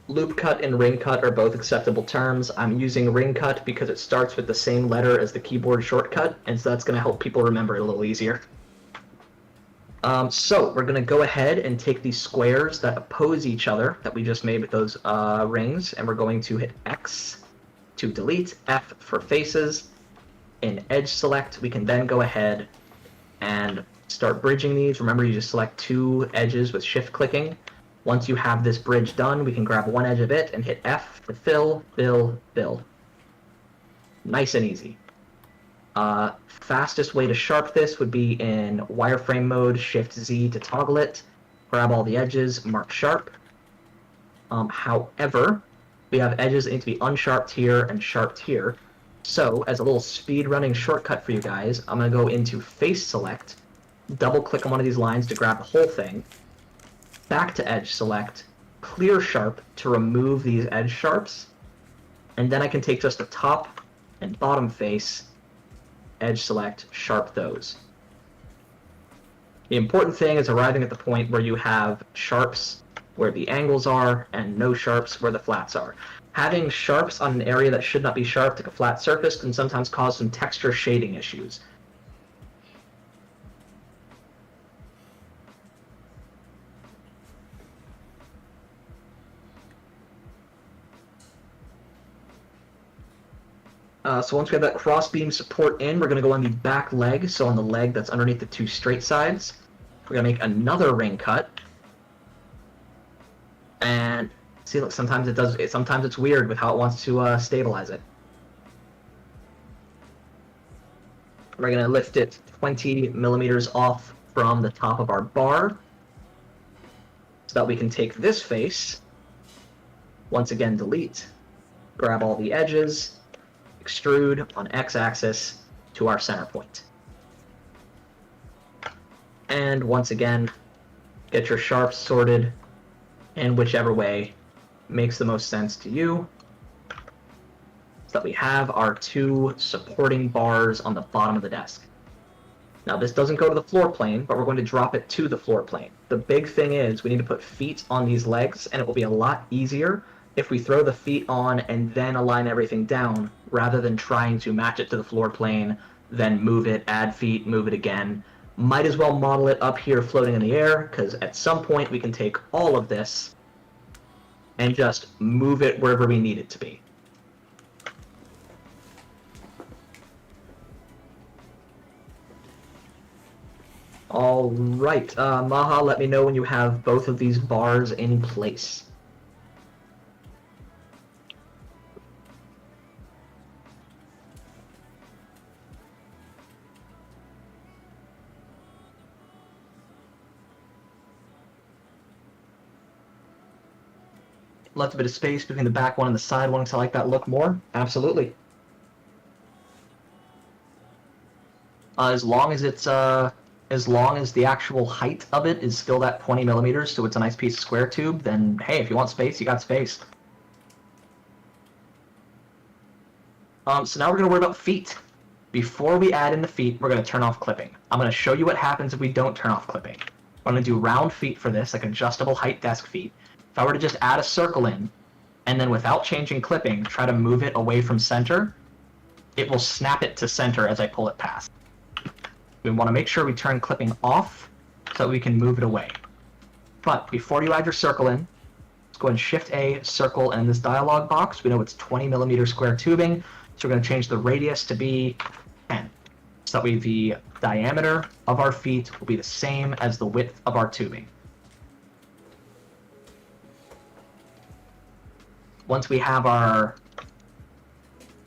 Loop cut and ring cut are both acceptable terms. I'm using ring cut because it starts with the same letter as the keyboard shortcut, and so that's going to help people remember it a little easier. So we're going to go ahead and take these squares that oppose each other that we just made with those rings, and we're going to hit X to delete, F for faces. In edge select, we can then go ahead and start bridging these. Remember, you just select 2 edges with shift clicking. Once you have this bridge done, we can grab one edge of it and hit F to fill, fill, fill. Nice and easy. Fastest way to sharp this would be in wireframe mode, Shift Z to toggle it. Grab all the edges, mark sharp. However, we have edges that need to be unsharped here and sharped here. So, as a little speed running shortcut for you guys, I'm going to go into face select, double click on one of these lines to grab the whole thing, back to edge select, clear sharp to remove these edge sharps, and then I can take just the top and bottom face, edge select, sharp those. The important thing is arriving at the point where you have sharps where the angles are and no sharps where the flats are. Having sharps on an area that should not be sharp, like a flat surface, can sometimes cause some texture shading issues. So once we have that cross-beam support in, we're going to go on the back leg, so on the leg that's underneath the 2 straight sides. We're going to make another ring cut. And see, look, sometimes sometimes it's weird with how it wants to stabilize it. We're going to lift it 20 millimeters off from the top of our bar so that we can take this face, once again delete, grab all the edges, extrude on x-axis to our center point. And once again, get your sharps sorted in whichever way makes the most sense to you, so that we have our 2 supporting bars on the bottom of the desk. Now this doesn't go to the floor plane, but we're going to drop it to the floor plane. The big thing is we need to put feet on these legs, and it will be a lot easier if we throw the feet on and then align everything down, rather than trying to match it to the floor plane, then move it, add feet, move it again. Might as well model it up here floating in the air, because at some point we can take all of this and just move it wherever we need it to be. All right, Maha, let me know when you have both of these bars in place. Left a bit of space between the back one and the side one, because I like that look more. Absolutely. As long as the actual height of it is still that 20 millimeters, so it's a nice piece of square tube, then hey, if you want space, you got space. So now we're going to worry about feet. Before we add in the feet, we're going to turn off clipping. I'm going to show you what happens if we don't turn off clipping. I'm going to do round feet for this, like adjustable height desk feet. If I were to just add a circle in, and then without changing clipping, try to move it away from center, it will snap it to center as I pull it past. We want to make sure we turn clipping off so that we can move it away. But before you add your circle in, let's go ahead and Shift A, circle, and in this dialog box, we know it's 20 millimeter square tubing, so we're going to change the radius to be 10. So that way the diameter of our feet will be the same as the width of our tubing. Once we have our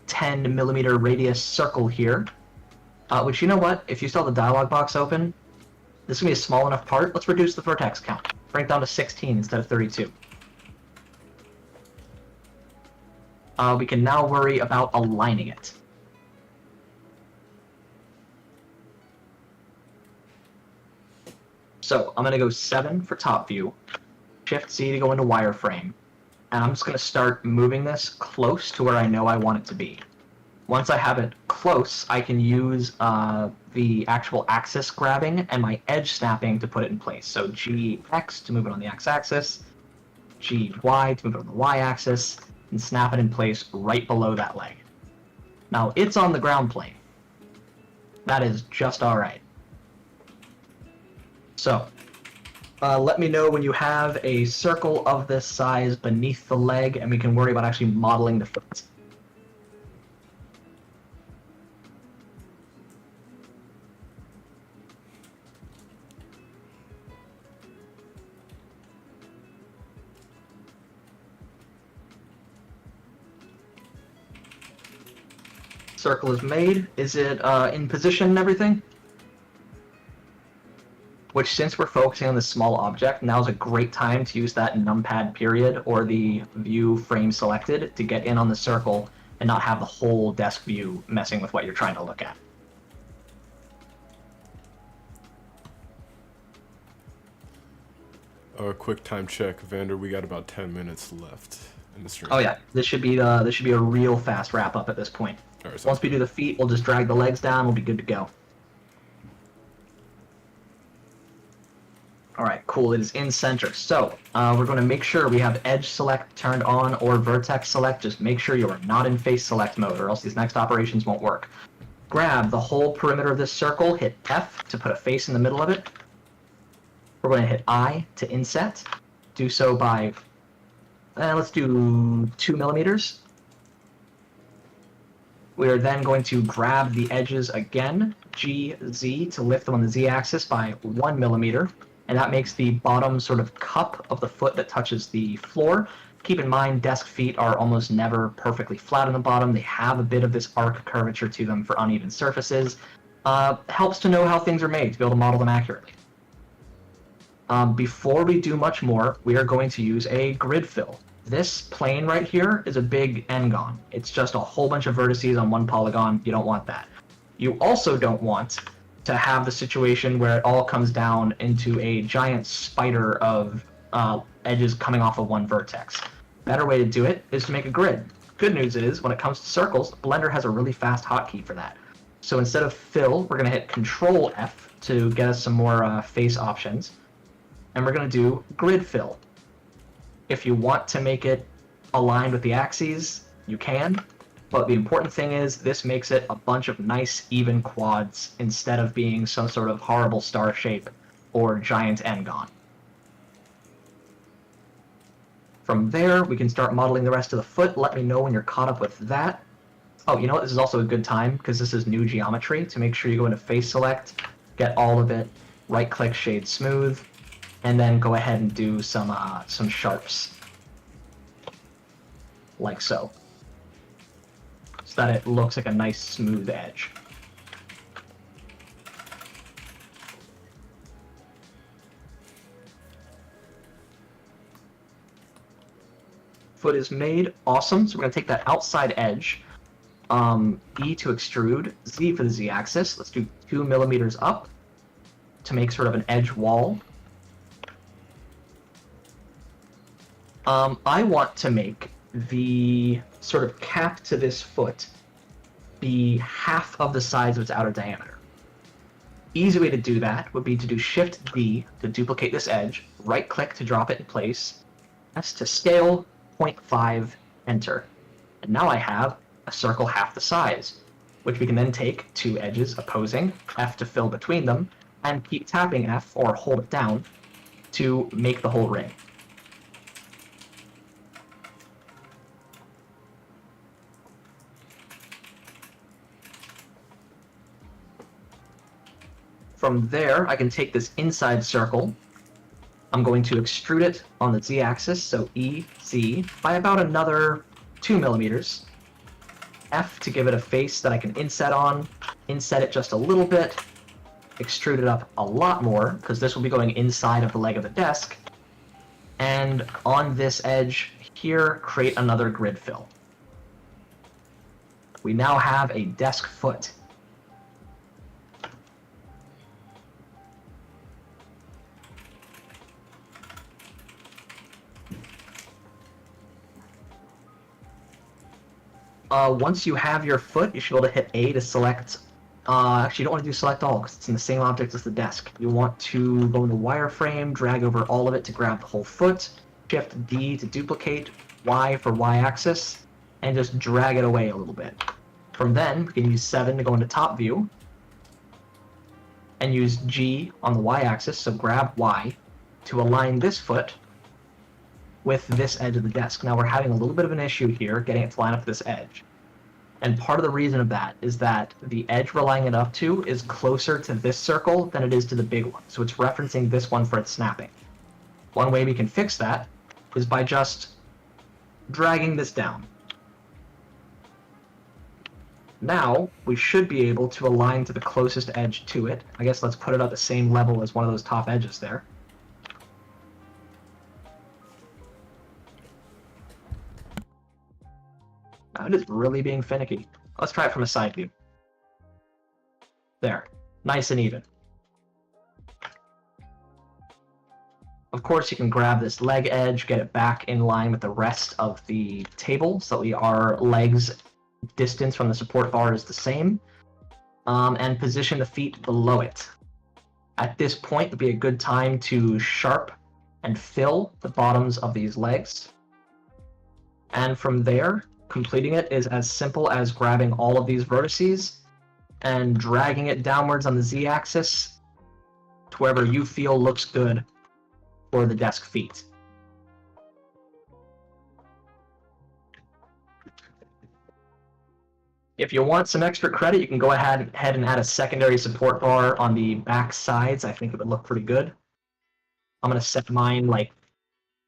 10 millimeter radius circle here, which, you know what, if you still have the dialog box open, this is going to be a small enough part. Let's reduce the vertex count. Bring it down to 16 instead of 32. We can now worry about aligning it. So I'm going to go 7 for top view, Shift C to go into wireframe, and I'm just going to start moving this close to where I know I want it to be. Once I have it close, I can use the actual axis grabbing and my edge snapping to put it in place. So GX to move it on the x-axis, G, Y to move it on the Y-axis, and snap it in place right below that leg. Now, it's on the ground plane. That is just alright. So, let me know when you have a circle of this size beneath the leg, and we can worry about actually modeling the foot. Circle is made. Is it in position and everything? Which, since we're focusing on this small object, now's a great time to use that numpad period or the view frame selected to get in on the circle and not have the whole desk view messing with what you're trying to look at. Quick time check, Evander. We got about 10 minutes left in the stream. Oh yeah, this should be a real fast wrap up at this point. All right, Once we do the feet, we'll just drag the legs down. We'll be good to go. All right, cool. It is in center. So we're going to make sure we have edge select turned on or vertex select. Just make sure you are not in face select mode, or else these next operations won't work. Grab the whole perimeter of this circle. Hit F to put a face in the middle of it. We're going to hit I to inset. Do so by, let's do 2 millimeters. We are then going to grab the edges again, G, Z, to lift them on the Z-axis by 1 millimeter. And that makes the bottom sort of cup of the foot that touches the floor. Keep in mind, desk feet are almost never perfectly flat on the bottom. They have a bit of this arc curvature to them for uneven surfaces. Helps to know how things are made, to be able to model them accurately. Before we do much more, we are going to use a grid fill. This plane right here is a big n-gon. It's just a whole bunch of vertices on one polygon. You don't want that. You also don't want to have the situation where it all comes down into a giant spider of edges coming off of one vertex. Better way to do it is to make a grid. Good news is, when it comes to circles, Blender has a really fast hotkey for that. So instead of fill, we're going to hit Control F to get us some more face options. And we're going to do grid fill. If you want to make it aligned with the axes, you can. But the important thing is, this makes it a bunch of nice, even quads instead of being some sort of horrible star shape or giant n-gon. From there, we can start modeling the rest of the foot. Let me know when you're caught up with that. Oh, you know what? This is also a good time, because this is new geometry, to make sure you go into Face Select, get all of it, right-click Shade Smooth, and then go ahead and do some sharps. Like so. So that it looks like a nice smooth edge. Foot is made. Awesome. So we're going to take that outside edge, E to extrude, Z for the Z-axis. Let's do 2 millimeters up to make sort of an edge wall. I want to make the sort of cap to this foot be half of the size of its outer diameter. Easy way to do that would be to do Shift D to duplicate this edge, right click to drop it in place, S to scale, 0.5, enter. And now I have a circle half the size, which we can then take two edges opposing, F to fill between them, and keep tapping F or hold it down to make the whole ring. From there, I can take this inside circle. I'm going to extrude it on the Z-axis, so E, Z, by about another 2 millimeters. F to give it a face that I can inset on, inset it just a little bit, extrude it up a lot more, because this will be going inside of the leg of the desk. And on this edge here, create another grid fill. We now have a desk foot. Once you have your foot, you should be able to hit A to select. Actually, you don't want to do select all because it's in the same object as the desk. You want to go into wireframe, drag over all of it to grab the whole foot. Shift D to duplicate, Y for Y-axis, and just drag it away a little bit. From then, we can use 7 to go into top view, and use G on the Y-axis, so grab Y, to align this foot with this edge of the desk. Now we're having a little bit of an issue here getting it to line up to this edge. And part of the reason of that is that the edge we're lining it up to is closer to this circle than it is to the big one. So it's referencing this one for its snapping. One way we can fix that is by just dragging this down. Now, we should be able to align to the closest edge to it. I guess let's put it at the same level as one of those top edges there. Now it is really being finicky. Let's try it from a side view. There. Nice and even. Of course, you can grab this leg edge, get it back in line with the rest of the table so that our legs distance from the support bar is the same, and position the feet below it. At this point would be a good time to sharp and fill the bottoms of these legs. And from there, completing it is as simple as grabbing all of these vertices and dragging it downwards on the Z-axis to wherever you feel looks good for the desk feet. If you want some extra credit, you can go ahead and add a secondary support bar on the back sides. I think it would look pretty good. I'm going to set mine like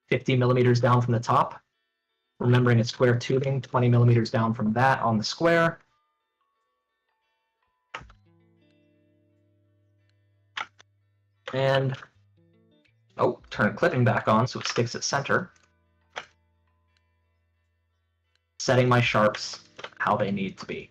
50 millimeters down from the top. Remembering it's square tubing, 20 millimeters down from that on the square. And, turn clipping back on so it sticks at center. Setting my sharps how they need to be.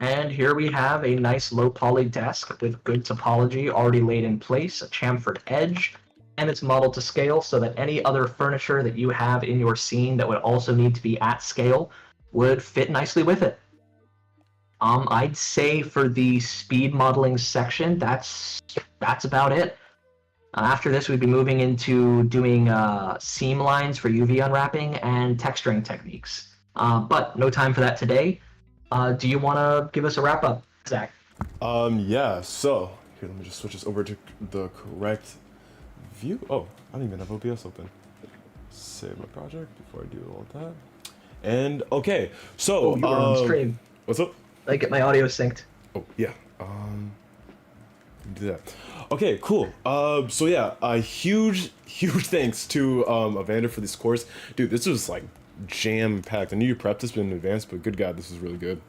And here we have a nice low poly desk with good topology already laid in place, a chamfered edge, and it's modeled to scale so that any other furniture that you have in your scene that would also need to be at scale would fit nicely with it. I'd say for the speed modeling section, that's about it. After this, we'd be moving into doing seam lines for UV unwrapping and texturing techniques. But no time for that today. Do you want to give us a wrap up, Zach? Yeah, so here, let me just switch this over to the correct view. Oh, I don't even have OBS open. Save my project before I do all that. And okay, so you are on stream. What's up? I get my audio synced. Oh yeah. Do that. Okay, cool. So yeah, a huge thanks to Evander for this course, dude. This was like jam packed. I knew you prepped this in advance, but good God, this is really good.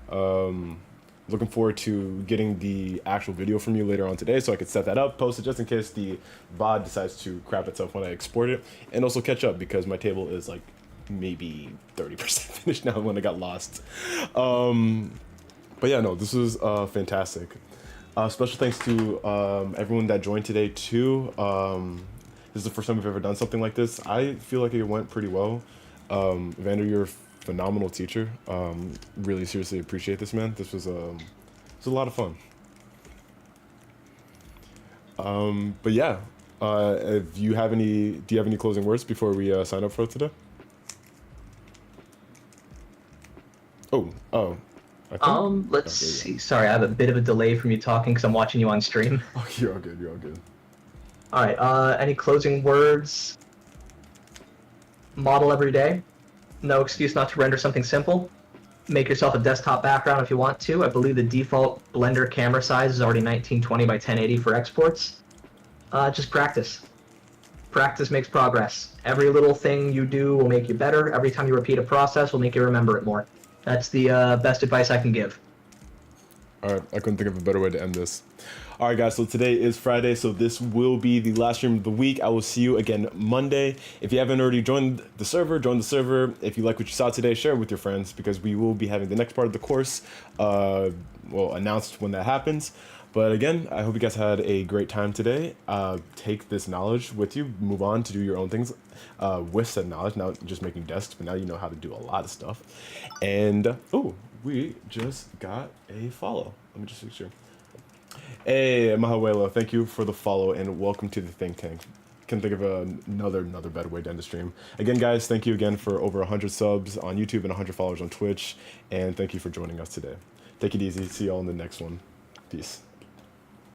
Looking forward to getting the actual video from you later on today so I could set that up, post it just in case the VOD decides to crap itself when I export it, and also catch up because my table is like maybe 30% finished now when I got lost. But yeah, no, this was fantastic. Special thanks to everyone that joined today too. This is the first time we've ever done something like this. I feel like it went pretty well. Evander, you're a phenomenal teacher. Really seriously appreciate this, man. This was a lot of fun. But yeah, if you have any, do you have any closing words before we sign up for today? Let's see. Sorry, I have a bit of a delay from you talking because I'm watching you on stream. Oh, you're all good. You're all good. All right. Any closing words? Model every day. No excuse not to render something simple. Make yourself a desktop background if you want to. I believe the default Blender camera size is already 1920 by 1080 for exports. Just practice. Practice makes progress. Every little thing you do will make you better. Every time you repeat a process will make you remember it more. That's the best advice I can give. All right, I couldn't think of a better way to end this. All right, guys, so today is Friday, so this will be the last stream of the week. I will see you again Monday. If you haven't already joined the server, join the server. If you like what you saw today, share it with your friends because we will be having the next part of the course, announced when that happens. But again, I hope you guys had a great time today. Take this knowledge with you, move on to do your own things with said knowledge. Not just making desks, but now you know how to do a lot of stuff. And oh, we just got a follow. Let me just make sure. Hey, Mahahuelo, thank you for the follow and welcome to the think tank. Can think of another better way to end the stream. Again, guys, thank you again for over 100 subs on YouTube and 100 followers on Twitch, and thank you for joining us today. Take it easy. See y'all in the next one. Peace.